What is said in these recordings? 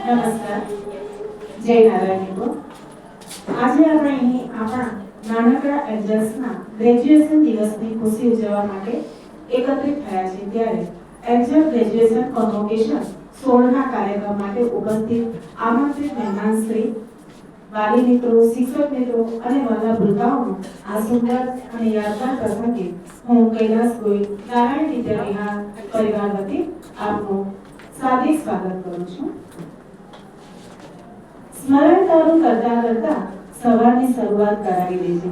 નમસ્કાર, જય નારાયણ મિત્રો. આજે આપણે અહીં આપણા નાનકડા એન્જલ્સના ગ્રેજ્યુએશન દિવસની ખુશી ઉજવવા માટે એકત્રિત થયા છે. ત્યારે એન્જલ ગ્રેજ્યુએશન કોન્વોકેશન 16ના કાર્યક્રમ માટે ઉપસ્થિત આમંત્રિત મહેમાન શ્રી, વાલી મિત્રો, શિક્ષક મિત્રો અને વહાલા ભૂલકાઓનો આ સુંદર અને યાદગાર પ્રસંગે હું કૈલાસ ગોહિલ નારાયણ વિદ્યાવિહાર પરિવાર વતી આપનું સાદિક સ્વાગત કરું છું. સ્મરણ તારું કરતા કરતા સવારની શરૂઆત કરાવી દેજે.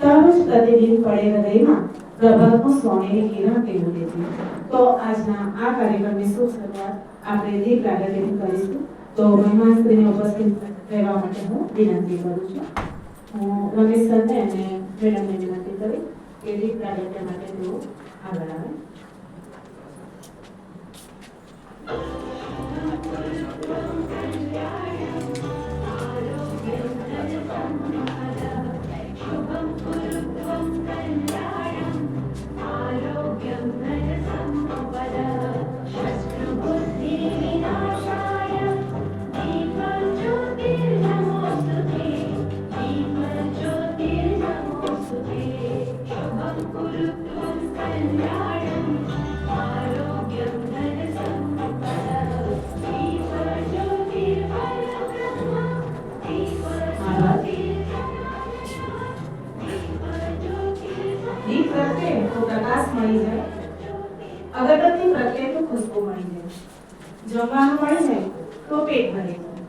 તારું જ પ્રતિબિંબ પડે હૃદયમાં પ્રભાતનું સોનેરી કિરણ કેવું દેજે. તો આજના આ કાર્યક્રમની શુભ શરૂઆત આપણે દીપ પ્રાગટ્યથી કરીશું. તો મહેમાન શ્રીને ઉપસ્થિત રહેવા માટે હું વિનંતી કરું છું. હું રમેશ સરને અને મેડમને વિનંતી કરી કે દીપ પ્રાગટ્ય માટે તેઓ આગળ આવે. અગરબત્તી પ્રત્યે તો ખુશ્બુ મળી જાય, જમવાનું મળી જાય તો પેટ ભરે જાય,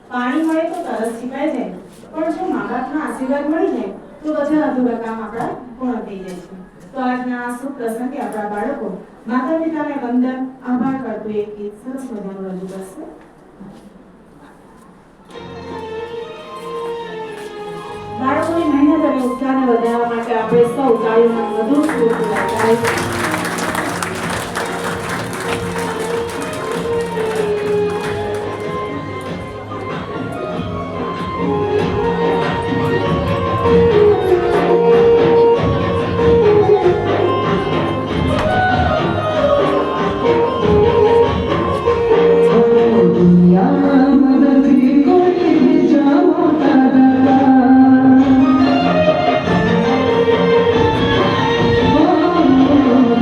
પાણી મળે તો તરસ છીપાઈ જાય, પણ જો મા બાપના આશીર્વાદ મળી જાય તો બધા અધૂરા કામ આપણા પૂર્ણ થઈ જાય છે. તો આજના આ શુભ પ્રસંગે આપણા બાળકો માતા પિતાને વંદન આભાર કરતું એક ગીત સરસ મજાનું રજૂ કરશે. બાળકોની મહેનત અને ઉત્સાહને વધારવા માટે આપણે સૌ તાળીઓના વધુ સુર બોલાવીએ. Oh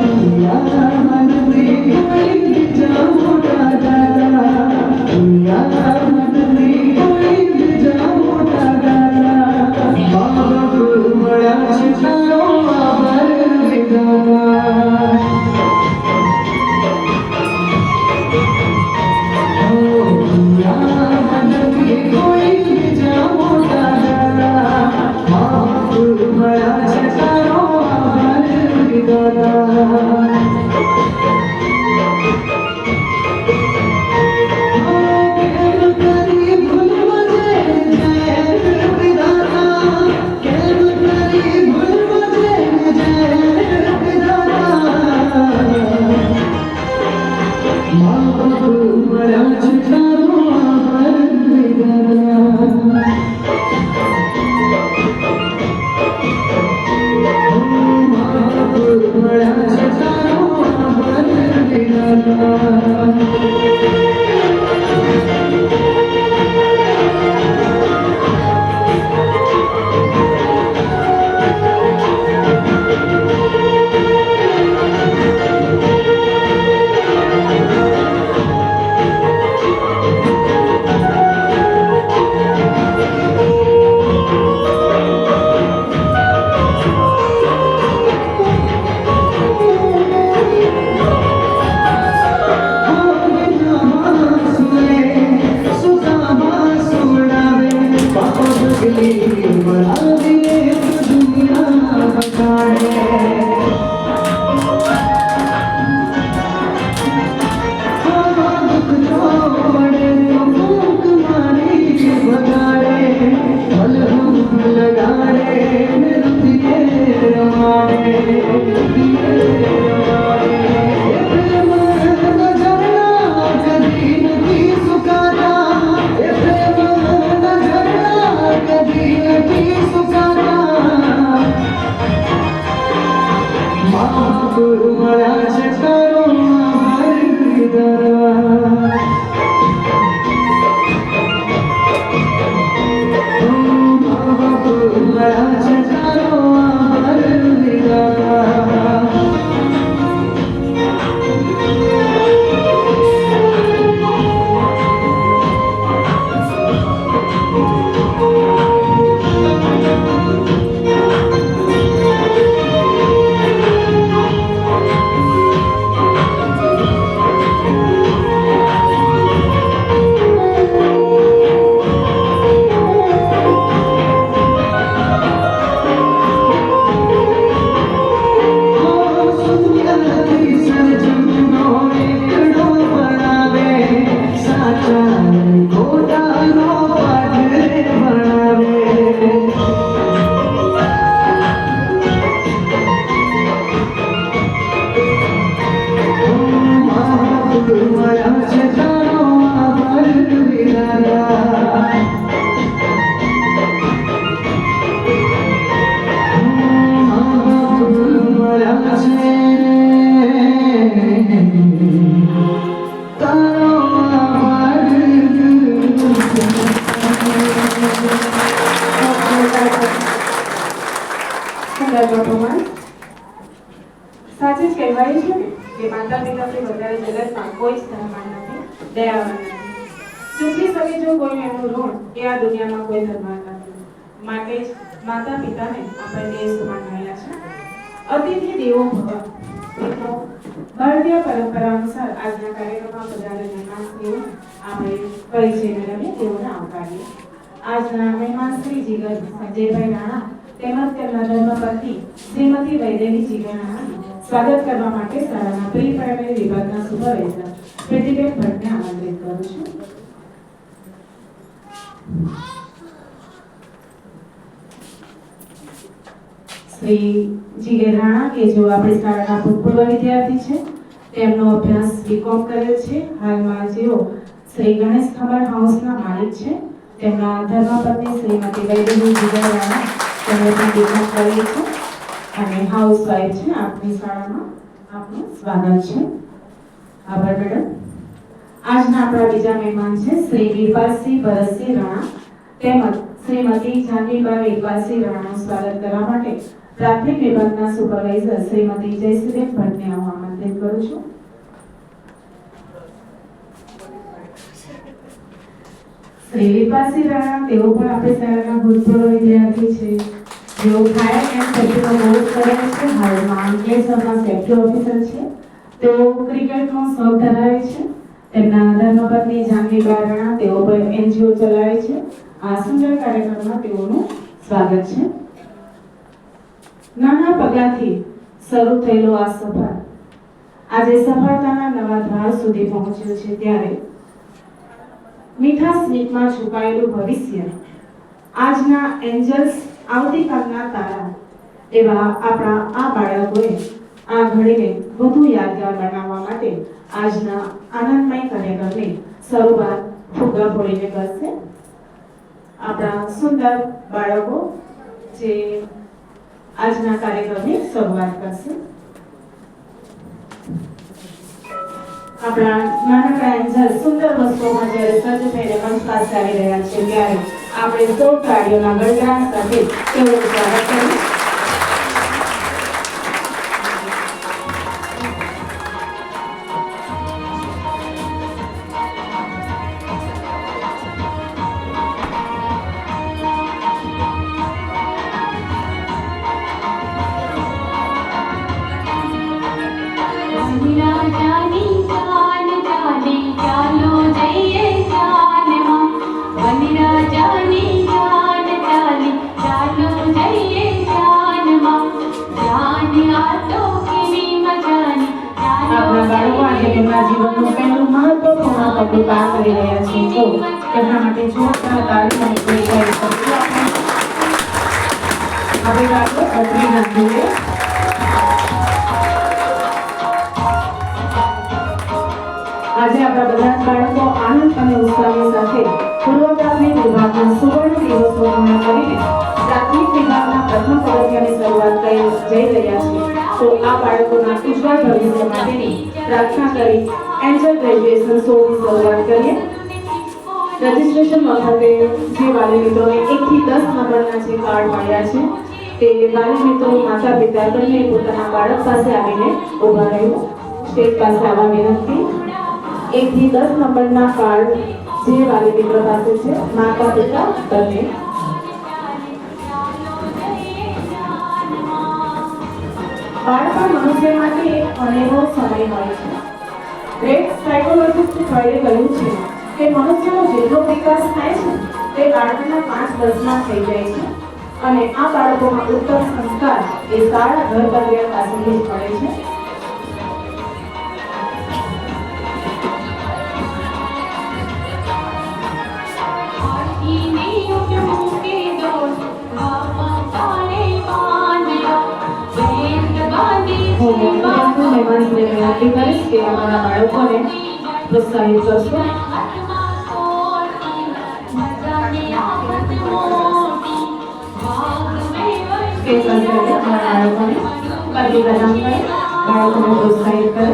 કોઈ જ ધર્મ નથી, દયાવાન નથી. ચૂકવી શકે જો કોઈ એનું ઋણ એ આ દુનિયામાં કોઈ ધર્મ નથી. માટે જ માતા પિતાને આપણે દેવ સમાન ગણ્યા છે. અતિથિ દેવો ભવ. મિત્રો, ભારતીય પરંપરા અનુસાર આજના કાર્યક્રમમાં પધારેલ મહેમાનશ્રીઓ આપણે પરિચય મેળવીએ, તેઓને આવકારીએ. આજના મહેમાન શ્રી જીગર સંજયભાઈ રાણા તેમજ તેમના ધર્મપત્ની શ્રીમતી વૈદેહી જીગર રાણાનું સ્વાગત કરવા માટે શાળાના પ્રી પ્રાઇમરી વિભાગના સુપરવાઇઝર પ્રતિબેન ભટ્ટને આમંત્રિત કરું છું. શ્રી જીગર રાણા કે જો આપણી શાળાના ભૂતપૂર્વ વિદ્યાર્થી છે, તેમનો અભ્યાસ બીકોમ કરેલ છે. હાલમાં જેઓ શ્રી ગણેશ ખબર હાઉસના માલિક છે. તેમના ધર્મપત્ની શ્રીમતી વૈદેહી જીગર રાણા તેમણે પણ બીકોમ કરેલ છે અને હાઉસવાઇફ છે. આપની શાળામાં આપનું સ્વાગત છે. આભાર મેડમ. આજના આપણા બીજા મહેમાન છે શ્રી વીરપાલસિંહ ભરતસિંહ રાણા તેમજ શ્રીમતી જાનવીબા વીરપાલસિંહ રાણાનું સ્વાગત કરવા માટે પ્રાથમિક વિભાગના સુપરવાઇઝર શ્રીમતી જયશ્રીબેન ભટ્ટને હું આમંત્રિત કરું છું. શ્રી વીરપાલસિંહ રાણા તેઓ પણ આપણી શાળાના ભૂતપૂર્વ વિદ્યાર્થી છે. જેઓ ફાયર એન્ડ સેફ્ટીનો કોર્સ કરેલ છે. હાલમાં અંકલેશ્વરના સેફ્ટી ઓફિસર છે. તેઓ ક્રિકેટનો શોખ ધરાવે છે. તેમના ધર્મપત્ની જાનવીબા રાણા તેઓ પણ એનજીઓ ચલાવે છે. આ સુંદર કાર્યક્રમમાં તેઓનું સ્વાગત છે. નાના પગલાંથી શરૂ થયેલો આ સફર આજે સફળતાના નવા દ્વાર સુધી પહોંચ્યો છે. ત્યારે મીઠા સ્મિતમાં છુપાયેલું ભવિષ્ય, આજના એન્જલ્સ, આવતીકાલના તારા એવા આપણા આ બાળકોએ આ ઘડીને વધુ યાદગાર બનાવવા માટે આજના આનંદમય કાર્યક્રમની શરૂઆત ફુગ્ગા ફોડીને કરશે. આપણા સુંદર બાળકો જે આજના કાર્યક્રમની શરૂઆત કરશે. આપણા નાનકડા એન્જલ સુંદર વસ્તુઓમાં જ્યારે સજ્જ થઈને મંચ પાસે આવી રહ્યા છે, ત્યારે આપણે સૌ તાળીઓના ગણગણાટ સાથે તેઓનું સ્વાગત કરીએ. જીવનનું પહેલું મહત્વપૂર્ણ પગલું પાર કરી રહ્યા છે. તો તેમના માટે જોરદાર તાળીઓની પ્રોત્સાહિત કરીએ. હવે આપણે અગ્નિના જોઈએ. આજે આપણા બધા જ બાળકો આનંદ અને ઉત્સાહની સાથે પૂર્વ પ્રાથમિક વિભાગના સુવર્ણ દિવસો પૂર્ણ કરીને પ્રાથમિક વિભાગના પ્રથમ પગથિયાની શરૂઆત કરી જઈ રહ્યા છે. તો આ બાળકોના ઉજ્જવળ ભવિષ્ય માટેની પ્રાર્થના કરી એન્જલ ગ્રેજ્યુએશન શોની શરૂઆત કરીએ. રજિસ્ટ્રેશન વખતે જે વાલી મિત્રોને 1 થી 10 નંબરના જે કાર્ડ મળ્યા છે, તે વાલી મિત્રો માતા પિતા બંને પોતાના બાળક પાસે આવીને ઊભા રહેવું. સ્ટેજ પાસે આવવા વિનંતી. 1 થી 10 નંબરના કાર્ડ જે વાલી મિત્રો પાસે છે, માતા પિતા બંને. બાળપણ મનુષ્ય માટે એક અનેરો સમય હોય છે. ગ્રેટ સાયકોલોજિસ્ટ ફ્રોઈડે કહ્યું છે કે મનુષ્યનો જેટલો વિકાસ થાય છે તે બાળકના 5 વર્ષમાં થઈ જાય છે અને આ બાળકોમાં ઉત્તમ સંસ્કાર એ શાળા ઘર પરિવાર પાસેથી જ મળે છે. વિનંતી કરીશ કે અમારા બાળકોને પ્રોત્સાહિત કરશો. બાળકોને પદવી પ્રદાન કરે, બાળકોને પ્રોત્સાહિત કરે.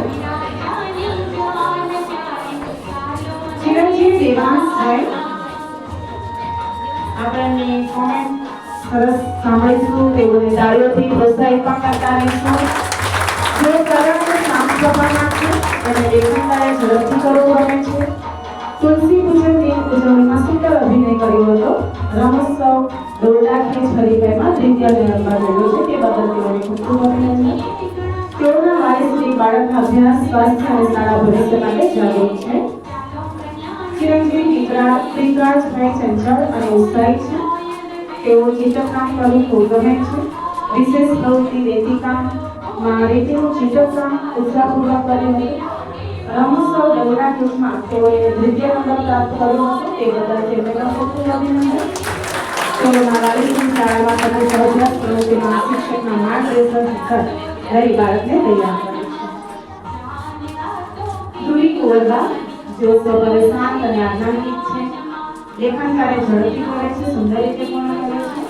ચિરંજીવ દેવાંશભાઈ આપણને કોમેન્ટ સરસ સાંભળીશું. તેઓને તાળીઓથી પ્રોત્સાહિત પણ કરતા રહીશું. जो करण સ્વભાવના છે અને લેખનકારે ઝડપથી કરવું ગમે છે. તુલસી પૂજનની ઉજવણીમાં સુંદર અભિનય કર્યો હતો. રમોત્સવ દોરડા ખેંચ હરીફાઈમાં દ્વિતીય નંબર મેળવ્યો છે. તે બદલ તેઓને ખૂબ ખૂબ અભિનંદન. તેઓના વાલી શ્રી બાળકના અભ્યાસ, સ્વાસ્થ્ય અને સારા ભવિષ્ય માટે જાગૃત છે. ચિરંજીવી દીકરાજભાઈ ચંચળ અને ઉત્સાહી છે. તેઓ ચિત્રકામ કરવું ખૂબ ગમે છે. વિશેષ પ્રવૃત્તિ રેતીકામમાં રેતીનું ચિત્રકામ ઉત્સાહપૂર્વક કર્યું હતું. રમોત્સવ દોરડા ખેંચમાં તેઓએ દ્વિતીય નંબર પ્રાપ્ત કર્યો હતો. તે બદલ તેમને પણ ખૂબ ખૂબ અભિનંદન. તેઓના વાલી શ્રી શાળામાં થતી સહજાત પ્રવૃત્તિમાં શિક્ષકના માર્ગદર્શન હેઠળ રહી બાળકને તૈયાર કરે છે. ધ્રુવી કુંવરબા જેઓ સ્વભાવે શાંત અને આજ્ઞાનિક છે. લેખન કાર્ય ઝડપથી કરે છે, સુંદર રીતે પૂર્ણ કરે છે.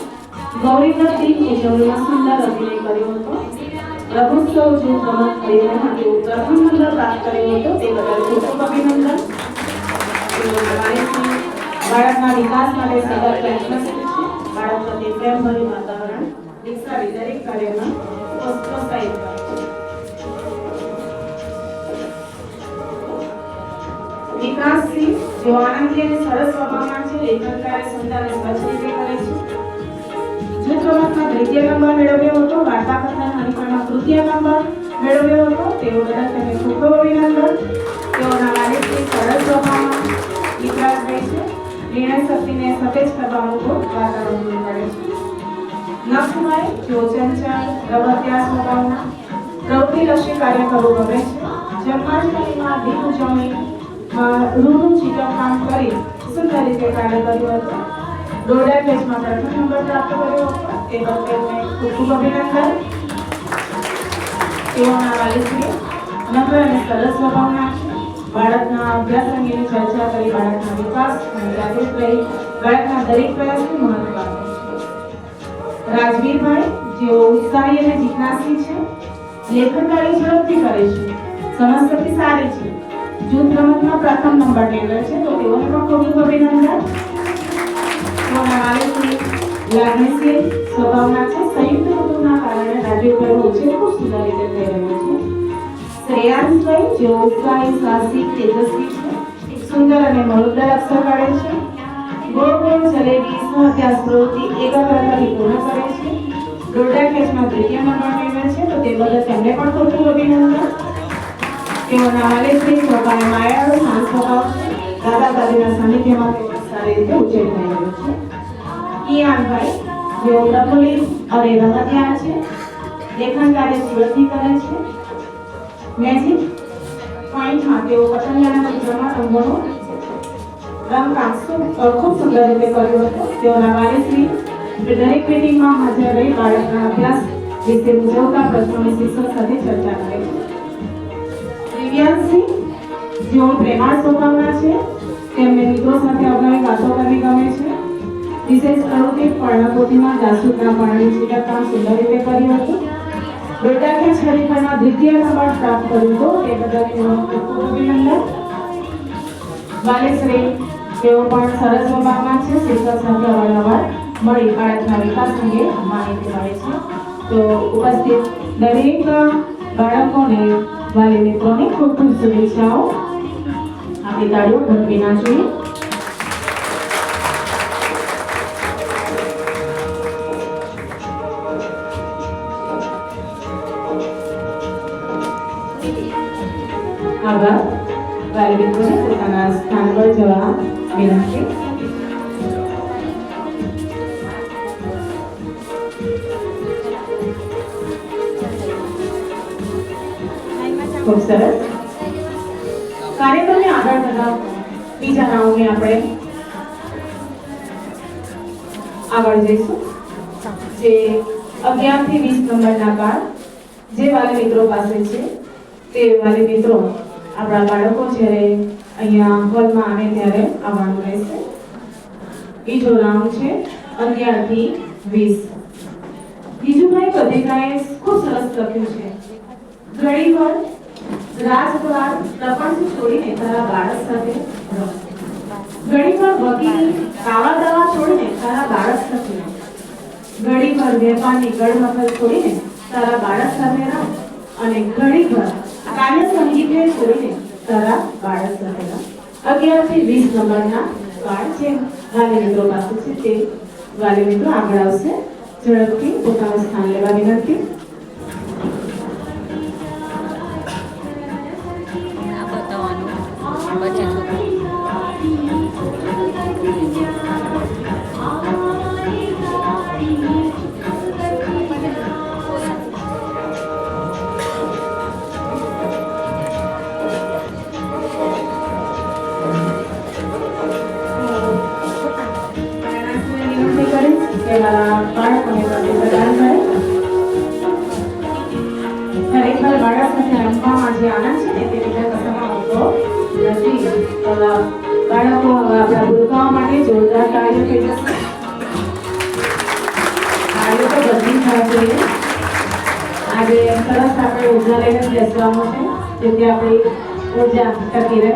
ગૌરીવ્રત દિન ઉજવણીમાં સુંદર અભિનય કર્યો હતો. રમોત્સવ જૂથ રમત ખરીદવામાં તેઓ પ્રથમ નંબર પ્રાપ્ત કર્યો હતો. તે બદલ ખૂબ ખૂબ અભિનંદન. બાળકના વિકાસ માટે સતત પ્રયત્નશીલ છે. બાળક પ્રત્યે પ્રેમભર્યું વાતાવરણ વિકસાવી દરેક કાર્યમાં પ્રોત્સાહિત કરે છે. વિકાસસિંહ જેઓ આનંદી અને સરસ સ્વભાવના છે. લેખન કાર્ય સુંદર અને સ્વચ્છ રીતે કરે છે. જૂથ રમતમાં દ્વિતીય નંબર મેળવ્યો હતો. વાર્તા કથન હરીફાઈમાં તૃતીય નંબર મેળવ્યો હતો. તેઓ બદલ તેમને ખૂબ ખૂબ અભિનંદન. તેઓના વાલી શ્રી સરસ સ્વભાવના દીકરાજભાઈ છે. નિર્ણય શક્તિને સતેજ કરવા અનુકૂળ વાતાવરણ પૂરું પડે છે. નખભાઈ જેઓ ચંચળ રમતિયાળ સ્વભાવના પ્રવૃત્તિલક્ષી કાર્ય કરવું ગમે છે. જન્માષ્ટમીમાં દીપ ઉજવણી રૂનું ચિત્રકામ કરી સુંદર રીતે કાર્ય કર્યું હતું. દોરડા ખેંચમાં પ્રથમ નંબર પ્રાપ્ત કર્યો હતો. તે બદલ તેમને ખૂબ ખૂબ અભિનંદન. તેઓના વાલી શ્રી નમ્ર અને સરસ સ્વભાવના છે. બાળકના અભ્યાસ અંગેની ચર્ચા કરી બાળકના વિકાસ અને જાગૃત રહી બાળકના દરેક પ્રયાસને મહત્વ આપે છે. રાજવીરભાઈ જેઓ ઉત્સાહી અને જિજ્ઞાસી છે. લેખન કાર્ય ઝડપથી કરે છે. સમજશક્તિ સારી છે. જૂથ રમતમાં પ્રથમ નંબર મેળવે છે. તો તેઓને પણ ખૂબ ખૂબ અભિનંદન. તેઓના વાલી શ્રી લાગણીશીલ સ્વભાવના છે. સંયુક્ત કુટુંબના કારણે રાજવીરભાઈનો ઉછેર ખૂબ સુંદર રીતે થઈ રહ્યો છે. શ્રેયાંશભાઈ જેઓ ઉત્સાહી, સાહસિક, તેજસ્વી છે. સુંદર અને મનોદય અક્ષર કાઢે છે. ગોળ ગોળ જલેબી સહજાત પ્રવૃત્તિ એકાગ્રતાથી પૂર્ણ કરે છે. દોરડા ખેંચમાં દ્વિતીય નંબર મેળવે છે. તો તે બદલ તેમને પણ ખૂબ ખૂબ અભિનંદન. તેઓના વાલી શ્રી સ્વભાવે માયાળુ શાંત સ્વભાવ છે. દાદા દાદીના સાનિધ્યમાં તેઓ સારી રીતે ઉછેર થઈ રહ્યો છે. કિયાનભાઈ જેઓ પ્રફુલ્લિત અને રમતિયાળ છે. લેખન કાર્ય ઝડપથી કરે છે. મેજિક પોઈન્ટમાં તેઓ પતંગિયાના ચિત્રમાં રંગોનું રંગકામ ખૂબ સુંદર રીતે કર્યું હતું. તેઓના વાલી શ્રી દરેક મીટિંગમાં હાજર રહી બાળકના અભ્યાસ વિશે મૂંઝવતા પ્રશ્નોની શિક્ષક સાથે ચર્ચા કરે છે. દિવ્યાંશસિંહ જેઓ પ્રેમાળ સ્વભાવના છે. તેમને મિત્રો સાથે અવનવી વાતો કરવી ગમે છે. વિશેષ પ્રવૃત્તિ પર્ણપોથીમાં જાસૂદના પર્ણનું ચિત્રકામ સુંદર રીતે કર્યું હતું. દોરડા ખેંચ હરીફાઈમાં દ્વિતીય નંબર પ્રાપ્ત કર્યો હતો. તે બદલ તેઓનો ખૂબ ખૂબ અભિનંદન. વાલીશ્રી તેઓ પણ સરસ સ્વભાવના છે. શિક્ષક સાથે અવારનવાર મળી બાળકના વિકાસ અંગે માહિતી મળે છે. તો ઉપસ્થિત દરેક બાળકોને વાલી મિત્રોને ખૂબ ખૂબ શુભેચ્છાઓ. આપણી તાળીઓ ભટકી ના જોઈએ. આભાર. વાલી મિત્રોને પોતાના સ્થાન પર જવા વિનંતી. ખૂબ સરસ. કાર્યક્રમને આગળ વધારતા બીજા રાઉન્ડને આપણે આગળ જઈશું. જે 11 થી 20 નંબરના કાર્ડ જે વાલી મિત્રો પાસે છે તે વાલી મિત્રો આપણા બાળકો જ્યારે અહીંયા હોલમાં આવે ત્યારે આવવાનું રહેશે. બીજો રાઉન્ડ છે 11 થી 20. બીજુભાઈ પત્રિકાએ ખૂબ સરસ લખ્યું છે. ઘડીવાર રાજદ્વાર પ્રપંચ છોડીને તારા બાળક સાથે રહો. ઘડીવાર વકીલ કાવા દાવા છોડીને તારા બાળક સાથે રહો. ઘડીવાર વેપારની ગળમથલ છોડીને તારા બાળક સાથે રહો. અને ઘડીવાર કાર્ય સંગીતને જોઈને તારા બાળક સાથેના 11 થી 20 નંબરના કાર્ડ જે વાલી મિત્રો પાસે છે તે વાલી મિત્રો આગળ આવશે. ઝડપથી પોતાનું સ્થાન લેવા વિનંતી. ખરેખર બાળક સાથે રમવામાં જે આનંદ છે ને તે બીજા કશામાં આવતો નથી. બાળકો આપણા ભૂલકાઓ માટે જોરદાર કાર્ય થઈ જશે. કાર્ય તો બધી થવા જોઈએ. આજે સરસ આપણે ઉર્જા લઈને બેસવાનું છે જેથી આપણી ઉર્જા ટકી રહે.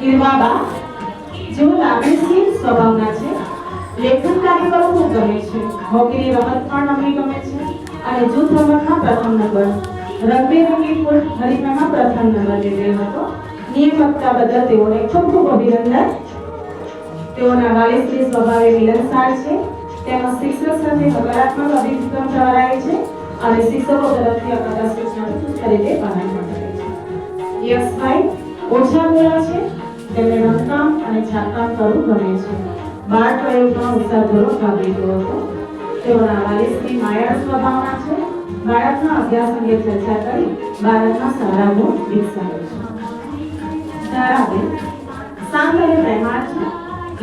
ઈરવાબા જેઓ લાગણીશીલ સ્વભાવના છે. લેખન કાર્ય કરવું ખૂબ ગમે છે. હોકીની રમત પણ રમવી ગમે છે અને જૂથ રમતમાં પ્રથમ નંબર, રંગબેરંગી ફૂલ હરીફાઈમાં પ્રથમ નંબર મેળવ્યો હતો. નિયમિતતા બદલ તેઓને ખૂબ ખૂબ અભિનંદન. તેઓના વાલીશ્રી સ્વભાવે મિલનસાર છે. તેમજ શિક્ષક સાથે હકારાત્મક અભિગમ ધરાવે છે અને શિક્ષકો તરફથી અપાતા સૂચનાઓ ચુસ્ત રીતે પાલન પણ કરે છે. યશભાઈ ઓછા બોલા છે. તેમને રંગકામ અને છાપકામ કરવું ગમે છે. બાળ પ્રયોગમાં ઉત્સાહપૂર્વક ભાગ લીધો હતો. તેઓના વાલીશ્રી માયાળ સ્વભાવના છે. બાળકના અભ્યાસ અંગે ચર્ચા કરી બાળકના સારા ગુણ વિકસાવે છે. ધારાબેન શાંત અને પ્રેમાળ છે.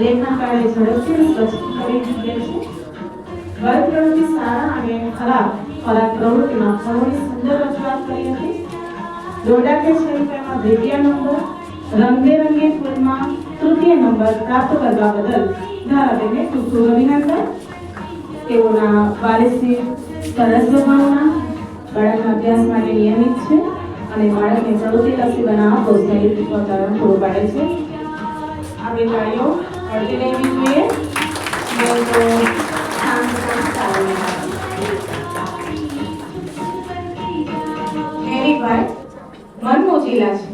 લેખન કાર્ય ઝડપથી અને સ્પષ્ટ કરી શકે છે. વર્ગ પ્રવૃત્તિ સારા અને ખરાબ પ્રવૃત્તિમાં ઘણોની સુંદર રજૂઆત કરી હતી. દોરડાકે શરીફાઈમાં દ્વિતીય નંબર, રંગબેરંગી ફૂલમાં તૃતીય નંબર પ્રાપ્ત કરવા બદલ ધારાબેનને ખૂબ ખૂબ અભિનંદન. તેઓના વાલીશ્રી સરસ સ્વભાવના, બાળકના અભ્યાસ માટે નિયમિત છે અને બાળકને પ્રવૃત્તિલક્ષી બનાવવા પ્રોત્સાહિત વાતાવરણ પૂરું પાડે છે. આપણે તાળીઓ પડતી રહેવી જોઈએ. મન મોજીલા છે.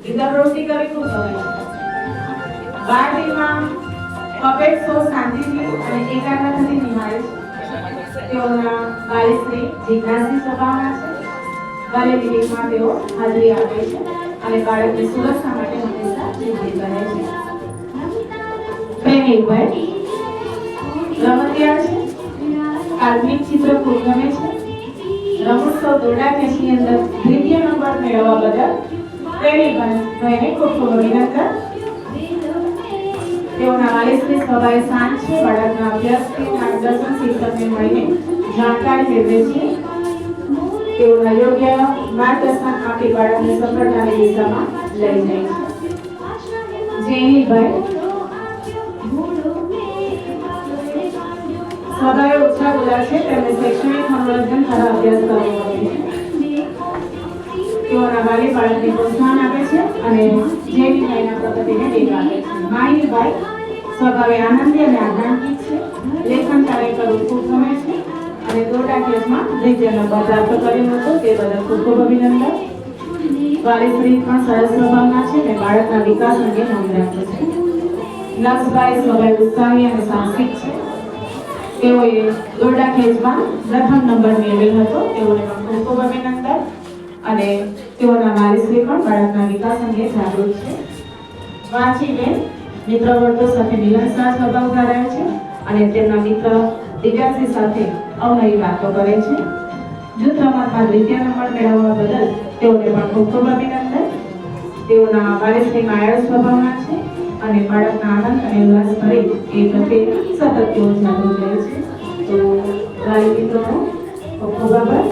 બીજા પ્રવૃત્તિ કરવી ખૂબ ગમે છે. બાળ દિનમાં પપેટ શો શાંતિથી અને એકાગ્રતાથી નિહાળે છે. તેઓના વાલીશ્રી જિજ્ઞાસી સ્વભાવના છે. વાલી મિટિંગમાં તેઓ હાજરી આપે છે અને બાળકની સુરક્ષા માટે હંમેશા ચિંતિત રહે છે. પ્રેમીભાઈ રમતિયાળ છે. કાલ્પનિક ચિત્ર ખૂબ ગમે છે. રમોત્સવ દોરડાકેશની અંદર દ્વિતીય નંબર મેળવવા બદલ પ્રેમીભાઈને ખૂબ ખૂબ અભિનંદન. તેઓના વાલીશ્રી સ્વભાવે શાંત છે. બાળકના અભ્યાસથી માર્ગદર્શન શિક્ષકને મળીને જાણકારી મેળવે છે. તેઓના યોગ્ય માર્ગદર્શન આપી બાળકને સફળતાની દિશામાં લઈ જાય છે. જેનીભાઈ સ્વભાવે ઓછા બોલા છે. તેમને શૈક્ષણિક મનોરંજન દ્વારા અભ્યાસ કરવો ગમે છે. તેઓના વાલી બાળકને પ્રોત્સાહન આપે છે અને જેનીભાઈના પ્રગતિને વેગ આપે છે. માહિરભાઈ સ્વભાવે આનંદી અને આધ્યાત્મિક છે. લેખન કાર્ય કરવું ખૂબ ગમે છે અને દોરડા કેસમાં દ્વિતીય નંબર પ્રાપ્ત કર્યો હતો તે બદલ ખૂબ ખૂબ અભિનંદન. વાલીશ્રી પણ સરસ સ્વભાવના છે અને બાળકના વિકાસ અંગે નોંધ રાખે છે. નક્ષભાઈ સ્વભાવે ઉત્સાહી અને સાહસિક છે. તેઓએ દોરડા ખેંચમાં પ્રથમ નંબર મેળવેલો હતો. તેઓને પણ ખૂબ ખૂબ અભિનંદન અને તેઓના વાલીશ્રી પણ બાળકના વિકાસ અંગે જાગૃત છે. વાંચીબેન મિત્ર વર્ગો સાથે મિલનસાર સ્વભાવ ધરાવે છે અને તેમના મિત્ર દિવ્યાશ્રી સાથે અવનવી વાતો કરે છે. જૂથ રમતમાં દ્વિતીય નંબર મેળવવા બદલ તેઓને પણ ખૂબ ખૂબ અભિનંદન. તેઓના વાલીશ્રી માયાળ સ્વભાવના છે અને બાળકના આનંદ અને ઉલ્લાસ ભરી એ પ્રત્યે સતત તેઓ જાગૃત રહે છે. તો વાલી મિત્રોનો ખૂબ ખૂબ આભાર.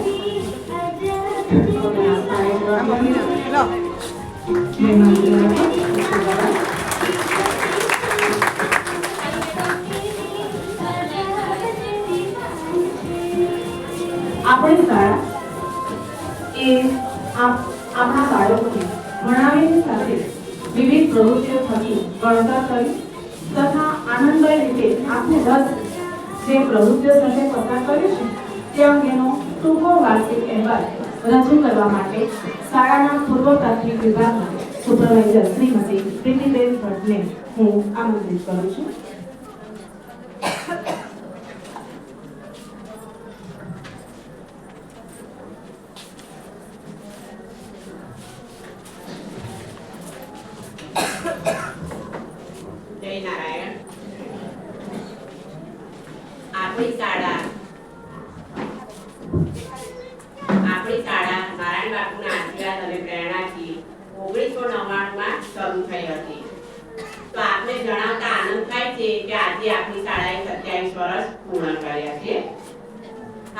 આપણી શાળા એ આપણા બાળકોને ભણાવીની સાથે વિવિધ પ્રવૃત્તિઓ થકી ભણતર કરી તથા આનંદમય રીતે આખું વર્ષ જે પ્રવૃત્તિઓ સાથે પસાર કર્યું છે તે અંગેનો ટૂંકો વાર્ષિક અહેવાલ રજૂ કરવા માટે શાળાના પૂર્વ પ્રાથમિક વિભાગના સુપરવાઇઝર શ્રીમતી પ્રીતિબેન ભટ્ટને હું આમંત્રિત કરું છું. જય નારાયણ. આપણી શાળા નારાયણ બાપુના આશીર્વાદ અને પ્રેરણાથી 1999માં શરૂ થઈ હતી. તો આપને જણાવતા આનંદ થાય છે કે આજે આપણી શાળાએ 27 વર્ષ પૂર્ણ કર્યા છે.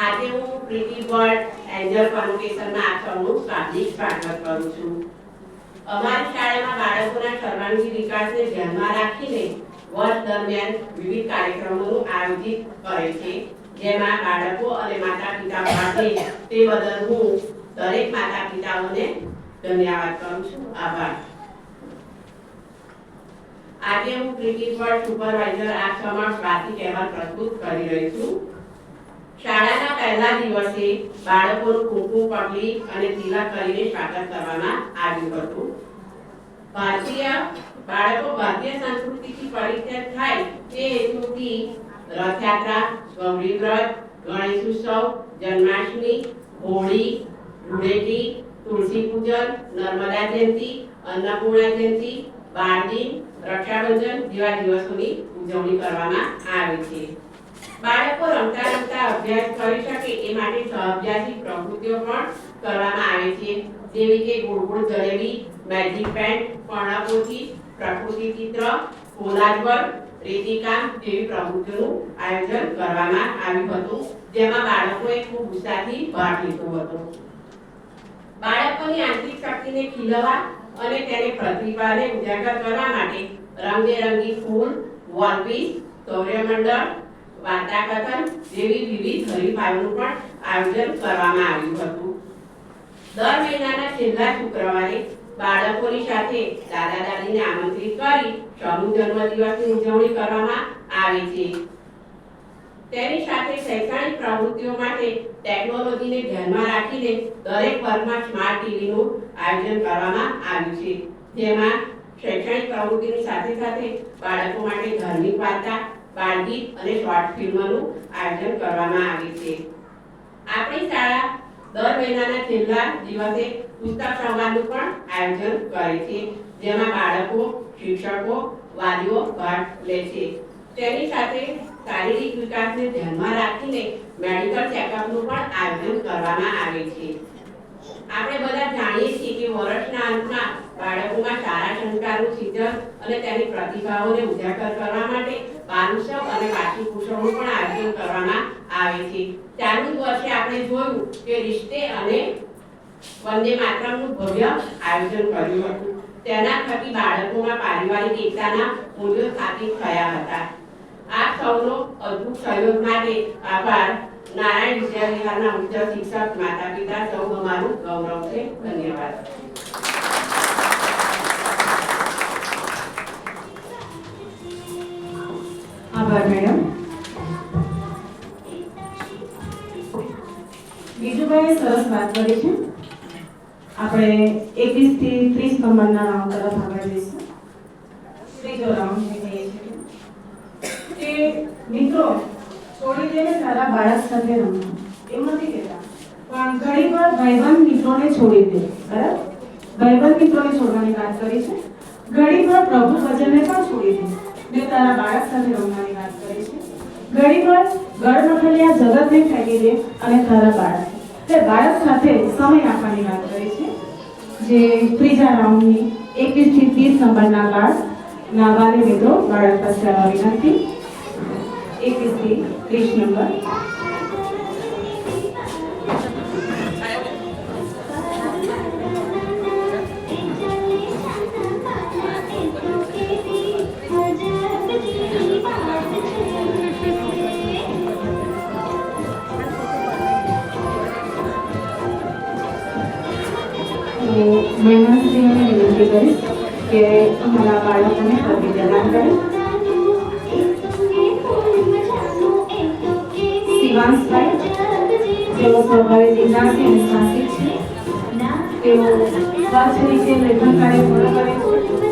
આજે હું પ્રીતિ ભટ્ટ એન્જલ કોન્વોકેશનમાં આપ સૌનું શાબ્દિક સ્વાગત કરું છું. અમારી શાળામાં બાળકોના સર્વાંગી વિકાસને ધ્યાનમાં રાખીને વર્ષ દરમિયાન વિવિધ કાર્યક્રમોનું આયોજિત કરે છે, જેમાં બાળકો અને માતા પિતા ભાગ લે તે બદલ હું દરેક માતા પિતાઓને ધન્યવાદ કરું છું. આભાર. આજે હું પ્રીતિ ભટ્ટ સુપરવાઇઝર આપ સમક્ષ વાર્ષિક અહેવાલ પ્રસ્તુત કરી રહી છું. શાળાના પહેલા દિવસે બાળકોનું કુમકુમ પગલી અને તિલક કરીને સ્વાગત કરવામાં આવ્યું હતું. બાળકો ભારતીય સંસ્કૃતિથી પરિચિત થાય તે હેતુથી રથયાત્રા, ગૌરી વ્રત, ગણેશ ઉત્સવ, જન્માષ્ટમી, હોળી, ધૂળેટી, તુલસી પૂજન, નર્મદા જયંતિ, અન્નપૂર્ણા જયંતિ, બાળદિન, રક્ષાબંધન જેવા દિવસોની ઉજવણી કરવામાં આવે છે. બાળકો રમતા રમતા અભ્યાસ કરી શકે એ માટે સહઅભ્યાસી પ્રવૃત્તિઓ પણ કરવામાં આવે છે, જેવી કે ગોળ ગોળ જલેબી, મેજિક પેન, પર્ણપોથી, પ્રકૃતિ ચિત્ર, કોલાજ વર્ક, રેતીકામ જેવી પ્રવૃત્તિઓનું આયોજન કરવામાં આવ્યું હતું, જેમાં બાળકોએ ખૂબ ઉત્સાહથી ભાગ લીધો હતો. બાળકોની આંતરિક શક્તિને ખીલવવા અને તેની પ્રતિભાને ઉજાગર કરવા માટે રંગબેરંગી ફૂલ, વોલપીસ, સૌર્યમંડળ, વાર્તા કથન જેવી વિવિધ હરીફાઈઓનું પણ આયોજન કરવામાં આવ્યું હતું. દર મહિનાના છેલ્લા શુક્રવારે બાળકોની સાથે દાદા દાદીને આમંત્રિત કરી સમૂહ જન્મદિવસની ઉજવણી કરવામાં આવે છે. તેની સાથે શૈક્ષણિક પ્રવૃત્તિઓ માટે ટેકનોલોજીને ધ્યાનમાં રાખીને દરેક વર્ગમાં સ્માર્ટ ટીવીનું આયોજન કરવામાં આવ્યું છે, જેમાં શૈક્ષણિક પ્રવૃત્તિની સાથે સાથે બાળકો માટે ધાર્મિક વાર્તા, બાળગીત અને શોર્ટ ફિલ્મનું આયોજન કરવામાં આવે છે. આપણી શાળા દર મહિનાના છેલ્લા દિવસે પુસ્તક સંવાદનું પણ આયોજન કરે છે, જેમાં બાળકો, શિક્ષકો, વાલીઓ ભાગ લે છે. તેની સાથે શારીરિક વિકાસને ધ્યાનમાં રાખીને મેડિકલ ચેકઅપનું પણ આયોજન કરવામાં આવે છે. આપણે બધા જાણીએ છીએ કે વર્ષના અંતમાં બાળકોમાં સારા સંસ્કારનું સિંચન અને તેની પ્રતિભાઓને ઉજાગર કરવા માટે બાલોત્સવ અને વાર્ષિક ઉત્સવનું પણ આયોજન કરવામાં આવે છે. ચાલુ વર્ષે આપણે જોયું કે રિશ્તે અને વંદે માતરમનું ભવ્ય આયોજન કર્યું હતું. તેના થકી બાળકોમાં પારિવારિક એકતાના મૂલ્યો સ્થાપિત થયા હતા. આપ સૌનો અદ્ભુત સહયોગ માટે આભાર. નારાયણ વિદ્યાવિહારના ઉચ્ચ શિક્ષક, માતા પિતા સૌ અમારું ગૌરવ છે. ધન્યવાદ. આભાર મેડમ. બીજુભાઈએ સરસ વાત કરી છે. આપણે 21 થી 30 નંબરના રાઉન્ડ તરફ આગળ જઈશું. ત્રીજો રાઉન્ડ કહીએ છીએ કે મિત્રો છોડી દે તારા બાળક સાથે રમવું, એવું નથી કહેતા, પણ ઘણી વાર ભાઈબંધ મિત્રોને છોડી દે. બરાબર, ભાઈબંધ મિત્રોને છોડવાની વાત કરી છે. ઘણી વાર પ્રભુ વચનને પણ છોડી દે ને તારા બાળક સાથે રમવાની વાત કરી છે. ઘણી વાર ગળમથલિયા જગતને ફેંકી દે અને તારા બાળક એટલે બાળક સાથે સમય આપવાની વાત કરી છે. જે ત્રીજા રાઉન્ડની 21 થી 30 નંબરના કાર્ડના વાલી મિત્રો બાળક પાસે આવવા વિનંતી. 21 થી 30 નંબર. મહેમાનશ્રીઓને વિનંતી કરીશ કે અમારા બાળકોને પ્રતિજ્ઞાન કરે. શિવાંશભાઈ તેઓ સ્વભાવે જિજ્ઞાસી અને સાહસિક છે. તેઓ સ્વચ્છ રીતે લેખન કાર્ય પૂર્ણ કરે છે.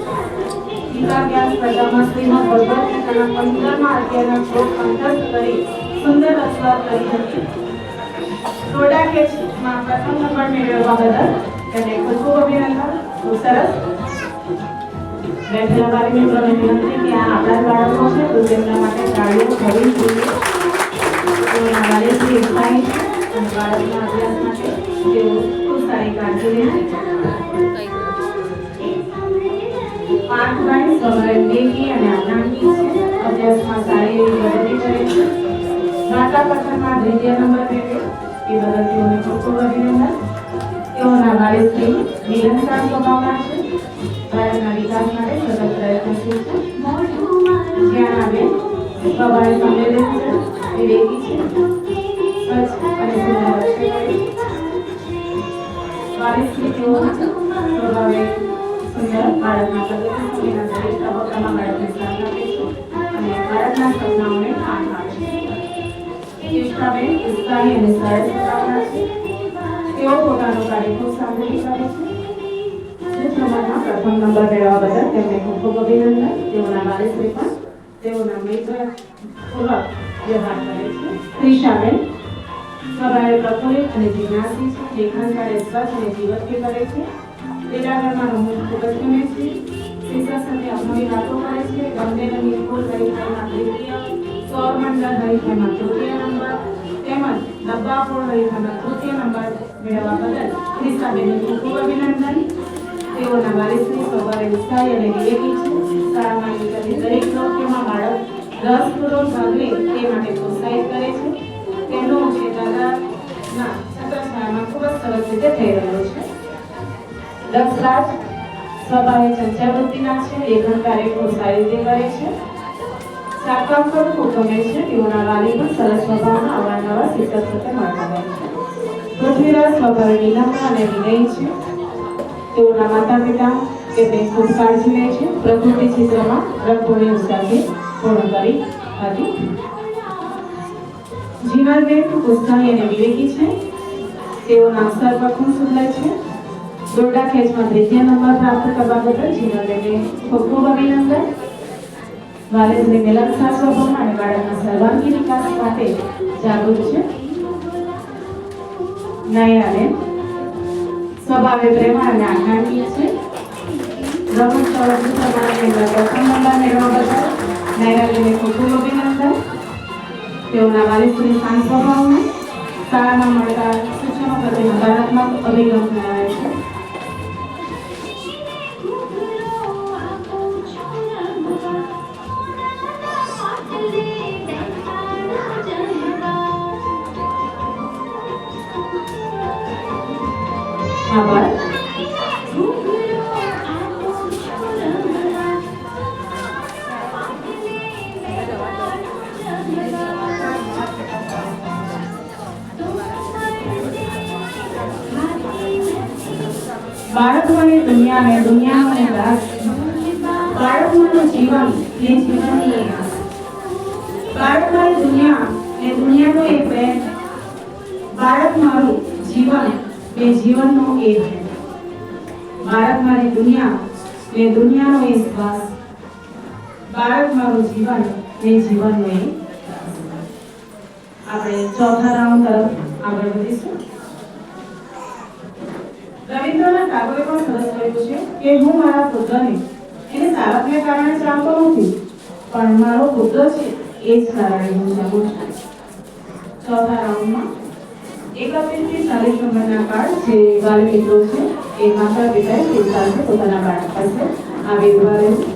ગીતા જ્ઞાન સ્પર્ધામાં શ્રીમદ ભગવદ ગીતાના 15મા અધ્યાયના શ્લોક કંઠસ્થ કરી સુંદર રજૂઆત કરી હતી. થોડા કેસમાં પ્રથમ નંબર મેળવવા બદલ તેને ખૂબ ખૂબ અભિનંદન. ખૂબ સરસ. બેઠેલા બાળી મિત્રોને વિનંતી કે આ આપણા જ બાળકો છે તો તેમના માટે તાળીઓ થવી જોઈએ. તેઓના વાલીશ્રી ઉત્સાહી છે અને બાળકના અભ્યાસ માટે તેઓ ખૂબ સારી કાળજી લે છે. પાર્થભાઈ સ્વભાવે વિવેકી અને આજ્ઞાનિક છે. અભ્યાસમાં સારી એવી પ્રગતિ કરે છે. વાર્તા કથનમાં 2ય નંબર મેળવ્યો એ બદલ તેઓને ખૂબ ખૂબ અભિનંદન. તેઓના વાલીશ્રી મિલનસાર સ્વભાવના છે. બાળકના વિકાસ માટે સતત પ્રયત્નશીલ છે. જ્ઞાનાબેન સ્વભાવે સંવેદનશીલ, વિવેકી છે. સ્વચ્છ અને સુંદર રસ્તે કરે છે. વાલીશ્રી તેઓના સ્વભાવે સુંદર, બાળકના પ્રગતિ સુધીના દરેક તબક્કામાં બાળકને સાથ આપે છે અને બાળકના સપનાઓને આંખ આપે છે. કેશુભાબેન ઉત્સાહી અને સરળ સ્વભાવના છે. તેઓ પોતાનું કાર્ય ખૂબ સારી કરે છે. પ્રમાણમાં પ્રથમ નંબર મેળવવા બદલ તેમને ખૂબ ખૂબ અભિનંદન. તેઓના વાલીશ્રી પણ તેઓના મિત્રપૂર્વક વ્યવહાર કરે છે. ત્રિષાબેન સ્વભાવે પ્રફુલ્લિત અને જિજ્ઞાસી છે. લેખન કાર્ય સ્વચ્છ અને જીવનથી કરે છે. લીલાગરમાં રમવું ખૂબ જ ગમે છે. શિક્ષક સાથે અપનાવી વાતો કરે છે. ગમે રંગી સ્કૂલ હરીફાઈમાં 3ય, સૌરમંડળ હરીફાઈમાં 3ય નંબર તેમજ ડબ્બાફોડ હરીફાઈમાં 3ય નંબર મેળવવા બદલ ત્રિષાબેનને ખૂબ ખૂબ અભિનંદન. તેઓના વાલીશ્રી સ્વભાવે ઉત્સાહી અને વિવેકી છે. શાળામાં યોજાતી દરેક પ્રવૃત્તિઓમાં બાળક રસપૂર્વક ભાગ લે તે માટે પ્રોત્સાહિત કરે છે. તેમનો ઉછેર દાદાના છત્રછાયામાં ખૂબ જ સરસ રીતે થઈ રહ્યો છે. દક્ષરાજ સ્વભાવે ચંચળ વૃત્તિના છે. લેખન કાર્ય ખૂબ સારી રીતે કરે છે. શાકકામ પણ ખૂબ ગમે છે. તેઓના વાલી પણ સરસ સ્વભાવના અવારનવાર શિક્ષક સાથે મળતા રહે છે. પૃથ્વીરાજ સ્વભાવે વિનમ્ર અને વિનયી છે. તેઓના માતા પિતા તેમની ખૂબ કાળજી લે છે. પ્રકૃતિ ચિત્રમાં રંગોળી ઉત્સાહથી પૂર્ણ કરી હતી. જીવનબેન ઉત્સાહી અને વિવેકી છે. તેઓના અક્ષર પર ખૂબ સુંદર છે. દોરડા ખેંચમાં 3ય નંબર પ્રાપ્ત કરવા બદલ જીવનબેનને ખૂબ ખૂબ અભિનંદન. વાલીશ્રી મિલનસાર સ્વભાવના અને બાળકના સર્વાંગી વિકાસ માટે જાગૃત છે. નયનાબેન સ્વભાવે પ્રેમળ અને આજ્ઞાનિક છે. રમત ચળવળ પ્રમાણે પ્રથમ નંબર મેળવવા બદલ નયનાબેનને ખૂબ ખૂબ અભિનંદન. તેઓના વાલીશ્રી શાંત સ્વભાવના, શાળામાં મળતા સૂચનો પ્રત્યે હકારાત્મક અભિગમ ધરાવે છે. આભાર. બાળકમાંની દુનિયાને દુનિયાને દાસ, બાળકમાંનું જીવન એ જીવનની એક આસ, બાળકમાંની દુનિયા એ દુનિયાનો એક પ્રેમ, બાળક મારું જીવન એ જીવનનો એક છે. બાળક મારી દુનિયા એ દુનિયાનો એક શ્વાસ, બાળક મારું જીવન એ જીવનનો એક શ્વાસ. આપણે ચોથા રાઉન્ડ તરફ આગળ વધીશું. રવિન્દ્રનાથ ટાગોરે પણ સરસ કહ્યું છે કે હું મારા પુત્રને એને સારથને કારણે ચાહતો નથી, પણ મારો પુત્ર છે એ જ કારણે હું ચાહું છું. ચોથા રાઉન્ડમાં 31 થી 40 નંબરના કાર્ડ જે વાલી મિત્રો છે એ માતા પિતાએ સ્વીકારશે પોતાના બાળક પાસે આ વિધવા રહેવું.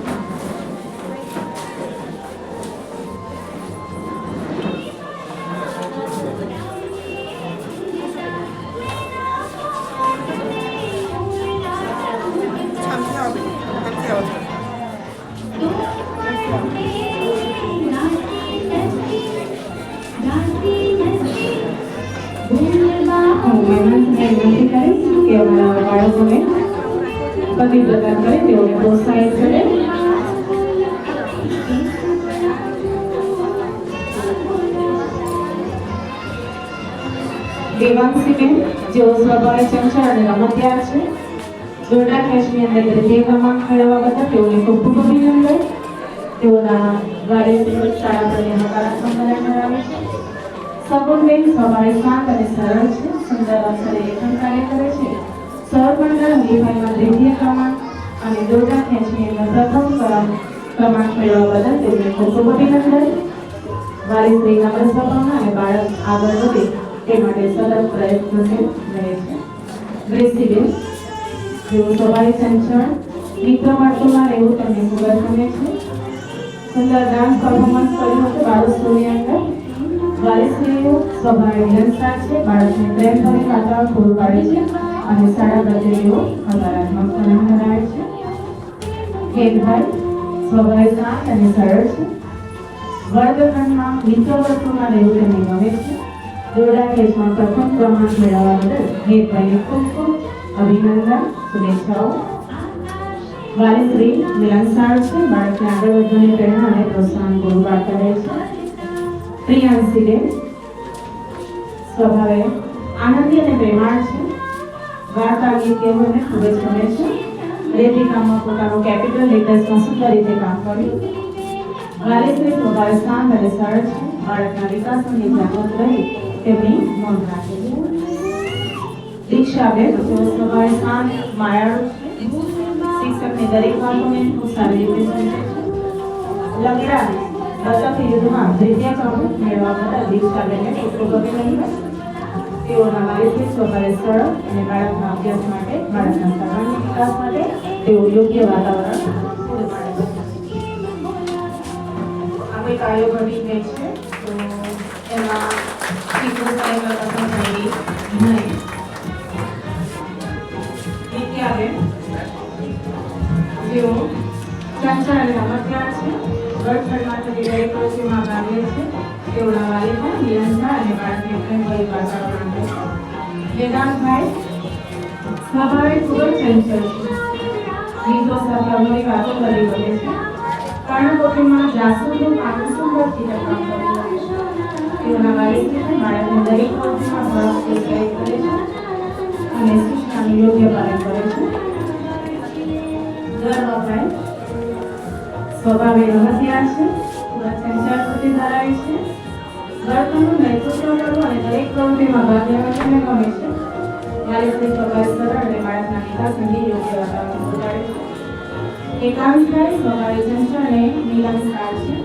વિનંતી કરીશ કે અમારા બાળકોને બધી પ્રદાન કરે, તેઓને પ્રોત્સાહિત કરે. દેવાંશીબેન જેઓ સ્વભાવે ચંચળ અને રમતિયાર છે. દોરડા ખેંચની અંદર દ્વિતીય ક્રમાંક મેળવવા બદલ તેઓને ખૂબ ખૂબ અભિનંદન. તેઓના વાલીઓની શાળા પ્રત્યે હકારાત્મક બનાવ ધરાવે છે. સગુણબેન સ્વભાવે શાંત અને સરળ છે. સુંદર અક્ષરે લેખન કાર્ય કરે છે. સૌરમંડળ હરીફાઈમાં દ્વિતીય ક્રમાંક અને દોરડા ખેંચની અંદર પ્રથમ ક્રમાંક મેળવવા બદલ તેઓને ખૂબ ખૂબ અભિનંદન. વાલી સ્ત્રીના પ્રસવમાં અને બાળક આગળ વધે તે માટે સતત પ્રયત્નશીલ રહે છે. ગ્રેસીબેન જેઓ સ્વભાવે ચંચળ, મિત્ર વર્તુળમાં રહેવું તેમને ખૂબ જ ગમે છે. સુંદર ડાન્સ પરફોર્મન્સ કર્યું હતું બાળકોની અંદર. વાલી સ્ત્રીઓ સ્વભાવે મિલનસાર છે. બાળકને પ્રેમભરી વાતાવરણ પૂરું પાડે છે અને શાળા પ્રત્યે તેઓ હકારાત્મક વલણ ધરાવે છે. હેતભાઈ સ્વભાવે શાંત અને સરળ છે. વર્ગખંડમાં મિત્ર વર્તુળમાં રહેવું તેમને ગમે છે. દોરડા ખેંચમાં પ્રથમ ક્રમાંક મેળવવા બદલ હેતભાઈને ખૂબ ખૂબ અભિનંદન, શુભેચ્છાઓ. વાલી સ્ત્રી મિલનસાર છે. બાળકને આગળ વધવાની પ્રેરણા અને પ્રોત્સાહન પૂરું પાડતા રહે છે. પ્રિયાંશીબેન સ્વભાવે આનંદી અને પ્રેમાળ છે. વાર્તા ગીત કહેવું ખૂબ જ ગમે છે. રેતી કામમાં પોતાનું કેપિટલ લેટર્સમાં સુંદર રીતે કામ કર્યું. વાલી સ્ત્રી સ્વભાવે શાંત અને સરળ છે. બાળકના વિકાસની જાગૃત રહી તેમની નોંધ રાખે છે. દીક્ષાબેન જેઓ સ્વભાવે શાંત માયાળુ છે. શિક્ષકની દરેક વાતોને ખૂબ સારી રીતે સમજે છે. લંગડા બતક યુદ્ધમાં દ્વિતીય ક્રમાંક મેળવવા બદલ દીક્ષાબેનને ખૂબ ખૂબ અભિનંદન. તેઓના વાલી સ્ત્રી સ્વભાવે સરળ અને બાળકના અભ્યાસ માટે, બાળકના સર્વાંગી વિકાસ માટે તેઓ યોગ્ય વાતાવરણ પૂરું પાડે છે. આપણી કાર્યો ઘટી ગઈ છે તો એમાં શીખવું સાહેબ પસંદ થઈ નહીં. નિત્યાબેન જેઓ ચંચળ અને રમતિયાર છે. વર્ગખંડમાં થતી દરેક પ્રવૃત્તિમાં ભાગ લે છે. તેઓના વાલી પણ મિલનસાર અને બાળકને પ્રેમભરી વાતાવરણ આપે છે. વેદાંતભાઈ સ્વભાવે ખૂબ જ ચંચળ છે. મિત્રો સાથે અમરી વાતો કરી ગમે છે. કર્ણકોટીમાં જાસૂદનું પાકું સુંદર ચિત્રકામ કર્યું છે. તેઓના વાલી પણ બાળકને દરેક પ્રવૃત્તિમાં ભાગ પ્રોત્સાહિત કરે છે અને સૂચનાનું યોગ્ય પાલન કરે છે. ગર્વભાઈ સ્વભાવે રમતિયાર છે. ખૂબ જ ચંચળ બુદ્ધિ ધરાવે છે. વર્તનનું નેતૃત્વ કરવું અને દરેક પ્રવૃત્તિમાં ભાગ લેવા તેમને ગમે છે. વાલી સ્ત્રી સ્વભાવે સરળ અને બાળકના વિકાસ અંગે યોગ્ય વાતાવરણ પૂરું પાડે છે. એકાંતભાઈ સ્વભાવે ચંચળ અને મિલનસાર છે.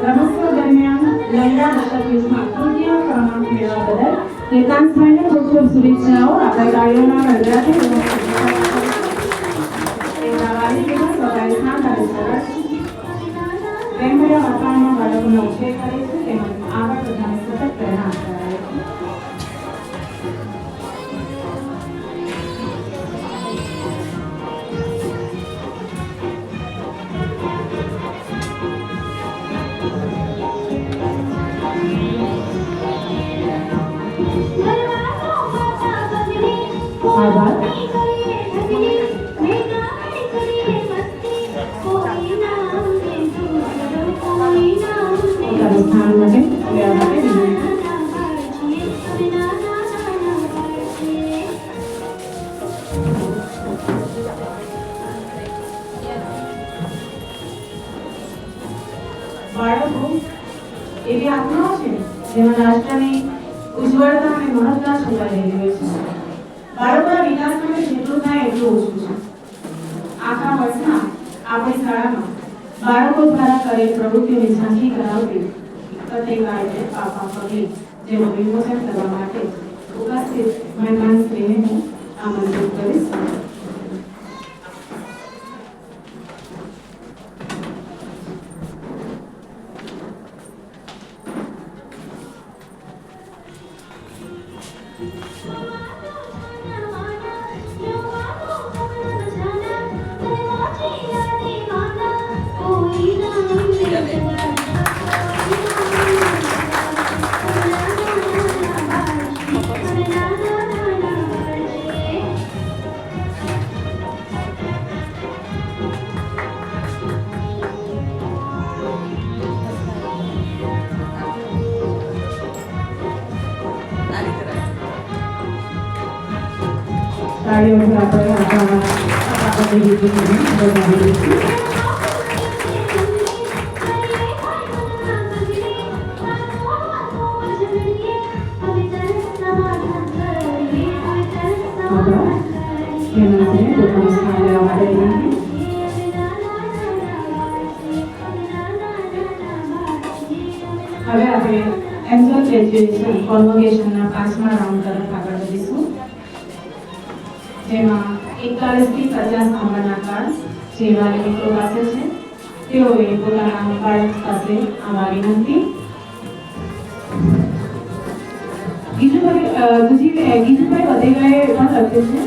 રમોત્સવ દરમિયાન લંગડા બતક યુદ્ધમાં તૃતીય ક્રમાંક મેળવવા બદલ એકાંતભાઈને ખૂબ ખૂબ શુભેચ્છાઓ. આપણા કાર્યોના વડરાથી તેમના વાલી પણ સ્વભાવે શાંત અને સરળ છે. પ્રેમભર્યા વાતાવરણમાં બાળકોનો ઉછેર કરે છે તેમજ આગળ વધવાની સતત પ્રેરણા આપતા રહે છે. આભાર. પોતાનું સ્થાન માટે લેવા માટે વિનંતી. બાળકો એવી આત્માઓ છે જેમાં રાષ્ટ્રની ઉજ્જવળતા અને મહત્તા છવાયેલી હોય છે. બાળકોના વિકાસ માટે જેટલું થાય એટલું ઓછું છે. આખા વર્ષમાં આપણી શાળામાં બાળકો દ્વારા કરેલ પ્રવૃત્તિઓની ઝાંખી કરાવતી પત્રિકા એટલે પાપા પગલી જેનું વિમોચન કરવા માટે ઉપસ્થિત મહેમાન શ્રીને હું આમંત્રિત કરીશ. તાળીઓથી આપણે આપણા વિદ્યુતને વધાવી દઈશું. હેમાંશને પોતાનું સ્થાન લેવા માટે વિનંતી. હવે આપણે એન્જલ ગ્રેજ્યુએશન કોન્વોકેશનના 5મા રાઉન્ડ તરફ આગળ વધીશું, જેમાં 41 થી 50 નંબરના કાર્ડ જે વાલી મિત્રો પાસે છે તેઓએ પોતાના બાળક પાસે આવવા વિનંતી. ગીજુભાઈ વધેગાએ પણ લખ્યું છે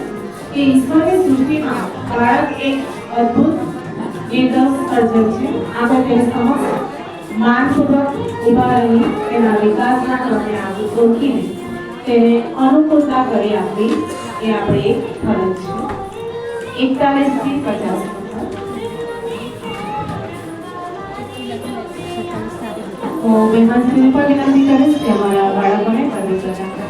કે ઈશ્વરની સૃષ્ટિમાં બાળક એક અદ્ભુત નિર્દોષ સર્જક છે. આપણે તેની સમક્ષ માનપૂર્વક ઉભા રહી તેના વિકાસના ક્રમને ઓળખીને તેને અનુકૂળતા કરી આપવી એ આપણી એક ફરજ છે. 41 થી 50 હું મહેમાનશ્રીને પણ વિનંતી કરીશ કે અમારા બાળકોને પ્રવેશ પ્રદાન કરે.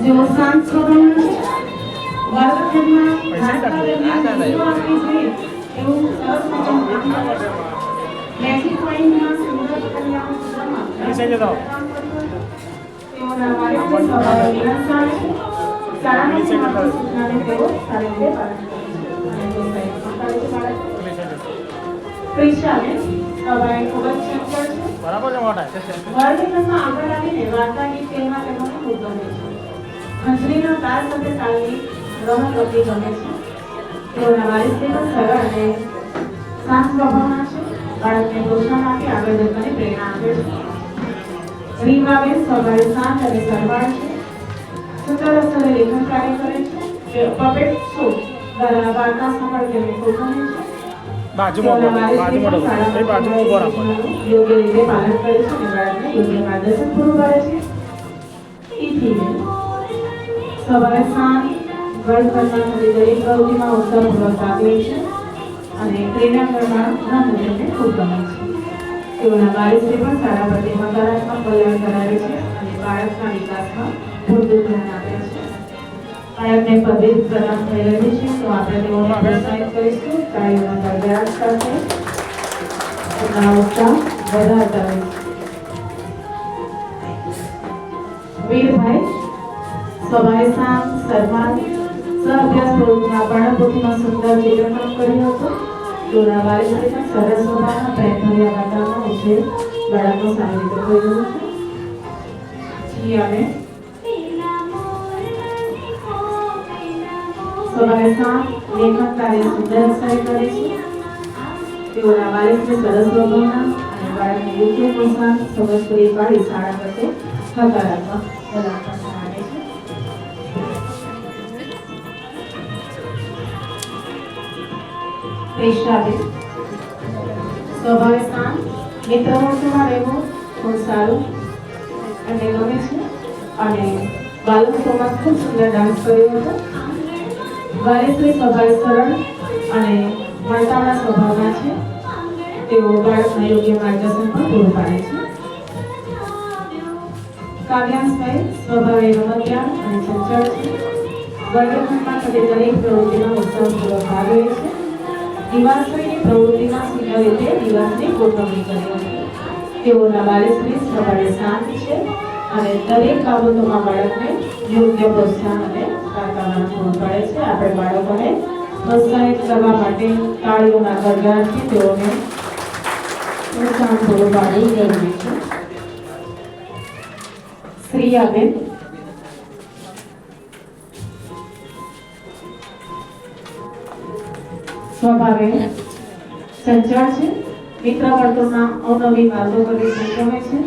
जो शांत स्वभावના છે, વર્ગખંડમાં ભાષા દરમિયાન આપવી જોઈએ એવું સરસ મજાનું મેજિક પોઈન્ટમાં સુંદર કન્યાઓ સુધારવા તેઓના વાલીઓને સ્વભાવ નિરંતર છે. શાળાની સૂચનાને તેઓ સારી રીતે પાલન કરે છે. પ્રેક્ષાને સ્વભાવ ખૂબ જ ચંચળ છે. બરાબર છે મોટા વર્ગખંડમાં આગળ આવીને વાર્તા ગીત કહેવા તેમને ખૂબ ગમે છે. ખંજરીના તાર સાથે તાલની રમત રમવી ગમે છે. તેઓના વાલીશ્રી પણ સરળ અને શાંત સ્વભાવના છે. બાળકને પ્રોત્સાહન આપી આગળ જવાની પ્રેરણા આપે છે. રીમાબેન સ્વભાવે શાંત અને સરવાળ છે. સુંદર અક્ષરે લેખન કાર્ય કરે છે. પપેટ શો દ્વારા વાર્તા સાંભળ તેમને ખૂબ ગમે છે. બાજુમાં ઉભો રાખો. યોગ્ય રીતે પાલન કરે છે અને બાળકને યોગ્ય માર્ગદર્શન પૂરું પાડે છે. સ્વભાવે શાંત, વર્ગખંડમાં થતી દરેક પ્રવૃત્તિમાં ઉત્સાહપૂર્વક ભાગ લે છે અને ક્રીડાંગણમાં રમવું તેમને ખૂબ ગમે છે. તેઓના વાલીશ્રી પણ શાળા પ્રત્યે હકારાત્મક વલણ ધરાવે છે અને બાળકના વિકાસમાં પૂરતું ધ્યાન આપે છે. બાળકને પદવી પ્રદાન થઈ રહી છે તો આપણે તેઓને પ્રોત્સાહિત કરીશું. તાળીઓના ગડગડાટ સાથે તેમના ઉત્સાહ વધારતા રહીશું. વીરભાઈ સ્વભાવે શાંત, સન્માન, સહઅભ્યાસ પ્રવૃત્તિમાં વર્ણપોથીમાં સુંદર ચિત્રકામ કર્યું હતું. તેઓના વાલીશ્રી પણ સરસ સ્વભાવના પ્રેમભર્યા વાતાવરણમાં ઉછેર બાળકનો સારી રીતે થઈ રહ્યો છે. જીયાને સ્વભાવે શાંત, લેખન કાર્ય સુંદર અક્ષરે કરે છે. તેઓના વાલીશ્રી સરસ સ્વભાવના અને બાળકને યોગ્ય પ્રોત્સાહન સમજ પૂરી પાડી શાળા પ્રત્યે હકારાત્મક વલણ ધરાવે છે. પ્રેક્ષાબેન સ્વભાવે શાંત, મિત્ર વર્તુળમાં રહેવું ખૂબ સારું અને ગમે છે અને બાલોત્સવમાં ખૂબ સુંદર ડાન્સ કર્યો હતો. વાલીશ્રી સ્વભાવે સરળ અને મળતાના સ્વભાવના છે. તેઓ બાળકને યોગ્ય માર્ગદર્શન પણ પૂરું પાડે છે. કાવ્યાંશભાઈ સ્વભાવે રમતિયાળ અને ચંચળ છે. વર્ગખંડમાં થતી દરેક પ્રવૃત્તિમાં ઉત્સાહપૂર્વક ભાગ લે છે. નિવાસની પ્રવૃત્તિમાં સુંદર રીતે નિવાસની ગોઠવણી કરી હતી. તેઓના વાલીશ્રી સ્વભાવે શાંત છે અને દરેક બાબતોમાં બાળકને યોગ્ય પ્રોત્સાહન અને વાતાવરણ પૂરું પાડે છે. આપણે બાળકોને પ્રોત્સાહિત કરવા માટે તાળીઓના ગડગડાટથી તેઓને પ્રોત્સાહન પૂરું પાડવું જરૂરી છે. શ્રીયાબેન સ્વભાવે ચંચળ છે. મિત્ર વર્તુળમાં અવનવી વાતો કરવી ગમે છે.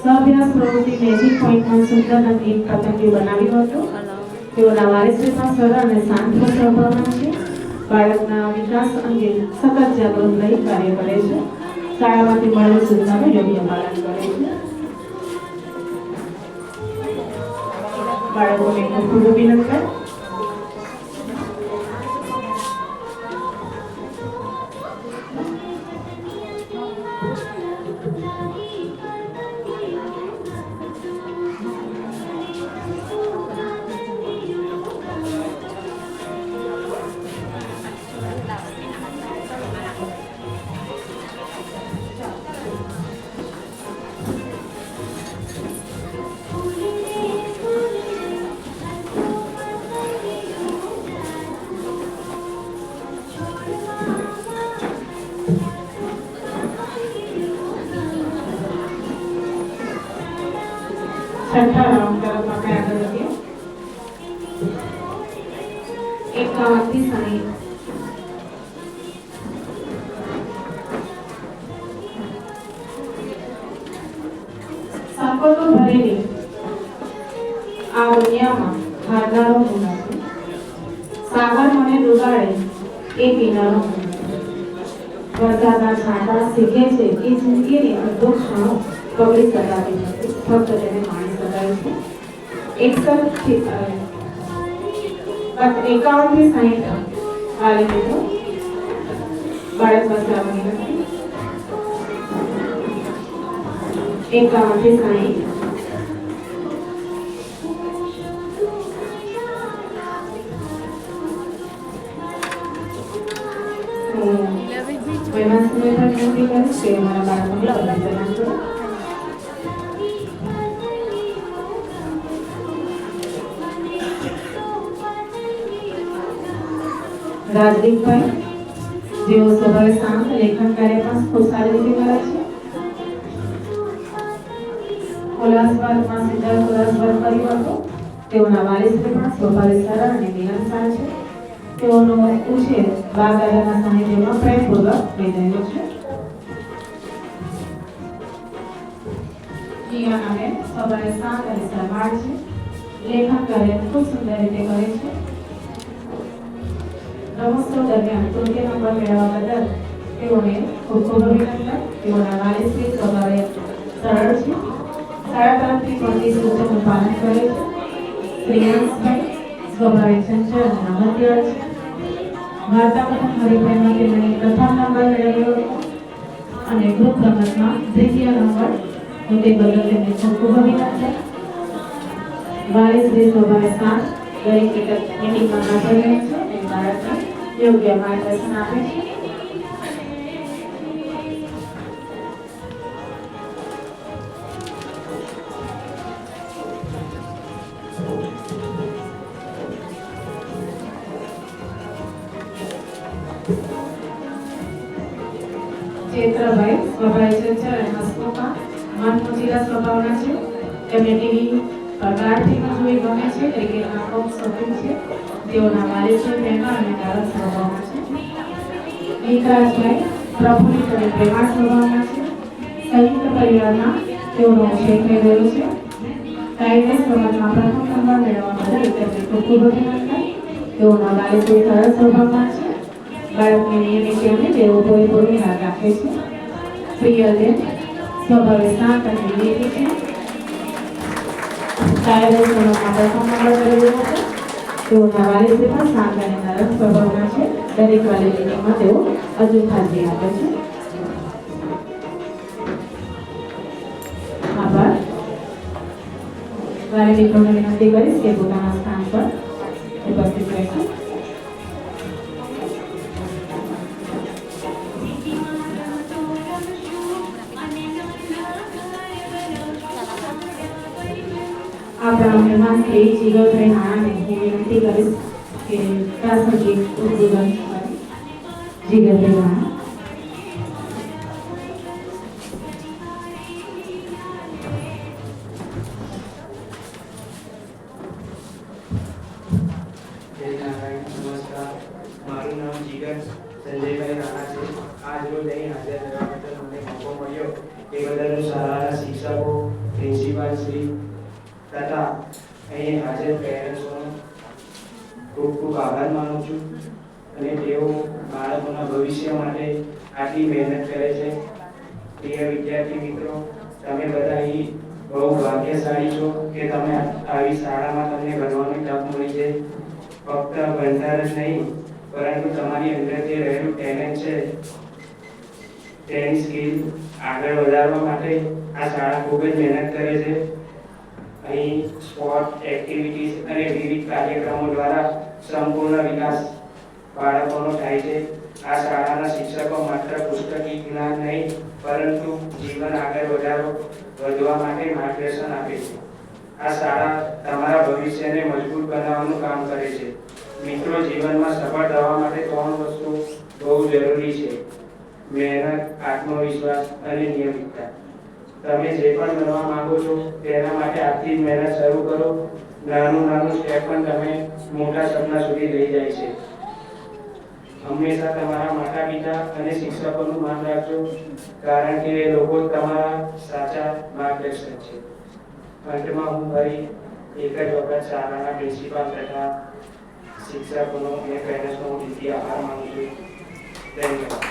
સહઅભ્યાસ પ્રવૃત્તિ મેજિક પોઈન્ટમાં સુંદર રંગીન પતંગિયું બનાવ્યું હતું. તેઓના વાલીશ્રી પણ સરળ અને શાંત સ્વભાવના છે. બાળકના વિકાસ અંગે સતત જાગૃત રહી કાર્ય કરે છે. શાળામાંથી મળેલી સૂચનાનું યોગ્ય પાલન કરે છે. બાળકોને ખૂબ ખૂબ અભિનંદન. છઠ્ઠા રાઉન્ડ તરફ આપણે આગળ વધીએ. 51 થી 60. સંપતો ભરેલી આ દુનિયામાં હારનારો હું નથી. સાગર મને ડૂબાડે એ કિનારો હું નથી. વરસાદના છાંટા શીખે છે કે જિંદગીની અદ્ભુત ક્ષણો પકડી શકાતી નથી, ફક્ત તેને માણી શકાય છે. 51 થી 60 વાલી મિત્રો બાળક બસવાની નથી. 51 થી 60. વૈમાનસિંહને પણ વિનંતી કરીશ કે અમારા બાળકોને અભિનંદન કરો. રાજદીપભાઈ જેઓ સ્વભાવે શાંત, લેખન કાર્ય પણ ખૂબ સારી રીતે કરે છે. ઉલ્લાસવાદમાં સિદ્ધાર્થ ઉલ્લાસવાદ કર્યો હતો. તેઓના વાલીશ્રી પણ સ્વભાવે સરળ અને મિલનસાર છે. તેઓનો ઉછેર બા દાદાના સાનિધ્યમાં પ્રેમપૂર્વક થઈ રહ્યો છે. જીયાનાબેન સ્વભાવે શાંત અને સભાળ છે. લેખન કાર્ય ખૂબ સુંદર રીતે કરે છે. રમોત્સવ દરમિયાન તૃતીય નંબર મેળવવા બદલ તેઓને ખૂબ ખૂબ અભિનંદન. તેઓના વાલીશ્રી સ્વભાવે સરળ છે. શાળા તરફથી મળતી સૂચનનું પાલન કરે છે. શ્રેયાંશભાઈ સ્વભાવે ચંચળ અને રમતિયાળ છે. વાર્તાકથન હરિફાઈમાં તેમણે પ્રથમ નંબર મેળવ્યો હતો અને ગ્રુપ રમતમાં દ્વિતીય નંબર, તો તે બદલ તેમને ખૂબ ખૂબ અભિનંદન. વાલીશ્રી સ્વભાવે શાંત, દરેક મીટિંગમાં હાજર રહે છે અને બાળકને યોગ્ય માર્ગદર્શન આપે છે. ચેત્રભાઈ સ્વભાવે ચંચળ અને હસમુખા, મનમોજીલા સ્વભાવના છે. તેમને ટીવી પર કાર્યક્રમો જોઈ ગમે છે. ક્રિકેટના ખૂબ શોખીન છે. તેઓના વાલીશ્રી પ્રેમળ અને નરમ સ્વભાવના છે. વિકાસભાઈ પ્રફુલ્લિત અને પ્રેમાળ સ્વભાવના છે. સંયુક્ત પરિવારમાં તેઓનો ઉછેર થઈ રહ્યો છે. ટાઈગર્સ રમતમાં પ્રથમ નંબર મેળવવા બદલ તેમને ખૂબ ખૂબ અભિનંદન. તેઓના વાલીશ્રી સરળ સ્વભાવના છે. બાળકને નિયમિત તેમને તેઓ પૂરેપૂરી યાદ રાખે છે. પ્રિયલબેન સ્વભાવે શાંત અને વિવેકી છે. ટાઈગર્સ રમતમાં પ્રથમ નંબર મેળવ્યો હતો. તેઓના વાલીશ્રી પણ શાંત અને નરમ સ્વભાવના છે. દરેક વાલી મીટિંગમાં તેઓ અચૂક હાજરી આપે છે. આભાર. વાલી મિત્રોને વિનંતી કરીશ કે પોતાના સ્થાન પર ઉપસ્થિત રહેશે. આપણા મહેમાન શ્રી જીગરભાઈ નાણાને હું વિનંતી કરીશ કે પ્રાસંગિક ઉદ્બોધન કરે. જીગરભાઈ નાણા. નમસ્કાર, મારું નામ જીગર સંજયભાઈ રાણા છે. આજ રોજ અહીં હાજર રહેવા બદલ મને મોકો મળ્યો એ બદલ હું શાળાના શિક્ષકો, પ્રિન્સિપાલ શ્રી તથા અહીં હાજર પેરેન્ટ્સનો ખૂબ ખૂબ આભાર માનું છું. અને તેઓ બાળકોના ભવિષ્ય માટે આટલી મહેનત કરે છે. પ્રિય વિદ્યાર્થી મિત્રો, તમે બધા અહીં બહુ ભાગ્યશાળી છો કે તમે આવી શાળામાં તમને ભણવાની તક મળી છે. ફક્ત ભણતર જ નહીં, પરંતુ તમારી અંદર જે રહેલું ટેલેન્ટ છે તેની સ્કિલ આગળ વધારવા માટે આ શાળા ખૂબ જ મહેનત કરે છે. અહીં સ્પોર્ટ એક્ટિવિટીઝ અને વિવિધ કાર્યક્રમો દ્વારા સંપૂર્ણ વિકાસ બાળકોનો થાય છે. આ શાળાના શિક્ષકો માત્ર પુસ્તકી જ્ઞાન નહીં, પરંતુ જીવન આગળ વધવા માટે માર્ગદર્શન આપે છે. આ શાળા તમારા ભવિષ્યને મજબૂત બનાવવાનું કામ કરે છે. મિત્રો, જીવનમાં સફળ થવા માટે 3 વસ્તુ બહુ જરૂરી છે: મહેનત, આત્મવિશ્વાસ અને નિયમિતતા. તમે જે પણ બનવા માંગો છો તેના માટે આજથી જ મહેનત શરૂ કરો. નાનું સ્ટેપ પણ તમે મોટા સપના સુધી લઈ જાય છે. હંમેશા તમારા માતા-પિતા અને શિક્ષકોનું માન રાખજો, કારણ કે એ લોકો તમારા સાચા માર્ગદર્શક છે. અંતમાં હું ફરી એક જ વખત શાળાના પ્રિન્સિપાલ તથા શિક્ષકોનો અને પેરેન્ટ્સનો હું દિલથી આભાર માનું છું. ધન્યવાદ.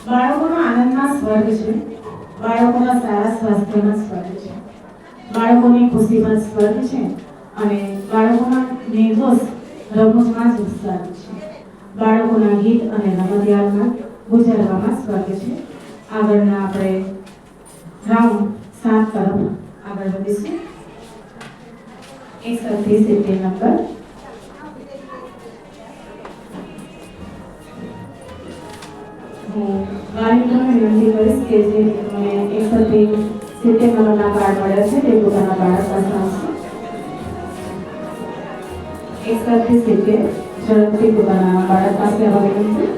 બાળકોનો આનંદમાં સ્વર્ગ છે. બાળકોના સારા સ્વાસ્થ્યમાં સ્વર્ગ છે. બાળકોની ખુશીમાં સ્વર્ગ છે અને બાળકોના નિર્દોષ રમૂજમાં જ સ્વર્ગ છે. બાળકોના ગીત અને રમતિયાળમાં ગુજારવામાં સ્વર્ગ છે. આગળના આપણે રાઉન્ડ 7 તરફ આગળ વધીશું. 61 થી 70 નંબર. વાલીઓને વિનંતી કરીશ કે જે મને 61 થી 70 નંબરના કાર્ડ મળ્યા છે તે પોતાના બાળક પાસે આવશે. 61 થી 70 ઝડપથી પોતાના બાળક પાસે આવવા વિનંતી.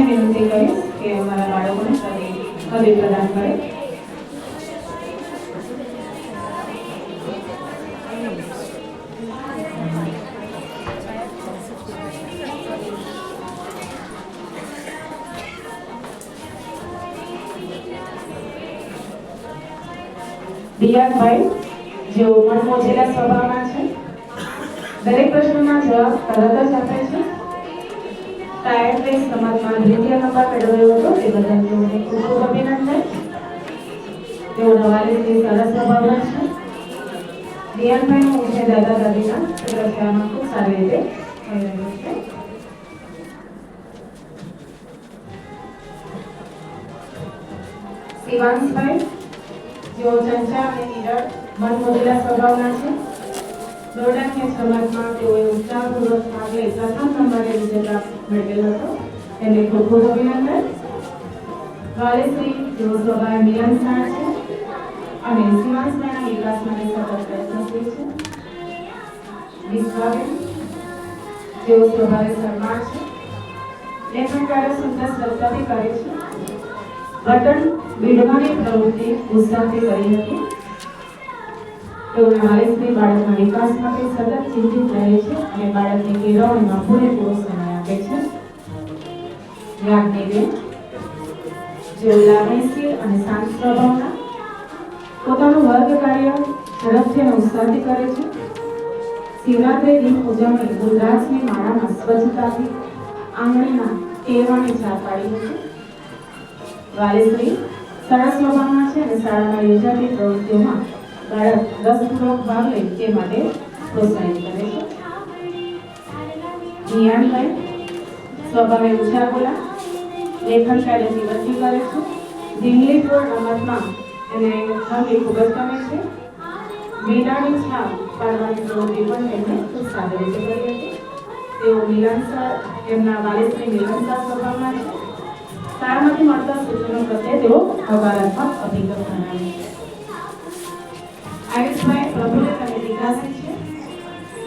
વિનંતી કરીશ કે અમારા બાળકોને પદવી પ્રદાન કરે. દિયાનભાઈ, જેઓ મનમોજીલા સ્વભાવના છે, દરેક પ્રશ્નના જવાબ તરત જ આપે છે. ટાયર રેસ રમતમાં 2ય નંબર મેળવ્યો હતો તે બદલ તેઓને ખૂબ ખૂબ અભિનંદન. તેઓના વાલીની સરસ સ્વભાવના છે. દિયાનભાઈનું ઉછેર દાદા દાદીના રસ્તામાં ખૂબ સારી રીતે થઈ રહ્યો છે. શિવાંશભાઈ, જેઓ ચંચા અને નિડર મનમોજીલા સ્વભાવના છે. દોરડા ખેંચ રમતમાં તેઓએ ઉત્સાહપૂર્વક ભાગ લઈ પ્રથમ નંબરે વિજેતા મેળવેલો હતો. તેમને ખૂબ ખૂબ અભિનંદન. વાલેશ્રી, જેઓ સ્વભાવે મિલનસાર છે અને શિવાંશભાઈના વિકાસ માટે સતત પ્રયત્નશીલ છે. વિશ્વાબેન, જેઓ સ્વભાવે શરમાળ છે, લેખન કાર્ય સુંદર સરળતાથી કરે છે. બટન બીડવાની પ્રવૃત્તિ ઉત્સાહથી કરી હતી. તેઓના વાલીશ્રી બાળકના વિકાસ માટે સતત ચિંતિત રહે છે અને બાળકની કેળવણીમાં પૂરેપૂરો સમય આપે છે. યાજ્ઞીબેન, જેઓ લાગણીશીલ અને શાંત સ્વભાવના, પોતાનું વર્ગ કાર્ય ઝડપથી અને ઉત્સાહથી કરે છે. શિવરાત્રી દિન ઉજવણી રુદ્રાક્ષની માળામાં સ્વચ્છતાથી આંગળીના કેળવણી છાપ પાડી હતી. વાલીશ્રી સરળ સ્વભાવના છે અને શાળામાં યોજાતી પ્રવૃત્તિઓમાં બાળક રસપૂર્વક ભાગ લે તે માટે પ્રોત્સાહિત કરે છે. નિયાણભાઈ, સ્વભાવે ઉછાળબોલા, લેખન કાર્ય તીવ્રથી કરે છે. ઢીંગલી ફોડ રમતમાં એને રમવી ખૂબ જ ગમે છે. મીંડાની છાપ પાડવાની પ્રવૃત્તિ પણ તેમણે ખૂબ સારી રીતે કરી હતી. તેઓ મિલનસાર, તેમના વાલીશ્રી મિલનસાર સ્વભાવના છે. શાળામાંથી મળતા સૂચનો પ્રત્યે તેઓ હકારાત્મક અભિગમ ધરાવે છે. આયુષભાઈ પ્રફુલ્લિત અને વિકાસી છે,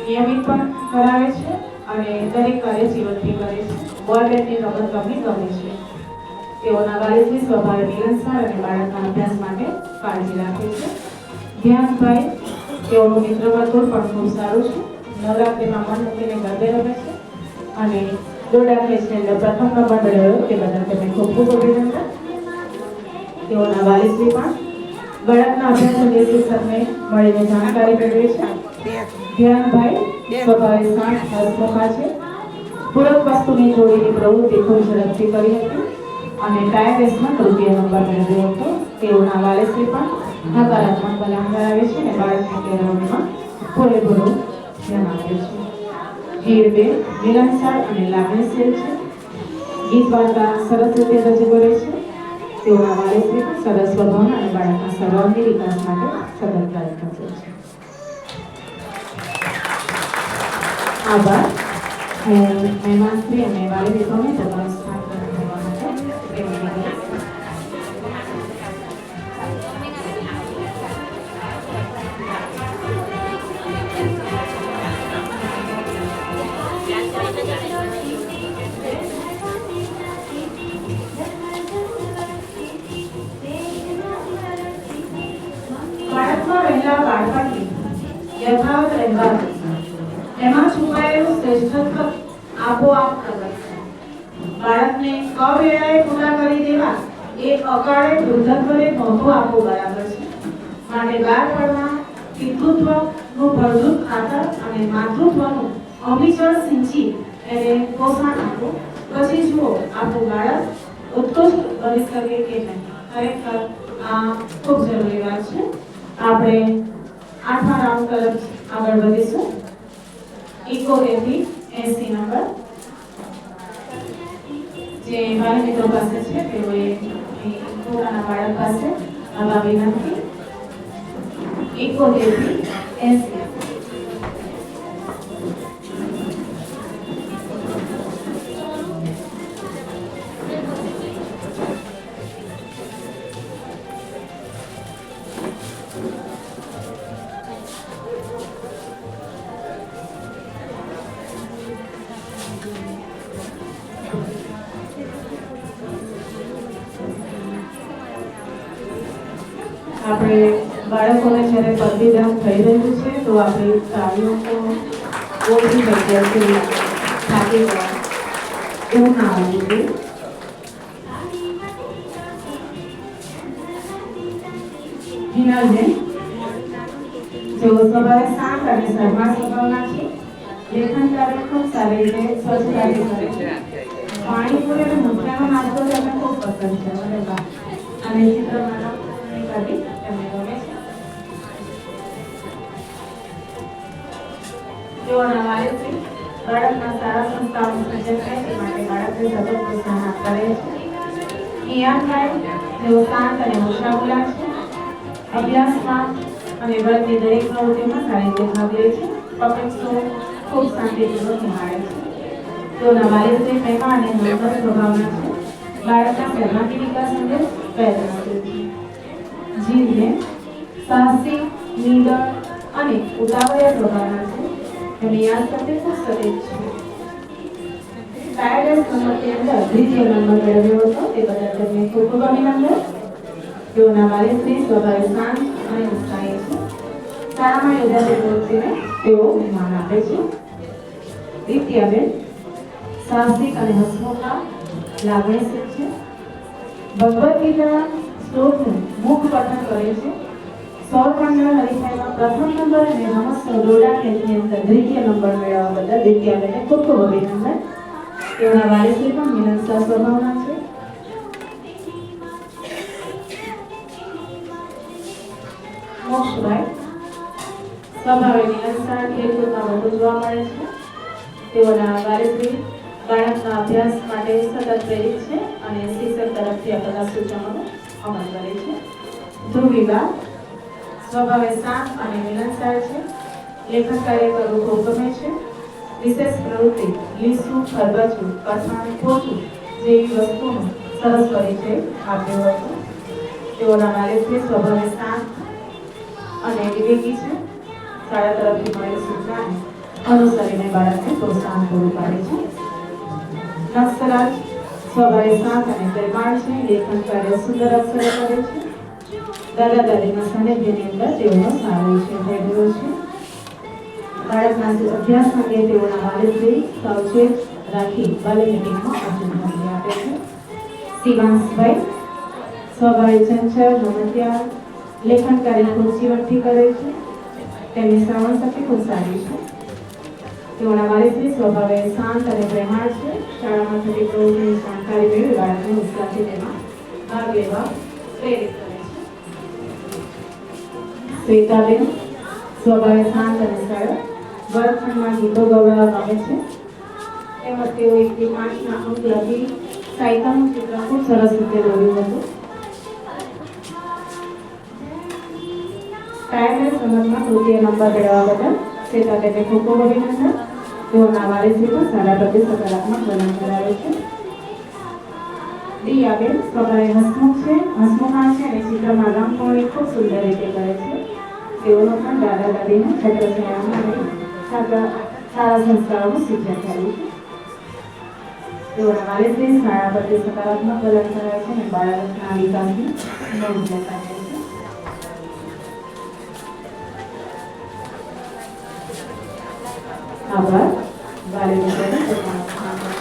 નિયમિત પણ કરાવે છે અને દરેક કાર્ય જીવનથી કરે છે. બોલ બેટની રમત રમવી ગમે છે. તેઓના વાલીની સ્વભાવે મિલનસાર અને બાળકના અભ્યાસ માટે કાળજી રાખે છે. ધ્યાનભાઈ, તેઓનું મિત્ર વર્તુળ પણ ખૂબ સારું છે. નવરાત્રિમાં મન મૂકીને ગરબે રમે છે અને દોરડા ખેંચીને પ્રથમ નંબર મેળવ્યો તે બદલ તેમને ખૂબ ખૂબ અભિનંદન. તેઓના વાલીશ્રી પણ બાળકના અભ્યાસ અંગે શિક્ષકને મળીને જાણકારી મેળવે છે. ધ્યાનભાઈ સ્વભાવે શાંત હસમુખા છે. પૂરક વસ્તુની જોડીની પ્રવૃત્તિ ખૂબ ઝડપથી કરી હતી અને ટાયર રેસમાં તૃતીય નંબર મેળવ્યો હતો. તેઓના વાલીશ્રી પણ હકારાત્મક વલણ ધરાવે છે અને બાળકની કેળવણીમાં પૂરેપૂરું ધ્યાન આપે છે. હીરબેન મિલનસાર અને લાગણીશીલ છે. ગીત વાર્તા સરસ રીતે રજૂ કરે છે. તેઓના વાલીશ્રી પણ સરસ સ્વભાવના અને બાળકના સર્વાંગી વિકાસ માટે સતત પ્રયત્ન કરે છે. આભાર. હું મહેમાનશ્રી અને વાલી મિત્રોને તમારું સ્થાન ગ્રહણ કરવા માટે વિનંતી કરીશ. બાળકમાં રહેલા બાળપણની યથાવત રહેવાથી એમાં છુપાયેલું શ્રેષ્ઠત્વ આપોઆપ પ્રગટ થાય. બાળકને કવેળાએ પૂરા કરી દેવા એ અકાળે વૃદ્ધત્વને નોંધો આપવો બરાબર છે. માટે બાળપણમાં પિતૃત્વનું ભરપૂર ખાતર અને માતૃત્વનું અવિચળ સિંચી એને પોષણ આપવું. પછી જુઓ આપણું બાળક ઉત્કૃષ્ટ બની શકે કે નહીં. ખરેખર આ ખૂબ જરૂરી વાત છે. આપણે 8મા રાઉન્ડ તરફ આગળ વધીશું. 71 થી 80 નંબર જે મારા મિત્રો પાસે છે તેઓએ પોતાના બાળક પાસે આવા વિનંતી. 71 થી 80. આપણે બાળકોને જ્યારે પદવીદાન થઈ રહ્યું છે તો આપણે તાળીઓ તો ઓછી જગ્યાએથી થાકી ગયા એવું ના હોવું જોઈએ. હિનાલબેન જેઓ સ્વભાવે શાંત અને શર્મા સ્વભાવના છે. લેખન કાર્ય ખૂબ સારી રીતે સ્વચ્છતાથી કરે છે. પાણીપુરી અને મુઠિયાનો નાસ્તો તેમને ખૂબ પસંદ છે. અને ચિત્રમાળા કરવી તેમને ગમે છે. તેઓના વાલીશ્રી બાળકના સારા સંસ્કારોનું સર્જન થાય તે માટે બાળકને સતત પ્રોત્સાહન આપતા રહે છે. ઈયાનભાઈ તેઓ શાંત અને હોશિયાર છે. અભ્યાસમાં અને વર્ગની દરેક પ્રવૃત્તિમાં સારી રીતે ભાગ લે છે. પરીક્ષાઓ ખૂબ શાંતિપૂર્વક નિહાળે છે. તેઓના વાલીશ્રી પ્રેમા અને નમ્ર સ્વભાવના છે. બાળકના સર્વાંગી વિકાસ અંગે પ્રયત્ન કરે છે. જીવને સાહસિક, નિડર અને ઉતાવળિયા સ્વભાવના છે. તેમની યાદશક્તિ ખૂબ સતત છે. ટાયર રમતની અંદર દ્વિતીય નંબર મેળવ્યો હતો તે બદલ તેમને ખૂબ ખૂબ અભિનંદન. તેઓના વાલીશ્રી સ્વભાવે શાંત અને ઉત્સાહી છે. શાળામાં યોજાતી પ્રવૃત્તિને તેઓ માન આપે છે. દિત્યાબેન સાહસિક અને હસમુખા લાગણીશીલ છે. ભગવદ્ ગીતા શ્લોકનું મુખ પઠન કરે છે. સૌરમંડળ હરીફાઈમાં પ્રથમ નંબર અને રમતસર દોરડા ખેંચની અંદર દ્વિતીય નંબર મેળવવા બદલ દિત્યાબેનને ખૂબ ખૂબ અભિનંદન. તેઓના વાલીશ્રી પણ મિલનસાર સ્વભાવના છે. મોક્ષભાઈ સ્વભાવે મિલનસાર ખેલકૂદમાં વધુ જોવા મળે છે. તેઓના વાલીશ્રી બાળકના અભ્યાસ માટે સતત પ્રેરિત છે અને શિક્ષક તરફથી આપેલા સૂચનોનો અમલ કરે છે. ધ્રુવીબા સ્વભાવે શાંત અને મિલનસાર છે. લેખન કાર્ય કરવું ખૂબ ગમે છે. વિશેષ પ્રવૃત્તિ લીસું, ખરબચું, કઠણ, પોચું જેવી વસ્તુનો સરસ પરિચય આપ્યો હતો. તેઓના વાલીશ્રી સ્વભાવે શાંત અને વિવેકી છે. શાળા તરફથી મળેલી સૂચનાને અનુસરીને બાળકને પ્રોત્સાહન પૂરું પાડે છે. નક્ષરાજ સ્વભાવે શાંત અને પ્રેમાળ છે. લેખન કાર્ય સુંદર અક્ષરે કરે છે. દાદા દાદીના સાનિધ્યની અંદર તેઓનો સારો વિષય થયેલો છે. બાળકના અભ્યાસ અંગે તેઓના વાલીશ્રી સાવચેત રાખી બાલ્ય મીટિંગમાં અર્જુન આપે છે. શિવાંશભાઈ સ્વભાવે ચંચળ, રમતિયાળ, લેખન કાર્ય ખૂબ જીવનથી કરે છે. તેમની શ્રવણ શક્તિ ખૂબ સારી છે. તેઓના વાલીશ્રી સ્વભાવે શાંત અને પ્રેમાળ છે. શાળામાં થતી પ્રવૃત્તિની જાણકારી મેળવી બાળકને ઉત્સાહથી તેમાં ભાગ લેવા પ્રેરિત કરે છે. શ્વેતાબેન સ્વભાવે શાંત અને સરળ, વર્ગખંડમાં ગીતો ગવડાવવા ગમે છે. તેમજ તેઓ 1 થી 5ના અંક લખી સાયકલનું ચિત્ર ખૂબ સરસ રીતે દોર્યું હતું. ટાયરલેસ રમતમાં તૃતીય નંબર મેળવવા બદલ શ્વેતાબેનને ખૂબ ખૂબ અભિનંદન. તેઓના વાલીશ્રી પણ સારા પ્રત્યે સકારાત્મક વલણ ધરાવે છે. દિયાબેન સ્વભાવે હસમુખા છે અને ચિત્રમાં રંગપૂર્ણી ખૂબ સુંદર રીતે કરે છે. તેઓનો પણ દાદા દાદીના છત્રછાયામાં અને સારા સંસ્કારોનું સિંચન થયું છે. તેઓના વાલીશ્રી શાળા પ્રત્યે સકારાત્મક વલણ ધરાવે છે અને બાળકના વિકાસની નોંધ લેતા છે. આભાર. વાલી મિત્રોને પોતાનો સ્થાન આપો.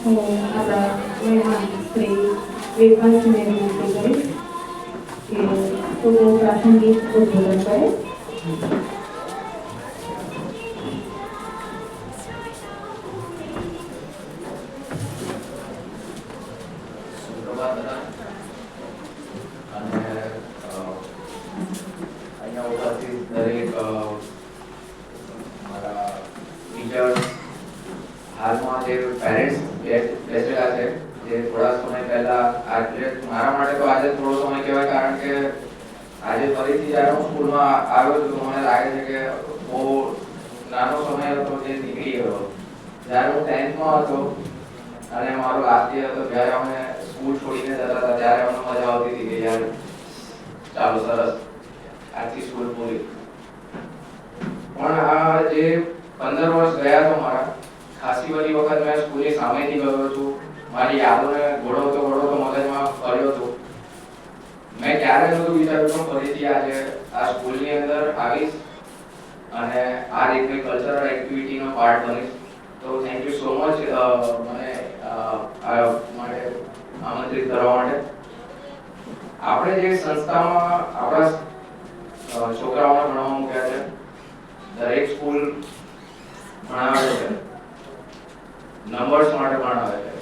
હું આપણા મહેમાન શ્રી વિભાસને વિનંતી કરીશ કે તેઓ પ્રાસંગિક ઉદ્બોધન કરે. દરેક મારા ટીચર્સ, હાલમાં જે પેરેન્ટ્સ બેસેલા છે, જે થોડા સમય પહેલા આજે મારા માટે તો આજે થોડો સમય કહેવાય, કારણ કે આજે ફરીથી જ્યારે હું સ્કૂલમાં આવ્યો છું તો મને લાગે છે કે બહુ નાનો સમય હતો જે નીકળી ગયો. જ્યારે હું 10thમાં હતો અને મારો લાસ્ટ યર હતો, જ્યારે અમે સ્કૂલ છોડીને જતા હતા ત્યારે અમને મજા આવતી હતી કે યાર ચાલો સરસ આજથી સ્કૂલ પૂરી. પણ આ જે 15 વર્ષ ગયા તો મારા, ખાસી બધી વખત મેં સ્કૂલની સામેથી ગયો છું, મારી યાદોને ઘોડવતો મગજમાં ફર્યો હતો. મેં ક્યારે નહોતું વિચાર્યું પણ ફરીથી આજે આ સ્કૂલની અંદર આવીશ અને આ રીતની કલ્ચરલ એક્ટિવિટીનો પાર્ટ બનીશ. તો થેન્ક યુ સો મચ મને આ માટે આમંત્રિત કરવા માટે. આપણે જે સંસ્થામાં આપણા છોકરાઓને ભણવા મૂક્યા છે, દરેક સ્કૂલ ભણાવે છે, નંબર્સ માટે ભણાવે છે,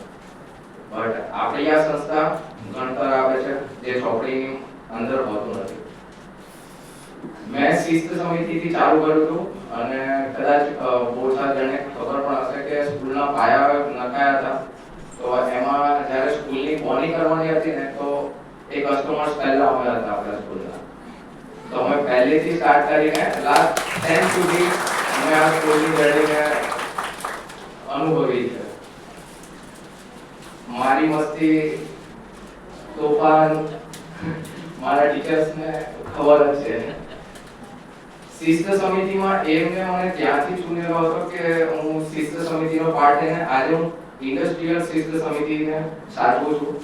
બટ આપણી આ સંસ્થા ગણતર આપે છે જે ચોપડીની અંદર હોતું નથી. મેં શિસ્ત સમિતિથી ચાલુ કર્યું હતું અને કદાચ બહુ સારા જણે ખબર પણ હશે કે સ્કૂલના પાયા નખાયા હતા. તો એમાં જ્યારે સ્કૂલની બોની કરવાની હતી ને, તો એ કસ્ટમર્સ પહેલા અમે હતા આપણા સ્કૂલના. તો અમે પહેલેથી સ્ટાર્ટ કરીને લાસ્ટ 10 સુધી અમે આ સ્કૂલની જર્નીને અનુભવી છે. મારી મસ્તી, તોફાન મારા ટીચર્સને ખબર જ છે. શિસ્ત સમિતિમાં એમને મને ત્યાંથી ચૂનેલો હતો કે હું શિસ્ત સમિતિનો પાર્ટ થઈને આજે હું ઇન્ડસ્ટ્રીયલ શિસ્ત સમિતિને સાચવું છું.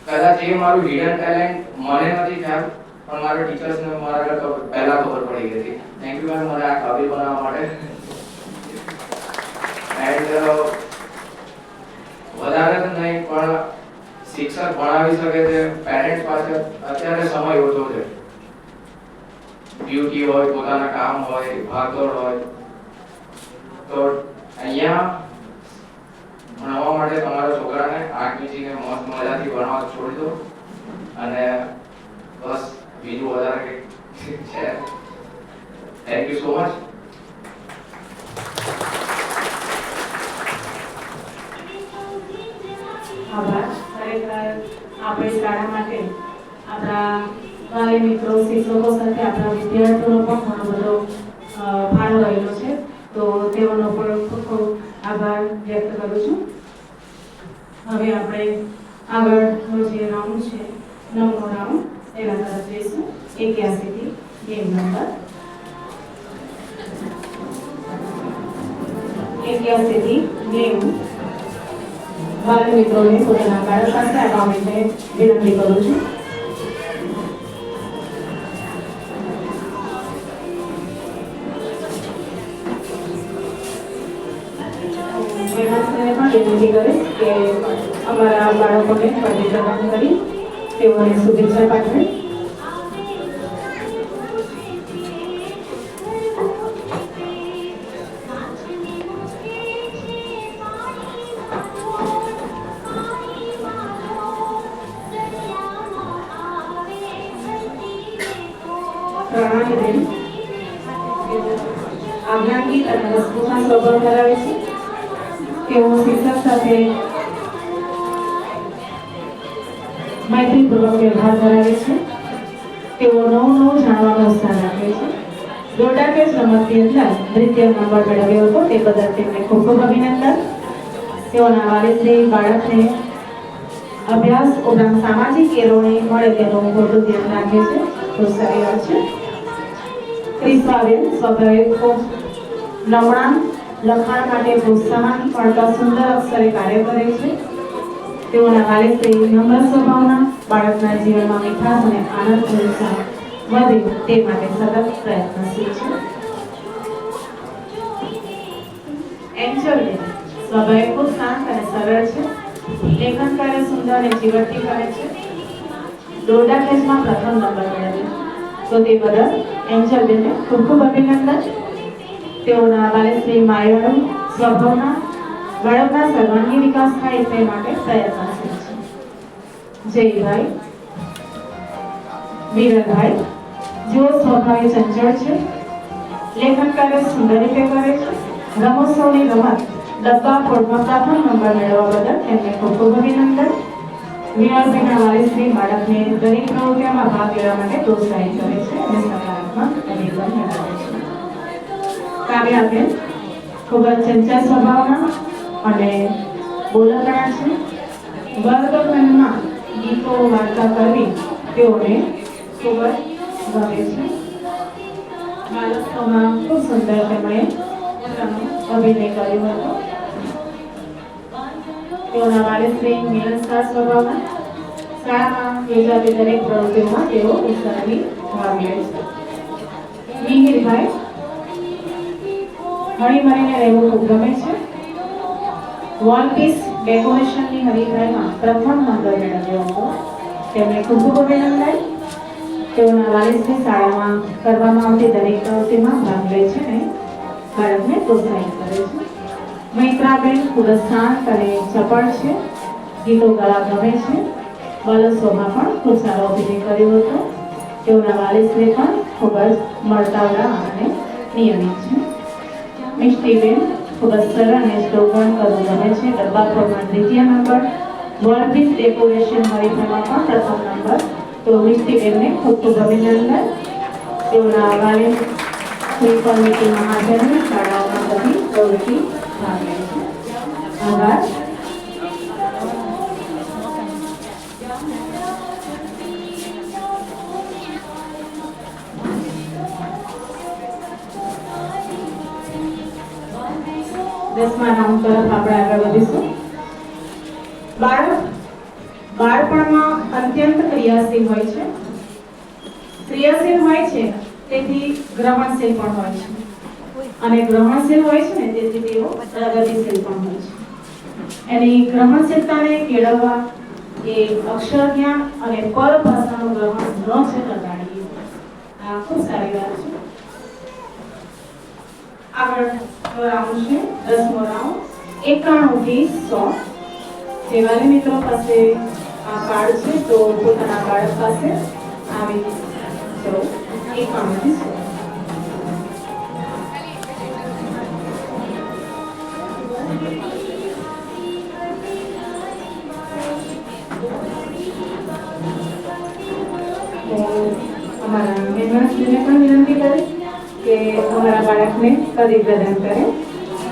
કદાચ એ મારું હિડન ટેલેન્ટ મને નથી ખ્યાલ, પણ મારા ટીચર્સને મારા કરતા પહેલા ખબર પડી ગઈ હતી. થેન્ક યુ મેમ મને આ કાબિલ બનાવવા માટે. એન્ડ વધારે તો નહીં પણ શિક્ષક ભણાવી શકે છે, પેરેન્ટ્સ પાસે અત્યારે સમય ઓછો છે. ડ્યુટી હોય, પોતાના કામ હોય, ભાગદોડ હોય, તો અહીંયા ભણવા માટે તમારા છોકરાને આંખ મીચીને મસ્ત મજાથી ભણવા છોડી દો અને બસ બીજું વધારે કંઈ છે. Thank you so much. આભાર. ખરેખર આપણી શાળા માટે આપણા વાલી મિત્રો, શિક્ષકો સાથે આપણા વિદ્યાર્થીઓનો પણ ઘણો બધો ફાળો રહેલો છે. તો તેઓનો પણ ખૂબ ખૂબ આભાર વ્યક્ત કરું છું. હવે આપણે આગળનો જે રાઉન્ડ છે, 9મો રાઉન્ડ, એના તરફ જઈશું. 81 થી ગેમ નંબર 81 થી 90 બાળ મિત્રોને પોતાના બાળક પાસે આવવા માટે વિનંતી કરું છું. વેનાસને પણ વિનંતી કરીશ કે અમારા બાળકોને પદવી પ્રદાન કરી તેઓને શુભેચ્છા પાઠવે. પ્રણાલીબેન આજ્ઞાગીર અને વસ્તુના સ્વભાવ ધરાવે છે. તેઓ શિક્ષક સાથે મૈત્રીપૂર્વક વ્યવહાર ધરાવે છે. તેઓ નવું જાણવાનો ઉત્સાહ રાખે છે. દોરડા કેસ રમતની અંદર દ્વિતીય નંબર મેળવ્યો હતો તે બદલ તેમને ખૂબ ખૂબ અભિનંદન. તેઓના વાલીશ્રી બાળકને અભ્યાસ ઉપરાંત સામાજિક કેળવણી મળે તેનું મોટું ધ્યાન રાખે છે. તો સારી વાત છે. ક્રિસ્પાબેન સ્વભાવે ખૂબ નમણા, લખાણ માટે પ્રોત્સાહન મળતા સુંદર અક્ષરે કાર્ય કરે છે. તેઓના વાલીશ્રી નમ્ર સ્વભાવના, બાળકના જીવનમાં મીઠાશ અને આનંદ ઉત્સાહ વધે તે માટે સતત પ્રયત્નશીલ છે. એન્જલબેન સ્વભાવે ખૂબ શાંત અને સરળ છે. લેખન કાર્ય સુંદર અને જીવનથી કરે છે. દોરડા કેસમાં પ્રથમ નંબર મેળવ્યો તો તે બદલ એન્જલબેનને ખૂબ ખૂબ અભિનંદન. તેઓના વાલીશ્રી માયાળુ સ્વભાવના, બાળકના સર્વાંગી વિકાસ થાય તે માટે પ્રયત્નશીલ છે. જયભાઈ વિરલભાઈ જેઓ સ્વભાવે ચંચળ છે. લેખન કાર્ય સુંદર રીતે કરે છે. રમોત્સવની રમત ડબ્બા ફોડમાં પ્રથમ નંબર મેળવવા બદલ તેમને ખૂબ ખૂબ અભિનંદન. વિરલભાઈના વાલીશ્રી બાળકને દરેક પ્રવૃત્તિઓમાં ભાગ લેવા માટે પ્રોત્સાહિત કરે છે અને સકારાત્મક અભિગમ મેળવે છે. કાવ્યાબેન ખૂબ જ ચંચળ સ્વભાવના અને બોલકણા છે. વર્ગખંડમાં ગીતો વાર્તા કરવી તેઓને ખૂબ જ ગમે છે. બાળકોમાં ખૂબ સુંદર તેમણે પોતાનો અભિનય કર્યો હતો. તેઓના વાલીશ્રી મિલનસાર સ્વભાવના, શાળામાં યોજાતી દરેક પ્રવૃત્તિઓમાં તેઓ ઉત્સાહી ભાગ લે છે. મિહિરભાઈ હળીમળીને રહેવું ખૂબ ગમે છે. વોલપીસ ડેકોરેશનની હરીફાઈમાં પ્રથમ નંબર મેળવ્યો હતો. તેમને ખૂબ ખૂબ અભિનંદન. તેઓના વાલીશ્રી શાળામાં કરવામાં આવતી દરેક પ્રવૃત્તિમાં ભાગ લે છે અને બાળકને પ્રોત્સાહિત કરે છે. મૈત્રાબેન ખૂબ જ શાંત અને ચપળ છે. ગીતો ગાવા ગમે છે. બાલોત્સવમાં પણ ખૂબ સારો અભિનય કર્યો હતો. તેઓના વાલીશ્રી પણ ખૂબ જ મળતાવડા અને નિયમિત છે. મિષ્ટીબેન ખૂબ જ સરળ અને સ્લોગન કરવું ગમે છે. ડબ્બા ફોડમાં દ્વિતીય નંબર, વોલપીસ ડેકોરેશન હરીફાઈમાં પણ પ્રથમ નંબર. તો મિષ્ટીબેનને ખૂબ ખૂબ અભિનંદન. તેઓના વાલીશ્રી કમિટીમાં હાજર શાળાઓમાં બધી પ્રવૃત્તિ ભાગ લે છે. આભાર. દસમા રાઉન્ડ તરફ આપણે આગળ વધીશું. બાળપણમાં અત્યંત ક્રિયાશીલ હોય છે. ક્રિયાશીલ હોય છે તેથી ગ્રહણશીલ પણ હોય છે અને ગ્રહણશીલ હોય છે ને તેથી તેઓ પ્રગતિશીલ પણ હોય છે. એની ગ્રહણશીલતાને કેળવવા એ અક્ષર જ્ઞાન અને પરભાષાનું ગ્રહણ ન છે ઘટાડીએ. આ ખૂબ સારી વાત છે. આગળ રાઉન્ડ છે 10મો રાઉન્ડ 91 થી 100. જે વાલી મિત્રો પાસે આ કાર્ડ છે તો પોતાના બાળક પાસે આવી જાઓ. 91 થી 100. અમારા મહેમાનશ્રીને પણ વિનંતી કરીશ કે અમારા બાળકને પદવી પ્રદાન કરે.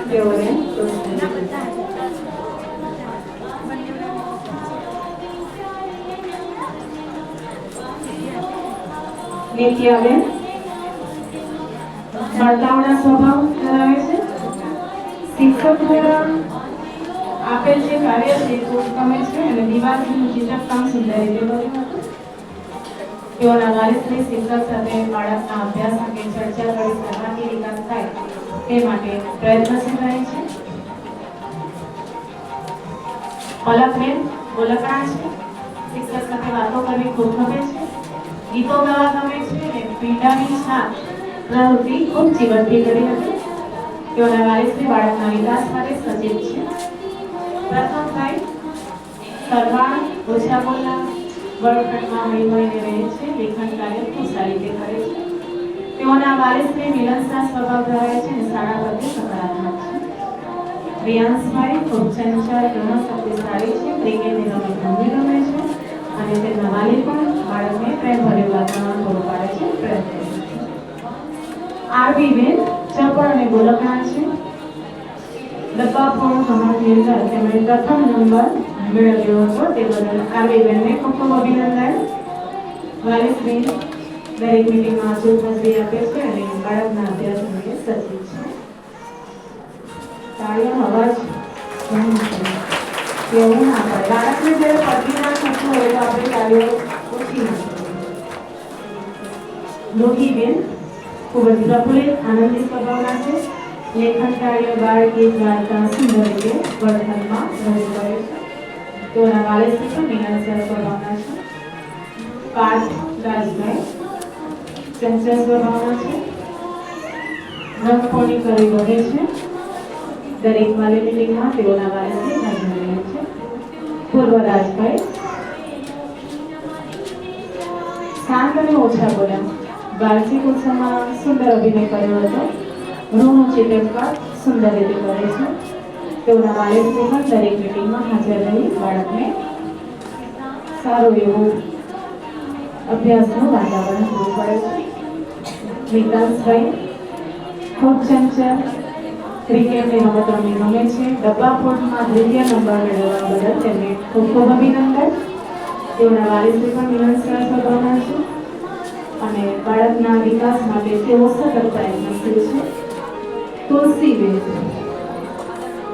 તેઓને નિત્યાબેન મળતાવના સ્વભાવ ધરાવે છે. શિક્ષક દ્વારા આપેલ જે કાર્ય છે તે ગમે છે અને દિવાળીનું ચિત્રકામ સુંદર રીતે કર્યું હતું. તેઓના વાલીશ્રી શિક્ષક સાથે બાળકના અભ્યાસ અંગે ચર્ચા કરી સર્વાંગી વિકાસ થાય તે માટે પ્રયત્નશીલ રહે છે. પલકબેન ઓળખાણ છે. શિક્ષક સાથે વાતો કરવી ખૂબ ગમે છે, ગીતો ગાવા ગમે છે અને પીડાની છાપ પ્રવૃત્તિ ખૂબ જીવંતી કરી હતી. તેઓના વાલીશ્રી બાળકના વિકાસ માટે સચેત છે. પ્રથમ ભાઈ સરવાળ ઓછા બોલના વર્ગખંડમાં મળીને રહે છે. લેખન કાર્ય ખૂબ સારી રીતે કરે છે. તેઓના વાલીશ્રી મિલનસાર સ્વભાવ ધરાવે છે અને શાળા પ્રત્યે સકારાત્મક છે. પ્રિયાંશભાઈ ખૂબ ચંચળ ગ્રહણશક્તિશાળી છે. ક્રિકેટની રમત ગમે છે અને તેમના વાલી પણ બાળકને પ્રેમભર્યું વાતાવરણ પૂરું પાડે છે, પ્રયત્ન કરે છે. આરબીબેન ચપળ અને બોલકણા છે. ડબ્બાફોડ રમતની અંદર તેમણે પ્રથમ નંબર મેળવ્યો હતો, તે બદલ આરબીબેનને ખૂબ ખૂબ અભિનંદન. વાલીશ્રી દરેક મીટિંગમાં અચૂક હાજરી આપે છે અને બાળકના અભ્યાસ અંગે સચેત છે. તાળીઓનો અવાજ એવું ના પડે. બાળકને જ્યારે પતી ના થતું હોય તો આપણે તાળીઓ ઓછી ના કરીએ. લોહીબેન ખૂબ જ પ્રફુલ્લિત આનંદી સ્વભાવના છે. લેખન કાર્ય, બાળ ગીત, વાર્તા સુંદર રીતે વર્તનમાં રજૂ કરે છે. તેઓના વાલીશ્રી પણ મિલનસાર સ્વભાવના છે. પાર્થ રાજભાઈ ચંચળ સ્વભાવના છે. રંગપોણી કરી વધે છે. દરેક વાલી મીટિંગમાં તેઓના વાલીશ્રી હાજર રહે છે. પૂર્વ રાજભાઈ શાંત અને ઓછા બોલ્યા. વાર્ષિક ઉત્સવમાં સુંદર અભિનય કર્યો હતો. ગૃહનું ચિત્રકામ સુંદર રીતે કરે છે. તેઓના વાલીશ્રી પણ દરેક મીટિંગમાં હાજર રહી બાળકને સારું એવું અભ્યાસનું વાતાવરણ પૂરું પાડે છે. વિકાસભાઈ ખૂબ ચંચળ, ક્રિકેટની રમત રમવી ગમે છે. ડબ્બાફોડમાં દ્વિતીય નંબર મેળવવા બદલ તેમને ખૂબ ખૂબ અભિનંદન. તેઓના વાલીશ્રી પણ મિલનસાર સ્વભાવના છે અને બાળકના વિકાસ માટે તેઓ સતત પ્રયત્નશીલ છે. તુલસીબેન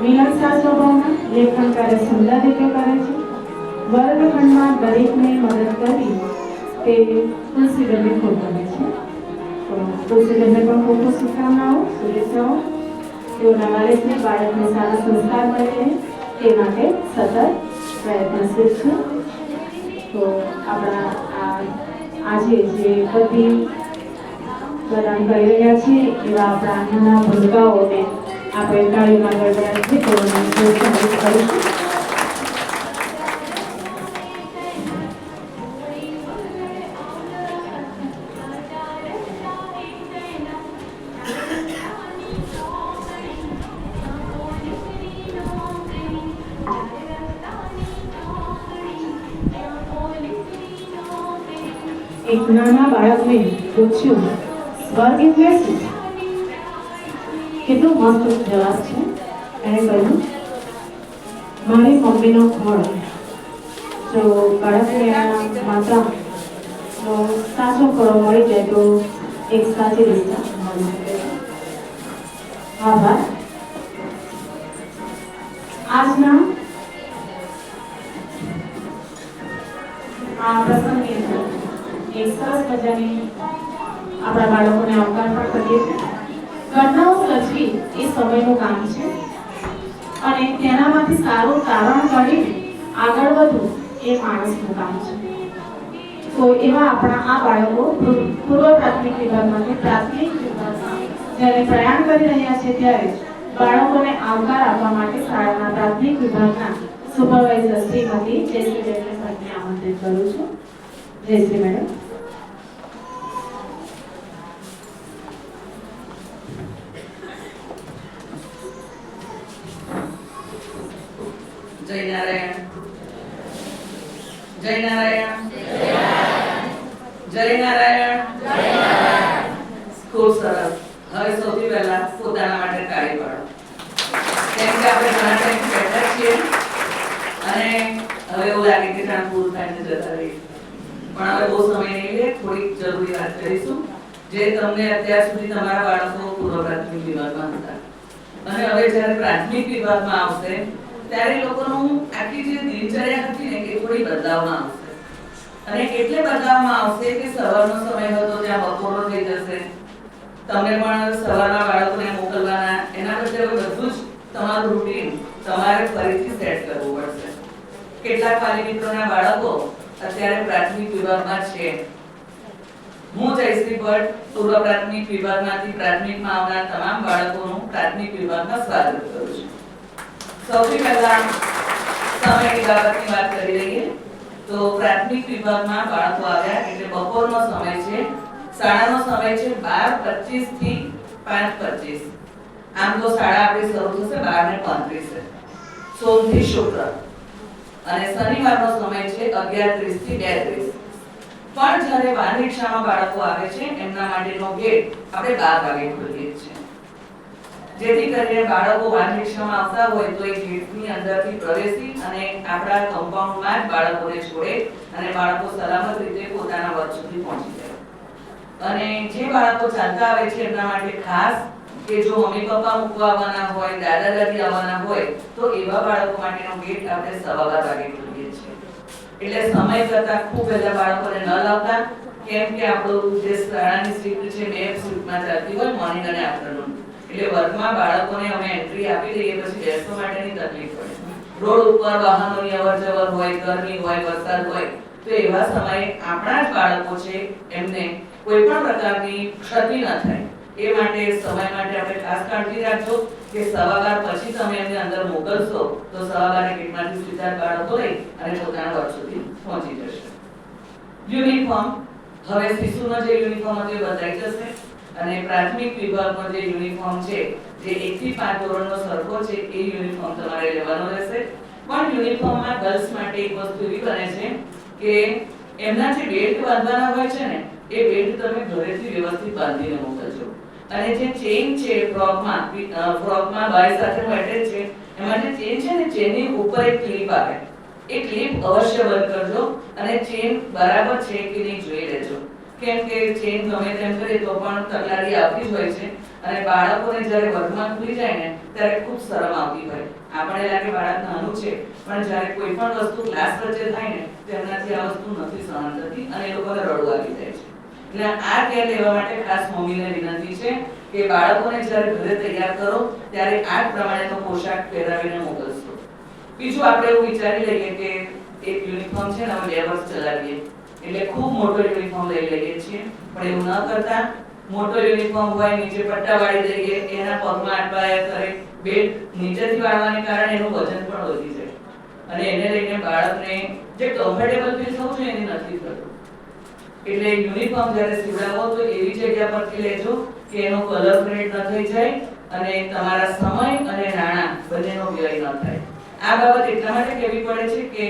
મિલનસાર સ્વભાવના, લેખન કાર્ય સુંદર રીતે કરે છે. વર્ગખંડમાં દરેકને મદદ કરવી તે તુલસીબેનને ખૂબ ગમે છે. તો તુલસીબેનને પણ ખૂબ ખૂબ શુભકામનાઓ, શુભેચ્છાઓ. તેઓના વાલીશ્રી બાળકને સારા સંસ્કાર મળે તે માટે સતત પ્રયત્નશીલ છે. તો આપણા આજે જે બધી પ્રદાન કરી રહ્યા છીએ એવા આપણા નાના ભૂલકાઓને આપણે તાળીમાં ગણતરી છે તેઓને પ્રોત્સાહિત કરીશું. એક નાના બાળકને પૂછ્યું સ્વર્ગ એટલે શું? કેટલો મસ્ત જવાબ છે. એણે કહ્યું મારી મમ્મીનો ખોળ. જો બાળકને માતાનો સાચો ખોળો મળી જાય તો એક સાચી દિશા મળી શકે છે. આભાર. આજના આ પ્રસંગની અંદર એક સરસ મજાની આપણા બાળકોને આવકાર પણ કરીએ છીએ. ઘટનાઓ સર્જવી એ સમયનું કામ છે અને તેનામાંથી સારું તારણ કાઢી આગળ વધવું એ માણસનું કામ છે. તો એવા આપણા આ બાળકો પૂર્વ પ્રાથમિક વિભાગમાંથી પ્રાથમિક વિભાગમાં જ્યારે પ્રયાણ કરી રહ્યા છે ત્યારે બાળકોને આવકાર આપવા માટે શાળાના પ્રાથમિક વિભાગના સુપરવાઇઝર શ્રીમતી જયશ્રીબેનને સાથે આમંત્રિત કરું છું. જયશ્રી મેડમ. જય નારાયણ. જય નારાયણ. જય નારાયણ. ખૂબ સરસ. હવે સૌથી પહેલા પોતાના માટે તાળી પાડો. કેમ કે આપણે ઘણા ટાઈમ બેઠા છીએ અને હવે એવું લાગે કે જાણ પૂરું થઈને જતા રહીએ, પણ હવે બહુ સમય નહીં લે. થોડીક જરૂરી વાત કરીશું. જે તમને અત્યાર સુધી તમારા બાળકો પૂર્વ પ્રાથમિક વિભાગમાં હતા, અને હવે જ્યારે પ્રાથમિક વિભાગમાં આવશે ત્યારે લોકોનું આખી જે દિનચર્યા હતી ને એ થોડી બદલાવમાં આવશે. અને એટલે બદલાવમાં આવશે કે સવારનો સમય હતો ત્યાં બપોરનો થઈ જશે. તમે પણ સવારના બાળકોને મોકલવાના, એના બદલે હવે બધું જ તમારું રૂટીન તમારે ફરીથી સેટ કરવું પડશે. કેટલાક વાલી મિત્રોના બાળકો અત્યારે પ્રાથમિક વિભાગમાં છે. હું જયશ્રી ભટ્ટ પૂર્વ પ્રાથમિક વિભાગમાંથી પ્રાથમિકમાં આવનાર તમામ બાળકોનું પ્રાથમિક વિભાગમાં સ્વાગત કરું છું. સૌથી પહેલા સમયની બાબતની વાત કરી લઈએ તો પ્રાથમિક વિભાગમાં બાળકો આવ્યા એટલે બપોરનો સમય છે, શાળાનો સમય છે 12:25 થી 5:25. આમ તો શાળા આપણી શરૂ થશે 12:35 સોમથી શુક્ર, અને શનિવારનો સમય છે 11:30 થી 2:30. પણ જ્યારે વાહન રિક્ષામાં બાળકો આવે છે એમના માટેનો ગેટ આપણે 12 વાગે ખોલીએ છીએ, જેથી કરીને બાળકો વાહન રિક્ષામાં આવતા હોય તો એ ગેટની અંદરથી પ્રવેશી અને આપણા કમ્પાઉન્ડમાં જ બાળકોને છોડે અને બાળકો સલામત રીતે પોતાના વર્ગ સુધી પહોંચી જાય. અને જે બાળકો ચાલતા આવે છે એમના માટે ખાસ કે જો મમ્મી પપ્પા મૂકવા આવવાના હોય, દાદા દાદી આવવાના હોય તો એવા બાળકો માટેનો ગેટ આપણે 12:15 વાગે ખોલીએ છીએ. એટલે સમય કરતા ખૂબ પહેલા બાળકોને ન લાવતા, કેમ કે આપણું જે શાળાની શિફ્ટ છે 2 શિફ્ટમાં ચાલતી હોય, મોર્નિંગ અને આફ્ટરનૂન. એટલે વર્ગમાં બાળકોને અમે એન્ટ્રી આપી દઈએ પછી બેસવા માટેની તકલીફ પડે. રોડ ઉપર વાહનોની અવરજવર હોય, ગરમી હોય, વરસાદ હોય તો એવા સમયે આપણા જ બાળકો છે એમને કોઈ પણ પ્રકારની ક્ષતિ ન થાય એ માટે સમય માટે આપણે ખાસ કાળજી રાખજો કે 12:15 પછી તમે એમને અંદર મોકલશો તો 12:15 ગેટમાંથી સીધા બાળકો લઈ અને પોતાના વર્ગ સુધી પહોંચી જશે. યુનિફોર્મ, હવે શિશુનો જે યુનિફોર્મ હતો એ બદલાઈ જશે અને પ્રાથમિક વિભાગનો જે યુનિફોર્મ છે જે 1 થી 5 ધોરણનો સરખો છે એ યુનિફોર્મ તમારે લેવાનો રહેશે. પણ યુનિફોર્મમાં ગર્લ્સ માટે એક વસ્તુ એવી બને છે કે એમના જે બેલ્ટ બાંધવાના હોય છે ને એ બેલ્ટ તમે ઘરેથી વ્યવસ્થિત બાંધીને મોકલજો. અને જે ચેઇન છે ફ્રોકમાં બાય સાથે એટેચ છે, એમાં જે ચેઇન છે ને ચેઇનની ઉપર એક ક્લિપ આવે, એ ક્લિપ અવશ્ય બંધ કરજો અને ચેઇન બરાબર છે કે નહીં જોઈ લેજો. કેમ કે ચેઇન ગમે તેમ કરે તો પણ તકલાદી આવતી જ હોય છે અને બાળકોને જ્યારે વર્ગમાં ખુલી જાય ને ત્યારે ખૂબ શરમ આવતી હોય. આપણે લાગે બાળક નાનું છે, પણ જ્યારે કોઈ પણ વસ્તુ ક્લાસ વચ્ચે થાય ને તેમનાથી આ વસ્તુ નથી સહન થતી અને એ લોકોને રડવું આવી જાય છે. એટલે આ કેર લેવા માટે ખાસ મમ્મીને વિનંતી છે કે બાળકોને જ્યારે ઘરે તૈયાર કરો ત્યારે આ જ પ્રમાણેનો પોશાક પહેરાવીને મોકલશો. બીજું આપણે એવું વિચારી લઈએ કે એક યુનિફોર્મ છે ને અમે 2 વર્ષ ચલાવીએ એટલે ખૂબ મોટો યુનિફોર્મ લઈ લઈએ છીએ, પણ એવું ન કરતા મોટો યુનિફોર્મ હોય નીચે પટ્ટા વાળી દઈએ, એના પગમાં અટવાયા કરે, બેલ્ટ નીચેથી વાળવાને કારણે એનું વજન પણ વધી જાય અને એને લઈને બાળકને જે કમ્ફર્ટેબલ ફીલ થવું જોઈએ એની નથી થતું. એટલે યુનિફોર્મ જ્યારે સીવડાવો તો એવી જગ્યા પરથી લેજો કે એનો કલર ફેડ ન થઈ જાય અને તમારા સમય અને નાણાં બંનેનો વ્યય ન થાય. આ બાબત એટલા માટે કહેવી પડે છે કે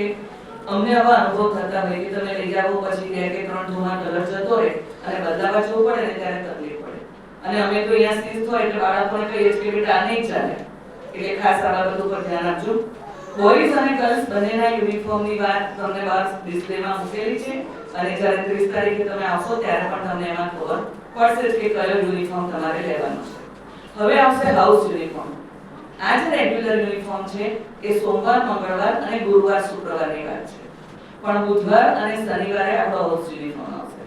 અમને આવા અનુભવ થતા હોય કે તમે લઈ જાવો પછી 2 કે 3 ધોમાં કલર જતો રહે અને બદલાવા જવું પડે ને ત્યારે તકલીફ પડે. અને અમે તો અહીંયા સ્થિત હોય એટલે બાળકોને કહીએ છીએ કે બેટા આ નહીં ચાલે. એટલે ખાસ આ બાબત ઉપર ધ્યાન આપજો. બોયઝ અને ગર્લ્સ બંનેના યુનિફોર્મની વાત તમને બહાર ડિસ્પ્લેમાં મૂકેલી છે અને જ્યારે 30 તારીખે તમે આવશો ત્યારે પણ તમને એમાં ખબર પડશે કે કયો યુનિફોર્મ તમારે લેવાનો છે. હવે આવશે હાઉસ યુનિફોર્મ. આ જે રેગ્યુલર યુનિફોર્મ છે એ સોમવાર, મંગળવાર અને ગુરુવાર, શુક્રવારની વાત છે, પણ બુધવાર અને શનિવારે આપણો હાઉસ યુનિફોર્મ આવશે.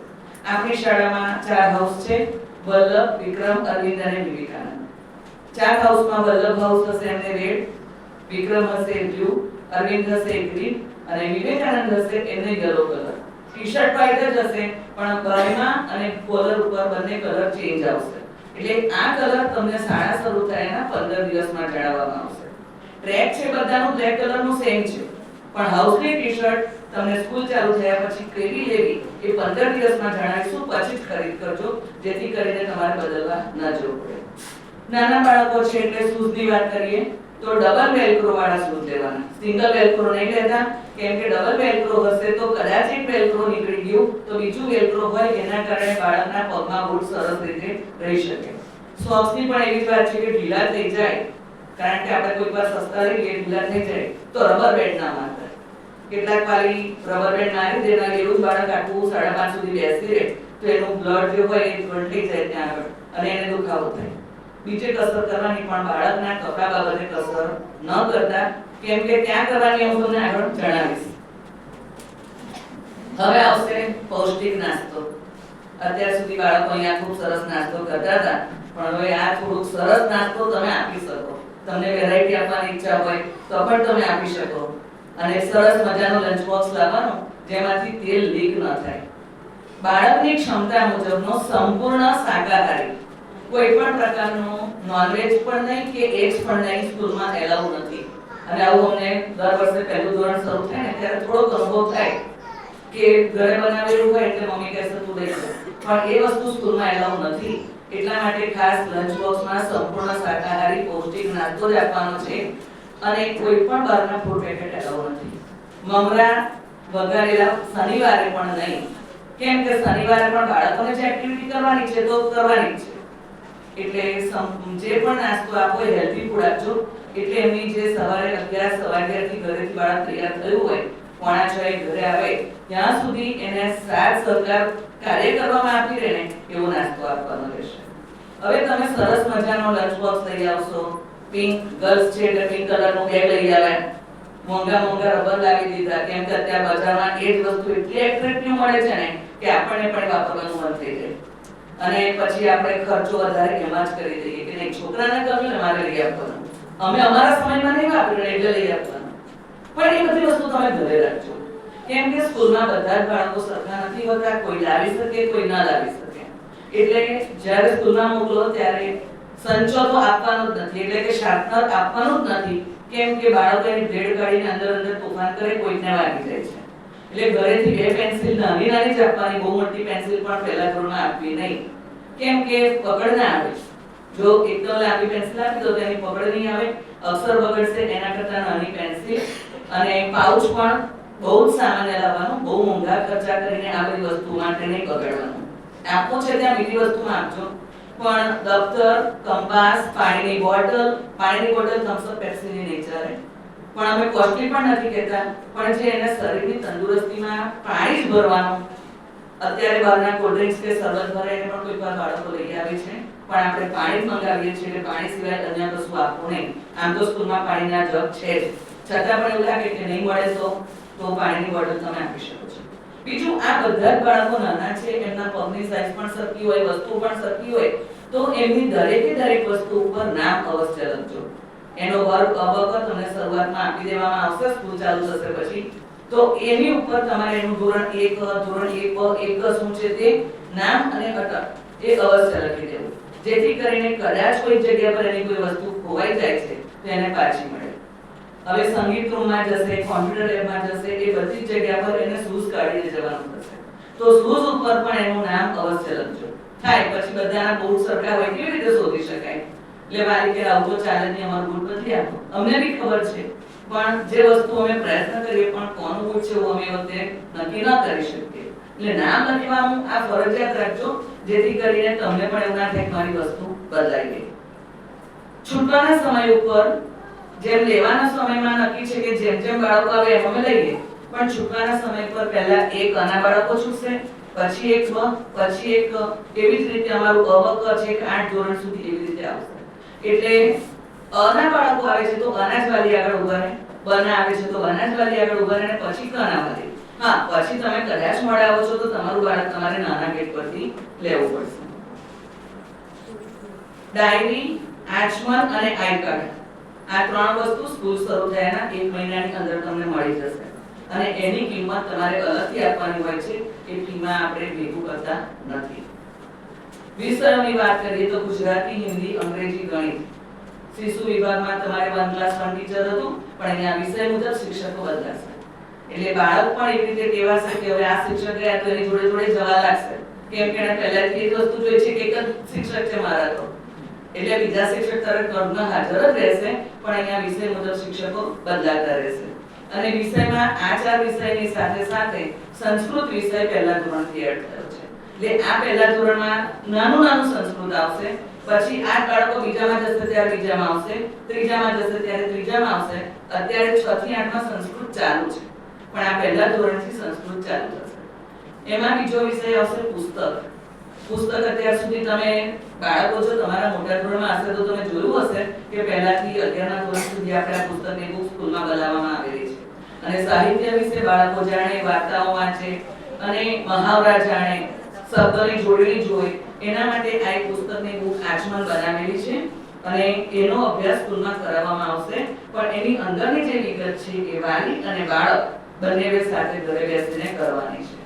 આપણી શાળામાં 4 હાઉસ છે, વલ્લભ, વિક્રમ, અરવિંદ અને વિવેકાનંદ. 4 હાઉસમાં વલ્લભ હાઉસ હશે એમને રેડ, વિક્રમ હશે બ્લુ, અરવિંદ હશે ગ્રીન અને વિવેકાનંદ હશે એમને યલો કલર. ટી-શર્ટ વ્હાઈટ જ હશે પણ બાયમાં અને કોલર ઉપર બંને કલર ચેન્જ આવશે. એટલે આ કલર તમને શાળા શરૂ થયાના 15 દિવસમાં જણાવવામાં આવશે. ટ્રેક છે બધાનું બ્લેક કલરનું સેમ છે, પણ હાઉસની ટી-શર્ટ તમને સ્કૂલ ચાલુ થયા પછી કેવી લેવી એ 15 દિવસમાં જણાવીશું, પછી જ ખરીદ કરજો જેથી કરીને તમારે બદલવા ન જવું પડે. નાના બાળકો છે એટલે શૂઝની વાત કરીએ તો ડબલ વેલ્ક્રો વાળા શૂઝ લેવાના, સિંગલ વેલ્ક્રો નહીં લેતા. કેમ કે ડબલ વેલ્ક્રો હશે તો કદાચ એક વેલ્ક્રો નીકળી ગયું તો બીજું વેલ્ક્રો હોય એના કારણે બાળકના પગમાં બૂટ સરસ રીતે રહી શકે. સોક્સની પણ એવી જ વાત છે કે ઢીલા થઈ જાય, કારણ કે આપણે કોઈ વાર સસ્તા લઈએ ઢીલા થઈ જાય તો રબર બેન્ડ ના મારતા. કેટલાક વાલી રબર બેન્ડ મારી દે અને એવું જ બાળક આખું 5:30 સુધી બેસી રહે તો એનું બ્લડ જે હોય એ થઈ જાય ત્યાં આગળ અને એને દુખાવો થાય. બીજે કસર કરવાની પણ બાળકના કપડા બાબતે કસર ન કરતા, કેમ કે ત્યાં કરવાની હું તમને આગળ જણાવીશ. હવે આવશે પૌષ્ટિક નાસ્તો. અત્યાર સુધી બાળકો અહીંયા ખૂબ સરસ નાસ્તો કરતા હતા, પણ હવે આ થોડુંક સરસ નાસ્તો તમે આપી શકો. તમને વેરાયટી આપવાની ઈચ્છા હોય તો પણ તમે આપી શકો. અને સરસ મજાનું લંચ બોક્સ લાવવાનું જેમાંથી તેલ લીક ન થાય. બાળકની ક્ષમતા મુજબનો સંપૂર્ણ શાકાહારી, કોઈ પણ પ્રકારનું નોનવેજ પણ નહીં કે એગ્સ પણ નહીં સ્કૂલમાં એલાઉ નથી. અને આવું અમને દર વર્ષે પહેલું ધોરણ શરૂ થાય ને ત્યારે થોડોક અનુભવ થાય કે ઘરે બનાવેલું હોય એટલે મમ્મી કહેશે તું લઈ લે, પણ એ વસ્તુ સ્કૂલમાં એલાઉ નથી. એટલા માટે ખાસ લંચ બોક્સમાં સંપૂર્ણ શાકાહારી પૌષ્ટિક નાસ્તો જ આપવાનો છે અને કોઈ પણ બહારના ફૂડ પેકેટ એલાઉ નથી. મમરા વઘારેલા શનિવારે પણ નહીં, કેમ કે શનિવારે પણ બાળકોને જે એક્ટિવિટી કરવાની છે તો કરવાની જ છે. એટલે જે પણ નાસ્તો આપો એ હેલ્ધી ફૂડ આપજો. એટલે એમની જે સવારે 11 થી ઘરેથી બાળક તૈયાર થયું હોય 5:45 ઘરે આવે ત્યાં સુધી એને સાથ સહકાર કાર્ય કરવામાં આપી રહે ને એવો નાસ્તો આપવાનો રહેશે. હવે તમે સરસ મજાનો લંચ બોક્સ લઈ આવશો. પિંક ગર્લ્સ છે એટલે પિંક કલરનું બેગ લઈ આવ્યા. મોંઘા રબર લાવી દીધા, કેમ કે અત્યારે બજારમાં એ જ વસ્તુ એટલી એટ્રેક્ટિવ મળે છે ને કે આપણને પણ વાપરવાનું મન થઈ જાય. અને પછી આપણે ખર્ચો વધારે એમાં જ કરી દઈએ કે નહીં છોકરાને ગમ્યું ને મારે લઈ આપવાનું, અમે અમારા સમયમાં નહીં વાપર્યું એટલે લઈ આપવાનું. પણ એ બધી વસ્તુ તમે ઘરે રાખજો, કેમ કે સ્કૂલમાં બધા જ બાળકો સરખા નથી હોતા. કોઈ લાવી શકે, કોઈ ના લાવી શકે. એટલે જ્યારે સ્કૂલમાં મોકલો ત્યારે સંચો તો આપવાનો જ નથી, એટલે કે શાર્પનર આપવાનું જ નથી. કેમ કે બાળકો એની બ્લેડ કાઢીને અંદર તોફાન કરે, કોઈને વાગી જાય છે. એટલે ઘરેથી 2 પેન્સિલ નાની જ આપવાની, બહુ મોટી પેન્સિલ પણ પહેલા ધોરણમાં આપવી નહીં, કેમ કે પકડ ના આવે. જો એકદમ લાંબી પેન્સિલ આપી દો તો એની પકડ નહીં આવે, અક્ષર બગડશે. એના કરતા નાની પેન્સિલ અને પાઉચ પણ બહુ જ સામાન્ય લાવવાનું. બહુ મોંઘા ખર્ચા કરીને આ બધી વસ્તુ માટે નહીં બગાડવાનું. આપવું છે ત્યાં બીજી વસ્તુમાં આપજો, પણ દફતર, કંપાસ, પાણીની બોટલ થમ્સ અપ પેપ્સીની નહીં ચાલે. પણ અમે કોસ્ટલી પણ નથી કહેતા, પણ જે એના શરીરની તંદુરસ્તીમાં પાણી જ ભરવાનું. અત્યારે બહારના કોલ્ડ ડ્રિંક્સ કે શરબત ભરે એને પણ કોઈ વાર બાળકો લઈ આવે છે, પણ આપણે પાણી જ મંગાવીએ છીએ. એટલે પાણી સિવાય અન્ય કશું આપવું નહીં. આમ તો સ્કૂલમાં પાણીના જગ છે જ, છતાં પણ એવું લાગે કે નહીં મળે તો પાણીની બોટલ તમે આપી શકો છો. બીજું, આ બધા જ બાળકો નાના છે, એમના પગની સાઈઝ પણ સરખી હોય, વસ્તુ પણ સરખી હોય, તો એમની દરેક વસ્તુ ઉપર નામ અવશ્ય લખજો. એનો વર્ગ અવક તમને શરૂઆતમાં આપી દેવામાં આવશે સ્કૂલ ચાલુ થશે પછી, તો એની ઉપર તમારે એનું ધોરણ 1 શું છે તે નામ અને અટક એ અવશ્ય લખી દેવું, જેથી કરીને કદાચ કોઈ જગ્યા પર એની કોઈ વસ્તુ ખોવાઈ જાય છે તો એને પાછી મળે. હવે સંગીત રૂમમાં જશે, કોમ્પ્યુટર લેબમાં જશે, એ બધી જગ્યા પર એને શૂઝ કાઢીને જવાનું થશે, તો શૂઝ ઉપર પણ એનું નામ અવશ્ય લખજો. થાય પછી બધાના બૂટ સરખા હોય કેવી રીતે શોધી શકાય? એટલે વાલી કે આવું તો ચાલે નહીં, અમારું બૂટ બદલી આપો. અમને બી ખબર છે, પણ જે વસ્તુ અમે પ્રયત્ન કરીએ પણ કોનું બૂટ છે એવું અમે વખતે નક્કી ન કરી શકીએ. એટલે નામ લખવાનું આ ફરજિયાત રાખજો, જેથી કરીને તમને પણ એવું ના થાય કે મારી વસ્તુ બદલાઈ ગઈ. છૂટવાના સમય ઉપર જેમ લેવાના સમયમાં નક્કી છે કે જેમ બાળકો આવે એમ અમે લઈએ, પણ છૂટવાના સમય પર પહેલા એક અના બાળકો છૂટશે, પછી એક બ, પછી એક, એવી જ રીતે અમારું અવક છે કે 8 ધોરણ સુધી એવી રીતે આવશે. એટલે અના બાળકો આવે છે તો અના જ વાલી આગળ ઉભા રહે, બના આવે છે તો બના જ વાલી આગળ ઉભા રહે, અને પછી કના વાલી. હા, પછી તમે કદાચ મળે આવો છો તો તમારું બાળક તમારે નાના ગેટ પરથી લેવું પડશે. ડાયરી, આચમન અને આઈ કાર્ડ, આ 3 વસ્તુ સ્કૂલ શરૂ થયાના 1 મહિનાની અંદર તમને મળી જશે, અને એની કિંમત તમારે અલગથી આપવાની હોય છે. એ ફીમાં આપણે ભેગું કરતા નથી. વિષયોની વાત કરીએ તો ગુજરાતી, હિન્દી, અંગ્રેજી, ગણિત. શિશુ વિભાગમાં તમારે 1 ક્લાસ 1 ટીચર હતું, પણ અહીંયા વિષય મુજબ શિક્ષકો બદલાશે. એટલે બાળક પણ એવી રીતે કહેવાશે કે હવે આ શિક્ષક ગયા તો એની જોડે જવા લાગશે, કેમ કે એને પહેલાથી એ વસ્તુ જોઈ છે કે એક જ શિક્ષક છે મારા તો, એટલે બીજા શિક્ષક તરફ વર્ગમાં હાજર જ રહેશે, પણ અહીંયા વિષય મુજબ શિક્ષકો બદલાતા રહેશે. અને વિષયમાં આ 4 વિષયની સાથે સાથે સંસ્કૃત વિષય પહેલા ધોરણથી એડ થયો છે. એટલે આ પહેલા ધોરણમાં નાનું સંસ્કૃત આવશે, પછી 8 બાળકો બીજામાં જશે ત્યારે બીજામાં આવશે, ત્રીજામાં જશે ત્યારે ત્રીજામાં આવશે. અત્યારે 6 થી 8 માં સંસ્કૃત ચાલુ છે, પણ આ પહેલા ધોરણથી સંસ્કૃત ચાલુ થશે. એમાં બીજો વિષય આવશે પુસ્તક. પુસ્તક અત્યાર સુધી તમે બાળકો જો તમારા મોટા ધોરણમાં હશે તો તમે જોયું હશે કે પહેલાથી 11મા ધોરણ સુધી આપણે આ પુસ્તકની બુક સ્કૂલમાં બનાવવામાં આવેલી છે. અને સાહિત્ય વિશે બાળકો જાણે, વાર્તાઓ વાંચે અને મહાવરા જાણે, શબ્દોની જોડણી જોઈ, એના માટે આ એક પુસ્તકની બુક આચમન બનાવેલી છે અને એનો અભ્યાસ સ્કૂલમાં કરાવવામાં આવશે. પણ એની અંદરની જે વિગત છે એ વાલી અને બાળક બંને સાથે ઘરે બેસીને કરવાની છે.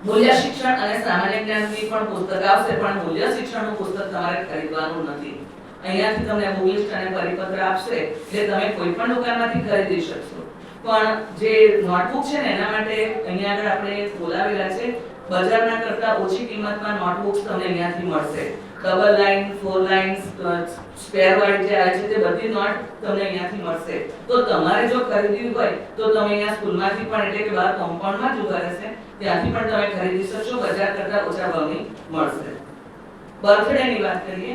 મૂલ્ય શિક્ષણ અને સામાન્ય જ્ઞાનની પણ પુસ્તક આવશે, પણ મૂલ્ય શિક્ષણનું પુસ્તક તમારે ખરીદવાનું નથી. અહીંયાથી તમને બુક લિસ્ટ અને પરિપત્ર આપશે એટલે તમે કોઈ પણ દુકાનમાંથી ખરીદી શકશો. પણ જે નોટબુક છે ને એના માટે અહીંયા આગળ આપણે બોલાવેલા છે. બજારના કરતા ઓછી કિંમતમાં નોટબુક્સ તમને અહીંયાથી મળશે. ડબલ લાઈન, 4 લાઈન્સ, સ્પેર વાળી જે આવે છે તે બધી નોટ તમને અહીંયાથી મળશે. તો તમારે જો ખરીદવી હોય તો તમે અહીંયા સ્કૂલમાંથી પણ એટલે કે બહાર કમ્પાઉન્ડમાં જ ઉભા રહેશે ત્યાંથી પણ તમે ખરીદી શકશો. બજાર કરતા ઓછા ભાવની મળશે. બર્થડે ની વાત કરીએ.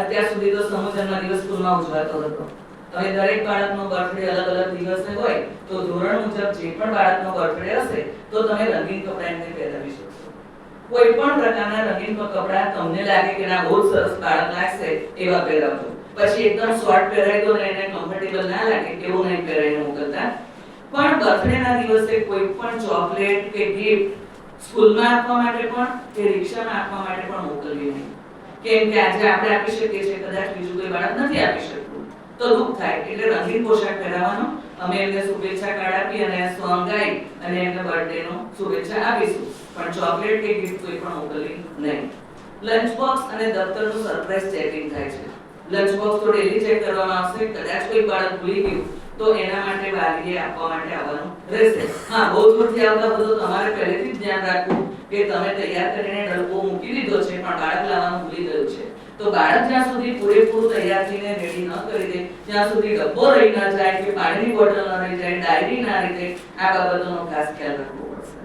અત્યાર સુધી તો સમૂહ જન્મદિવસ સ્કૂલમાં ઉજવાતો હતો. હવે દરેક બાળકનો બર્થડે અલગ અલગ દિવસે હોય તો ધોરણ મુજબ જે પણ બાળકનો બર્થડે હશે તો તમે રંગીન કપડાં એમને પહેરાવી શકશો. કોઈ પણ પ્રકારના રંગીન કપડાં તમને લાગે કે ના બહુ સરસ બાળક લાગશે એવા પહેરાવજો. પછી એકદમ શોર્ટ પહેરાવી દો ને એને કમ્ફર્ટેબલ ના લાગે એવું નહીં પહેરાવીને મોકલતા. પણ બર્થડે ના દિવસે કોઈ પણ ચોકલેટ કે ગિફ્ટ સ્કૂલમાં આપવા માટે પણ કે રિક્ષામાં આપવા માટે પણ મોકલવી નહીં. કેમ કે આજે આપણે આપી શકીએ છીએ, કદાચ બીજું કોઈ બાળક નથી આપી શકતું તો દુઃખ થાય. એટલે રંગીન પોશાક પહેરાવવાનો. અમે એમને શુભેચ્છા કાર્ડ આપી અને સોંગ ગાઈ અને એમને બર્થડે નો શુભેચ્છા આપીશું, પણ ચોકલેટ કે ગિફ્ટ કોઈ પણ મોકલવી નહીં. લંચ બોક્સ અને દફતરનું સરપ્રાઈઝ ચેકિંગ થાય છે. લંચ બોક્સ તો ડેલી ચેક કરવામાં આવશે. કદાચ કોઈ બાળક ભૂલી ગયું તો એના માટે વાલીએ આપવા માટે આવવાનું રહેશે. હા, બહુ દૂરથી આવતા બધું તમારે પહેલેથી જ ધ્યાન રાખવું કે તમે તૈયાર કરીને ડબ્બો મૂકી દીધો છે પણ બાળક લાવવાનું ભૂલી ગયું છે. તો બાળક જ્યાં સુધી પૂરેપૂરું તૈયાર થઈને રેડી ન કરી દે ત્યાં સુધી ડબ્બો રહી ન જાય કે પાણીની બોટલ ન રહી જાય, ડાયરી ના રહી જાય, આ બાબતોનો ખાસ ખ્યાલ રાખવો પડશે.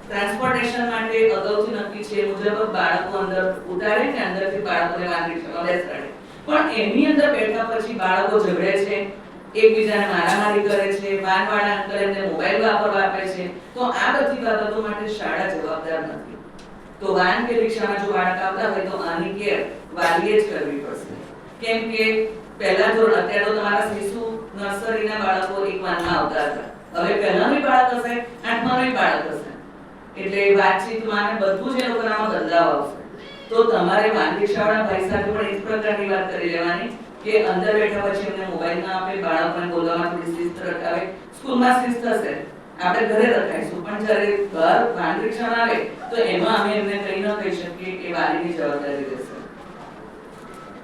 ટ્રાન્સપોર્ટેશન માટે અગાઉથી નક્કી છે મુજબ બાળકો અંદર ઉતારે ને અંદરથી બાળકોને વાંદરીમાં બેસાડે. પણ એની અંદર બેઠા પછી બાળકો ઝઘડે છે, એકબીજાને મારામારી કરે છે, વાનવાળા અંકલ એમને મોબાઈલ વાપરવા આપે છે. તો આ બધી બાબતો માટે શાળા જવાબદાર નથી. તો વાન કે રિક્ષામાં જો બાળક આવતા હોય તો આની કેર વાલીએ જ કરવી પડશે. કેમ કે પહેલા ધોરણ અત્યારે તો તમારા શિશુ નર્સરીના બાળકો એક વાનમાં આવતા હતા. હવે પહેલાનું બાળક હશે, 8માનું બાળક હશે. એટલે વાતચીતમાં ને બધું જ એ લોકોનામાં બદલાવ આવશે. તો તમારે વાન રિક્ષાવાળા ભાઈ સાથે પણ એક પ્રકારની વાત કરી લેવાની કે અંદર બેઠા પછી એમને મોબાઈલ ના આપે, બાળકોને બોલવામાં થોડી શિસ્ત રખાવે. સ્કૂલમાં શિસ્ત હશે, આપણે ઘરે રખાઈશું, પણ જ્યારે બહાર વાન રિક્ષામાં આવે તો એમાં અમે એમને કંઈ ન કહી શકીએ કે વાલીની જવાબદારી રહેશે.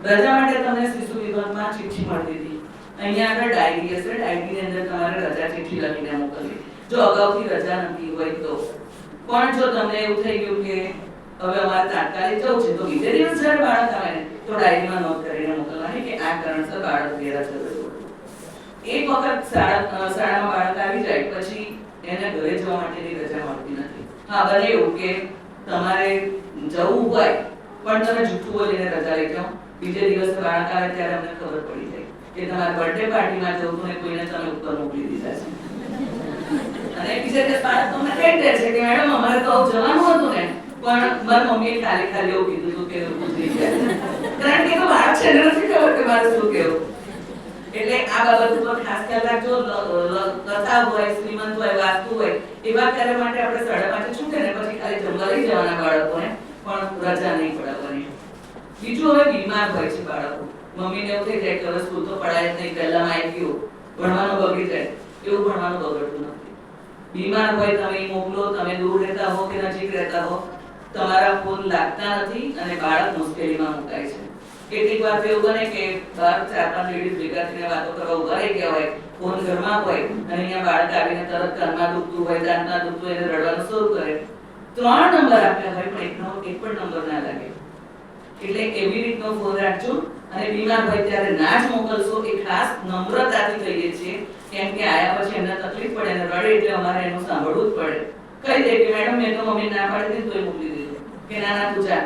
રજા માટે તમને શિશુ વિભાગમાં ચિઠ્ઠી મળતી હતી. અહીંયા આગળ ડાયરી હશે, ડાયરીની અંદર તમારે રજા ચિઠ્ઠી લખીને મોકલવી. જો અગાઉથી રજા નથી હોય તો. પણ જો તમને એવું થઈ ગયું કે હવે અમારે તાત્કાલિક જવું છે તો બીજે દિવસ જ્યારે બાળક આવે ને તો ડાયરીમાં નોંધ કરીને મોકલવાની કે આ કારણસર બાળક ગેરહાજર રહ્યું. એક વખત શાળામાં બાળક આવી જાય પછી એને ઘરે જવા માટેની રજા મળતી નથી. હા, બને એવું કે તમારે જવું હોય પણ તમે જૂઠું બોલીને રજા લઈ જાઓ. બીજે દિવસે બાળક આવે ત્યારે અમને ખબર પડી જાય કે તમારા બર્થડે પાર્ટીમાં જવું ને કોઈને તમે ઉપર મોકલી દીધા છે. અને બીજે દિવસ બાળક તમને કહી દે છે કે મેડમ અમારે તો જવાનું હતું ને પણ મારી મમ્મીએ ખાલી એવું કીધું હતું કે ભૂલી ગયા. કારણ કે તો બાળક છે ને નથી ખબર કે મારે શું કહેવું. એટલે આ બાબત ઉપર ખાસ ખ્યાલ રાખજો. કથા હોય, શ્રીમંત હોય, વાસ્તુ હોય એવા કાર્ય માટે આપણે 5:30 છૂટે ને પછી ખાલી જમવા લઈ જવાના બાળકોને, પણ રજા નહીં પડાવવાની. બીજું હવે બીમાર હોય છે બાળકો. મમ્મીને એવું થઈ જાય કે હવે સ્કૂલ તો પડાય જ નહીં, પહેલામાં આવી ગયું, ભણવાનું બગડી જાય. એવું ભણવાનું બગડતું નથી. બીમાર હોય તમે મોકલો, તમે દૂર રહેતા હો કે નજીક રહેતા હો, તમારા ફોન લાગતા નથી અને બાળક મુશ્કેલીમાં મુકાય છે. કેટલીક વાર એવું બને કે 4-5 લેડીઝ ભેગા થઈને વાતો કરવા ઉભા રહી ગયા હોય, ફોન ઘરમાં હોય અને અહીંયા બાળક આવીને તરત કાનમાં દુખતું હોય, દાંતમાં દુખતું હોય, રડવાનું શરૂ કરે. 3 નંબર આપ્યા હોય પણ એક પણ નંબર ના લાગે. એટલે એવી રીતનો ફોન રાખજો અને બીમાર હોય ત્યારે ના જ મોકલશો. એ ખાસ નમ્રતાથી કહીએ છીએ, કેમ કે આયા પછી એમને તકલીફ પડે અને રડે એટલે અમારે એનું સાંભળવું જ પડે. કહી દે કે મેડમ મેં તો મમ્મી ના પાડી દીધી તોય મોકલી દીધું કે ના તું જા.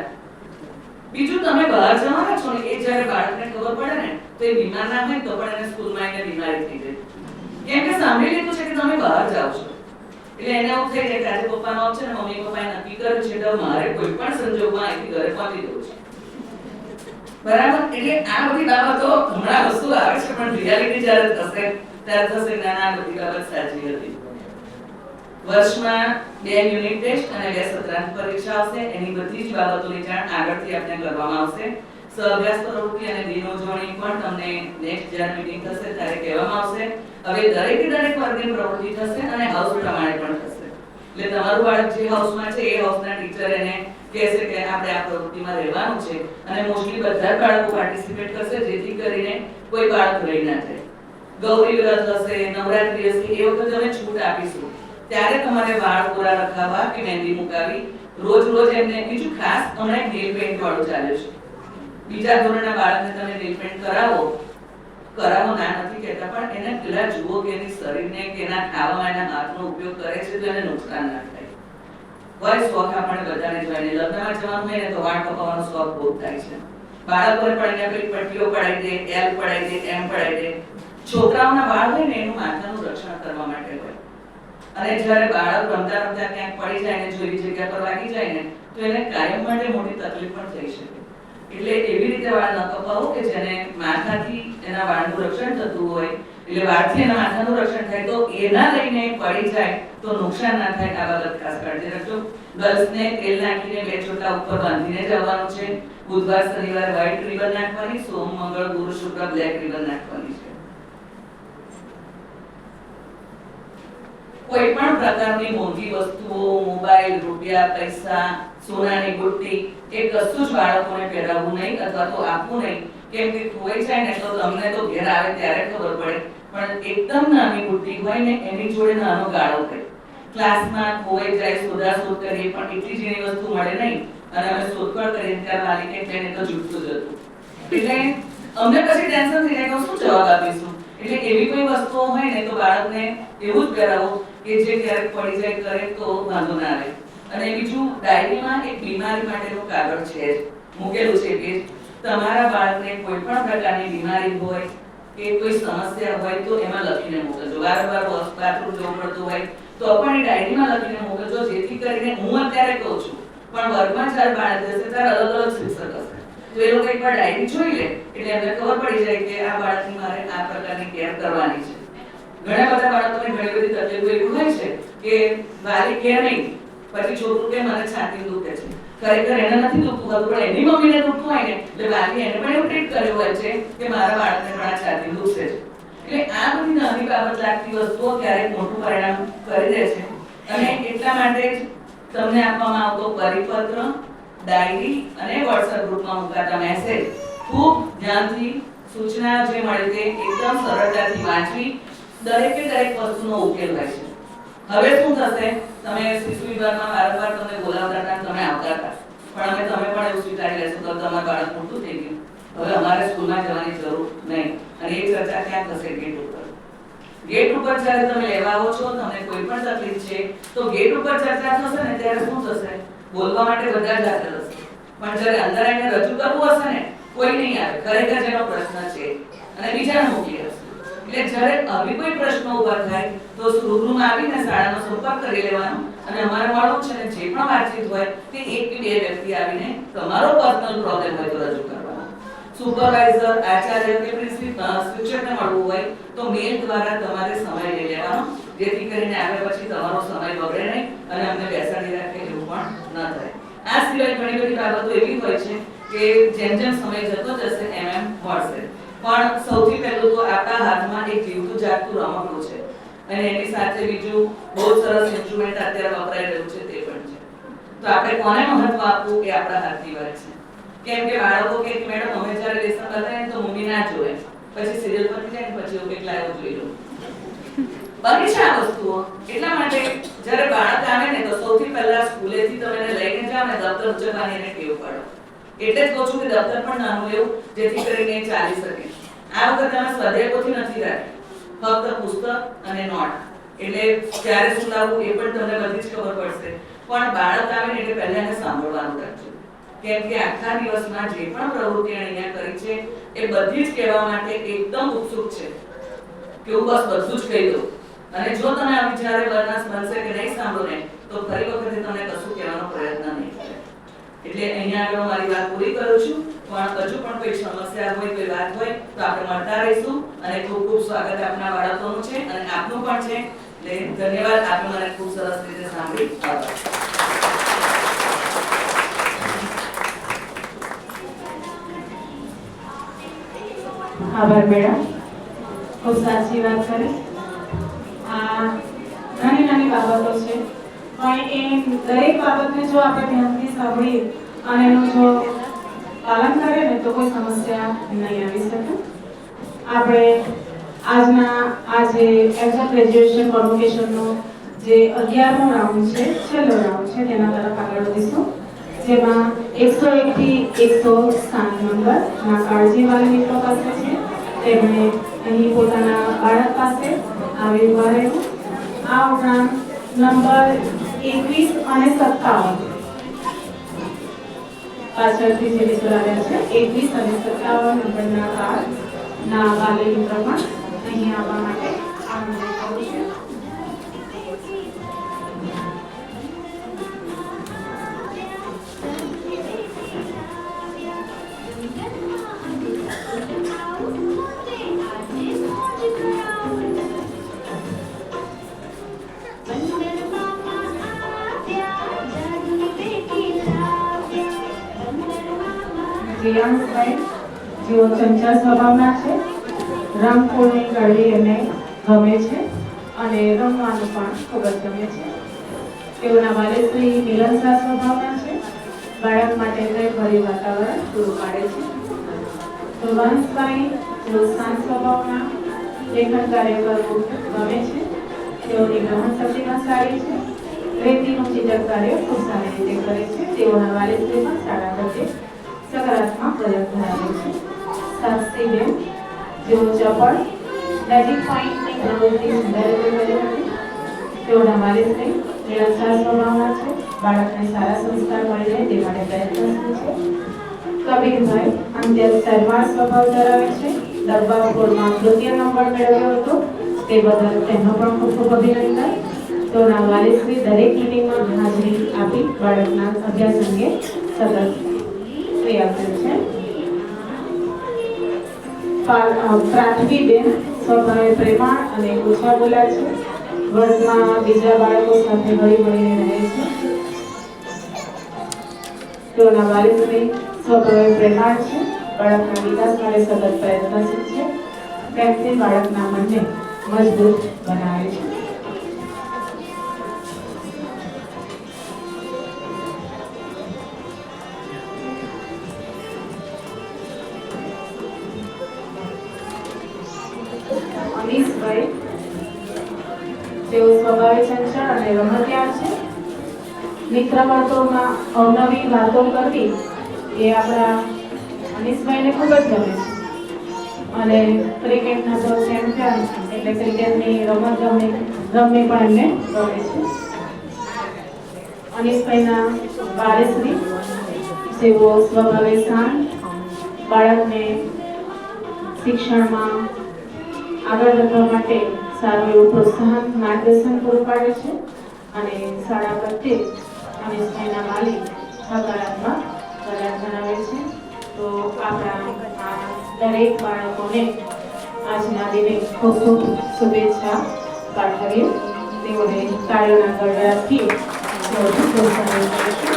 બીજું તમે બહાર જવાના છો ને એ જ્યારે બાળકને ખબર પડે ને તો એ બીમાર ના હોય તો પણ એને સ્કૂલમાં એને બીમારી થઈ જાય, કેમ કે સાંભળી લીધું છે કે તમે બહાર જાઓ છો એટલે એને એવું થઈ જાય કે આજે પપ્પાનો ઓફ છે ને મમ્મી પપ્પાએ નક્કી કર્યું છે કે મારે કોઈ પણ સંજોગમાં અહીંથી ઘરે પહોંચી જવું છે, બરાબર? એટલે આ બધી બાબતો હમણાં વસ્તુ આવે છે પણ રિયાલિટી જ્યારે થશે ત્યારે થશે કે આ બધી બાબત સાચી હતી. વર્ષમાં 2 યુનિટ ટેસ્ટ અને 2 સત્રાંત પરીક્ષા આવશે, એની બધી જ બાબતોની જાણ આગળથી આપણે કરવામાં આવશે. સહઅભ્યાસ પ્રવૃત્તિ અને દિન ઉજવણી પણ તમને નેક્સ્ટ જ્યારે મીટિંગ થશે ત્યારે કહેવામાં આવશે. હવે દરેકે દરેક વર્ગની પ્રવૃત્તિ થશે અને હાઉસ પ્રમાણે પણ થશે, એટલે તમારું બાળક જે હાઉસમાં છે એ હાઉસના ટીચર એને કહેશે કે આપણે આ પ્રવૃત્તિમાં રહેવાનું છે અને મોસ્ટલી બધા જ બાળકો પાર્ટિસિપેટ કરશે જેથી કરીને કોઈ બાળક રહી ના જાય. ગૌરી વ્રત હશે, નવરાત્રી હશે, એ વખતે અમે છૂટ આપીશું ત્યારે તમારે વાળ કોરા રખાવવા કે મહેંદી મુકાવી, રોજ એમને. બીજું ખાસ હમણાં નેલ પેન્ટ વાળું ચાલે છે, બીજા ધોરણના બાળકને તમે નેલ પેન્ટ કરાવો ના નથી કહેતા, પણ એને પેલા જુઓ કે એની શરીરને કે એના ખાવામાં એના હાથનો ઉપયોગ કરે છે તો એને નુકસાન ના થાય. હોય શોખ આપણે બધાને જોઈને લગ્નમાં જવાનું હોય ને તો વાળ કપાવવાનો શોખ બહુ થાય છે, બાળકોને પણ અહીંયા પેલી પટ્ટીઓ પડાવી દે, એલ પડાવી દે, એમ પડાવી દે. છોકરાઓના વાળ હોય ને એનું માથાનું રક્ષણ કરવા માટે હોય, અને જ્યારે બાળક રમતા ક્યાંક પડી જાય ને જોઈ જગ્યા પર વાગી જાય ને તો એને કાયમ માટે મોટી તકલીફ પણ થઈ શકે. એટલે એવી રીતે વાળ ન કપાવો કે જેને માથાથી એના વાળનું રક્ષણ થતું હોય, એટલે વાળથી એના માથાનું રક્ષણ થાય તો એના લઈને પડી જાય તો નુકસાન ના થાય. આ બાબત ખાસ કાળજી રાખજો. ગર્લ્સને તેલ નાખીને 2 ચોટલા ઉપર બાંધીને જવાનું છે. બુધવાર શનિવાર વ્હાઈટ રિબન નાખવાની, સોમ મંગળ ગુરુ શુક્ર બ્લેક રિબન નાખવાની છે. કોઈ પણ પ્રકારની મોંઘી વસ્તુઓ, મોબાઈલ, રૂપિયા, પૈસા, સોનાની બુટ્ટી એ કશું જ બાળકોને પહેરાવવું નહીં અથવા તો આપવું નહીં, કેમ કે ખોવાઈ જાય ને તો તમને તો ઘેર આવે ત્યારે ખબર પડે, પણ એકદમ નાની બુટ્ટી હોય ને એની જોડે નાનો ગાળો હોય, ક્લાસમાં ખોવાઈ જાય, શોધાશોધ કરીએ પણ એટલી ઝીણી વસ્તુ મળે નહીં અને અમે શોધખોળ કરીએ ત્યારે માલિકે તેને તો જૂઠું જ હતું, એટલે અમને પછી ટેન્શન થઈ જાય કે શું જવાબ આપીશું. એટલે એવી કોઈ વસ્તુઓ હોય ને તો બાળકને એવું જ કરાવો કે જે ક્યારેક પડી જાય કરે તો વાંધો ના આવે. અને બીજું, ડાયરીમાં એક બીમારી માટેનું કાગળ છે મૂકેલું છે કે તમારા બાળકને કોઈ પણ પ્રકારની બીમારી હોય કે કોઈ સમસ્યા હોય તો એમાં લખીને મોકલજો. વારંવાર બાથરૂમ જવું પડતું હોય તો પણ એ ડાયરીમાં લખીને મોકલજો, જેથી કરીને હું અત્યારે કહું છું પણ વર્ગમાં જ્યારે બાળક જશે ત્યારે અલગ અલગ શિક્ષક હશે તો એ લોકો એકવાર ડાયરી જોઈ લે એટલે એમને ખબર પડી જાય કે આ બાળકની મારે આ પ્રકારની કેર કરવાની છે. ઘણા બધા બાળકોને ઘણી બધી તકલીફો એવી હોય છે કે વાલી કે નહીં, પછી છોકરું કે મને છાતી દુખે છે, ખરેખર એને નથી દુખતું હોતું પણ એની મમ્મીને દુખતું હોય ને એટલે વાલી એને પણ એવું ટ્રીટ કર્યું હોય છે કે મારા બાળકને પણ આ છાતી દુખે છે. એટલે આ બધી નાની બાબત લાગતી વસ્તુઓ ક્યારેક મોટું પરિણામ કરી દે છે, અને એટલા માટે જ તમને આપવામાં આવતો પરિપત્ર, ડાયરી અને વોટ્સએપ ગ્રુપમાં મુકાતા મેસેજ ખૂબ ધ્યાનથી સૂચના જે મળે તે એકદમ સરળતાથી વાંચવી. દરેકે દરેક વસ્તુનો ઉકેલ હોય છે. હવે શું થશે, તમે શિશુ વિભાગમાં વારંવાર તમને બોલાવતા હતા, તમે આવતા હતા, પણ અમે તમે પણ એવું સ્વીકારી લેશો તો તમારું બાળક મોટું થઈ ગયું, હવે અમારે સ્કૂલમાં જવાની જરૂર નહીં. અને એ ચર્ચા ક્યાં થશે? ગેટ ઉપર. ગેટ ઉપર જ્યારે તમે લેવા આવો છો, તમને કોઈ પણ તકલીફ છે તો ગેટ ઉપર ચર્ચા થશે ને ત્યારે શું થશે, બોલવા માટે બધા જ હાજર હશે, પણ જ્યારે અંદર આવીને રજૂ કરવું હશે ને કોઈ નહીં આવે, ખરેખર જેનો પ્રશ્ન છે અને બીજાને મોકલી હશે. એટલે જ્યારે આવી કોઈ પ્રશ્ન ઉભા થાય તો રૂબરૂમાં આવીને શાળાનો સંપર્ક કરી લેવાનો, અને અમારે મળવું છે ને જે પણ વાતચીત હોય તે 1 કે 2 વ્યક્તિ આવીને તમારો પર્સનલ પ્રોબ્લેમ હોય તો રજૂ કરવાનો. સુપરવાઇઝર, આચાર્ય કે પ્રિન્સિપલ, શિક્ષકને મળવું હોય તો મેલ દ્વારા તમારે સમય લઈ લેવાનો, જેથી કરીને આગળ પછી તમારો સમય બગડે નહીં અને અમને બેસાડી રાખે એવું પણ ન થાય. આ સિવાય ઘણી બધી બાબતો એવી હોય છે કે જેમ જેમ સમય જતો જશે એમ મળશે, પણ સૌથી પહેલું તો આપણા હાથમાં એક જીવતું જાગતું રમકડું છે અને એની સાથે બીજું બહુ સરસ ઇન્સ્ટ્રુમેન્ટ અત્યારે વપરાઈ રહ્યું છે તે પણ છે. તો આપણે કોને મહત્વ આપવું એ આપણા હાથની વાત છે. કેમ કે બાળકો કે મેડમ અમે જ્યારે લેસન બતાવીએ તો મમ્મી ના જોવે, પછી સિરિયલ પરથી જાય ને પછી એવું કંઈક લાવ્યો જોઈ લો, બની છે આ વસ્તુઓ. એટલા માટે જ્યારે બાળક આવે ને તો સૌથી પહેલા સ્કૂલેથી તમે એને લઈને જાઓ ને દફતર ઉચકવાની એને ટેવ પાડો. એટલે જ કહું છું કે દફતર પણ નાનું લેવું જેથી કરીને એ ચાલી શકે. આ વખતે અમે સ્વાધ્યાયપોથી નથી રાખી, ફક્ત પુસ્તક અને નોટ, એટલે ક્યારે શું લાવવું એ પણ તમને બધી જ ખબર પડશે. પણ બાળક આવે ને એટલે પહેલા એને સાંભળવાનું રાખજો કેમ કે આખા દિવસમાં જે પણ પ્રવૃત્તિ એણે અહીંયા કરી છે એ બધી જ કહેવા માટે એકદમ ઉત્સુક છે કે હું બસ બધું જ કહી દઉં. અને જો તમે આવી જ્યારે બરનાસ બનશે કે નહીં સાંભળો ને તો ફરી વખતે તમને કશું કહેવાનો પ્રયત્ન નહીં કરે. એટલે અહીંયા આગળ હું મારી વાત પૂરી કરું છું, પણ હજુ પણ કોઈ સમસ્યા હોય, કોઈ વાત હોય તો આપણે મળતા રહીશું. અને ખૂબ ખૂબ સ્વાગત આપના બાળકોનું છે અને આપનું પણ છે. એટલે ધન્યવાદ, આપે મને ખૂબ સરસ રીતે સાંભળી. આભાર મેડમ, ખૂબ સાચી વાત કરી. આ નાની નાની બાબતો છે, પણ એ દરેક બાબતને જો આપણે ધ્યાનથી સાંભળીએ અને એનું જો પાલન કરીએ ને તો કોઈ સમસ્યા નહીં આવી શકે. આપણે આજના આજે એફ્ટર ગ્રેજ્યુએશન કોન્વોકેશનનો જે 11મો રાઉન્ડ છે, છેલ્લો રાઉન્ડ છે, તેના તરફ આગળ વધીશું, જેમાં 101 થી 107 નંબરના કાળજીવાળી મિત્રો પાસે છે. તેમણે અહીં પોતાના બાળક પાસે આવી ઉભા રહેવું. આ ઉપરાંત નંબર 21 અને 57 પાછળથી જે મિત્રો આવ્યા છે, 21 અને 57 નંબરના કાર્ડના વાલી મિત્રો પણ અહીં આવવા માટે આમંત્રિત કરું છું. પ્રિયાંશભાઈ, જેઓ ચંચળ સ્વભાવના છે, રંગફૂલની ગળી એમને ગમે છે અને રમવાનું પણ ખૂબ જ ગમે છે. તેઓના વાલીશ્રી મિલનસાર સ્વભાવના છે, બાળક માટે પ્રેમભર્યું વાતાવરણ પૂરું પાડે છે. ધ્રુવાંશભાઈ, જેઓ શાંત સ્વભાવના, લેખન કાર્ય કરવું ગમે છે, તેઓની ગ્રહણ શક્તિ પણ સારી છે, રેતીનું ચિંતન કાર્ય ખૂબ સારી રીતે કરે છે. તેઓના વાલીશ્રી પણ શાળા પ્રત્યે સકારાત્મક પ્રયોગ ધરાવે છે. સાક્ષીબેન, જેઓ ચપળ, મેજિક પોઈન્ટની પ્રવૃત્તિ સુંદર રીતે કરી હતી. તેઓના વાલીશ્રી મિલનસાર સ્વભાવના છે, બાળકને સારા સંસ્કાર મળી રહે તે માટે પ્રયત્નશીલ છે. કબીરભાઈ અત્યંત શરમાળ સ્વભાવ ધરાવે છે, ડબ્બા ફોડમાં તૃતીય નંબર મેળવ્યો હતો, તે બદલ તેમનો પણ ખૂબ ખૂબ અભિનંદન. તેઓના વાલીશ્રી દરેક મિટિંગમાં હાજરી આપી બાળકના અભ્યાસ અંગે સતત પ્રયાસશીલ છે. પ્રાથવીબેન સ્વભાવે પ્રેમાળ અને ઓછા બોલા છે, વર્ગમાં બીજા બાળકો સાથે હળી મળીને રહે છે. તેઓના વાલીશ્રી સ્વભાવે પ્રેમાળ છે, બાળકના વિકાસ માટે સતત પ્રયત્નશીલ છે, પ્રેમથી બાળકના મનને મજબૂત બનાવે છે. અમીશભાઈ, તેઓ સ્વભાવે ચંચળ અને રમતિયાળ છે, મિત્ર વાતોમાં અવનવી વાતો કરવી એ આપણા અમીશભાઈને ખૂબ જ ગમે છે અને ક્રિકેટના તો ચેમ્પિયન એટલે ક્રિકેટની રમત રમવી પણ એમને ગમે છે. અમીશભાઈના વાલીશ્રી, જેઓ સ્વભાવે શાંત, બાળકને શિક્ષણમાં આગળ વધવા માટે સારું એવું પ્રોત્સાહન માર્ગદર્શન પૂરું પાડે છે અને શાળા પ્રત્યે અમીશભાઈના વાલી હકારાત્મક કદાચ જણાવે છે. તો આપણા આ દરેક બાળકોને આજના દિને ખૂબ ખૂબ શુભેચ્છા પાઠવીએ. તેઓને તાળીઓના ગળગળાથી તેઓને પ્રોત્સાહન કરીશું.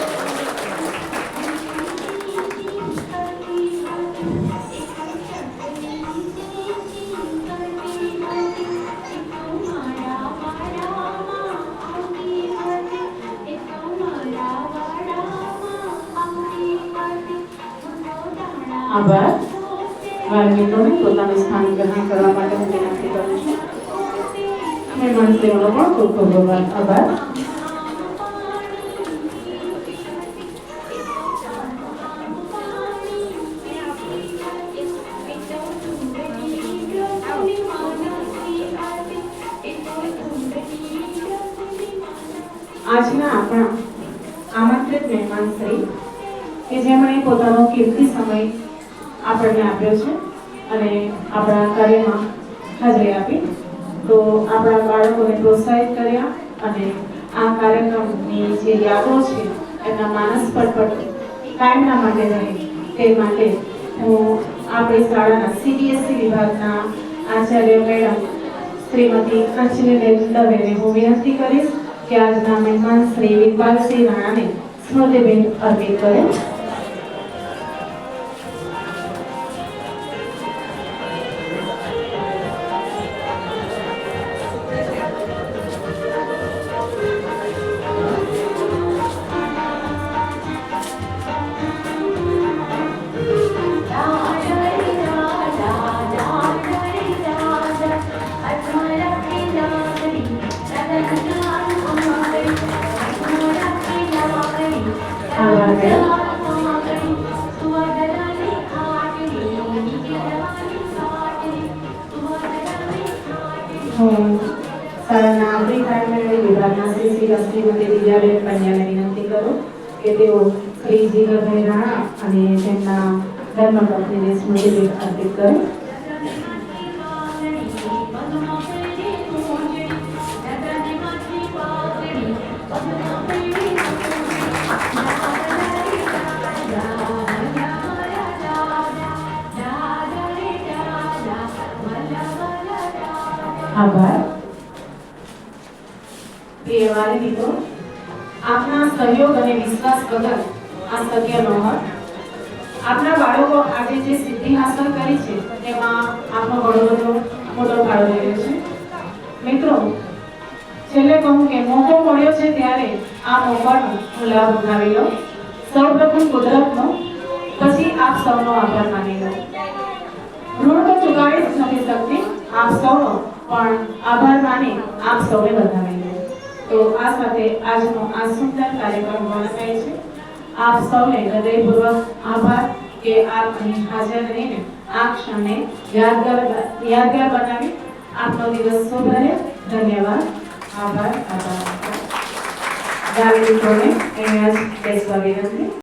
આભાર. વાલીઓને પોતાનું સ્થાન ગ્રહણ કરવા માટે હું વિનંતી કરું છું. મહેમાનશ્રીઓનો પણ ખૂબ ખૂબ આભાર. આજના આપણા આમંત્રિત મહેમાન શ્રી કે જેમણે પોતાનો કિંમતી સમય આપણને આપ્યો છે અને આપણા કાર્યમાં હાજરી આપી. તો આપણા બાળકોને પ્રોત્સાહિત કર્યા અને આ કાર્યક્રમની જે યાદો છે એમના માનસ પટ પર કાયમના માટે રહે તે માટે હું આપણી શાળાના CBSE વિભાગના આચાર્ય મેડમ શ્રીમતી અંજલિબેન દવેને હું વિનંતી કરીશ કે આજના મહેમાન શ્રી વિરપાલસિંહ રાણાને સ્મૃતિભેટ અર્પિત કરે. હું શાળાના આપણી પ્રાઇમરી વિભાગના શ્રીમતી દિવ્યાબેન પંડ્યાને વિનંતી કરું કે તેઓ શ્રી જીગરભાઈ રાણા અને તેમના ધર્મપત્નીને સ્મૃતિભેટ અર્પિત કરે. આભાર. પ્રિય વાલી મિત્રો, આપના સહયોગ અને વિશ્વાસ વગર આ શક્ય ન હોત. આપના બાળકો આજે જે સિદ્ધિ હાંસલ કરી છે તેમાં આપનો ઘણો બધો મોટો ફાળો રહ્યો છે. મિત્રો, છેલ્લે કહું કે મોકો મળ્યો છે ત્યારે આ મોકાનો હું લાભ ઉઠાવી લો. સૌપ્રથમ કુદરતનો, પછી આપ સૌનો આભાર માની લો. ઋણ તો ચૂકવી જ નથી શકતી આપ સૌનો, પણ આભાર માની આપ સૌને વધાવી લો. તો આ સાથે આજનો આ સુંદર કાર્યક્રમ પૂર્ણ થાય છે. આપ સૌને હૃદયપૂર્વક આભાર કે આપ અહીં હાજર રહીને આ ક્ષણને યાદગાર બનાવી. આપનો દિવસ શુભ રહે. ધન્યવાદ. આભાર. વાલી મિત્રોને અહીંયા જ બેસવા વિનંતી.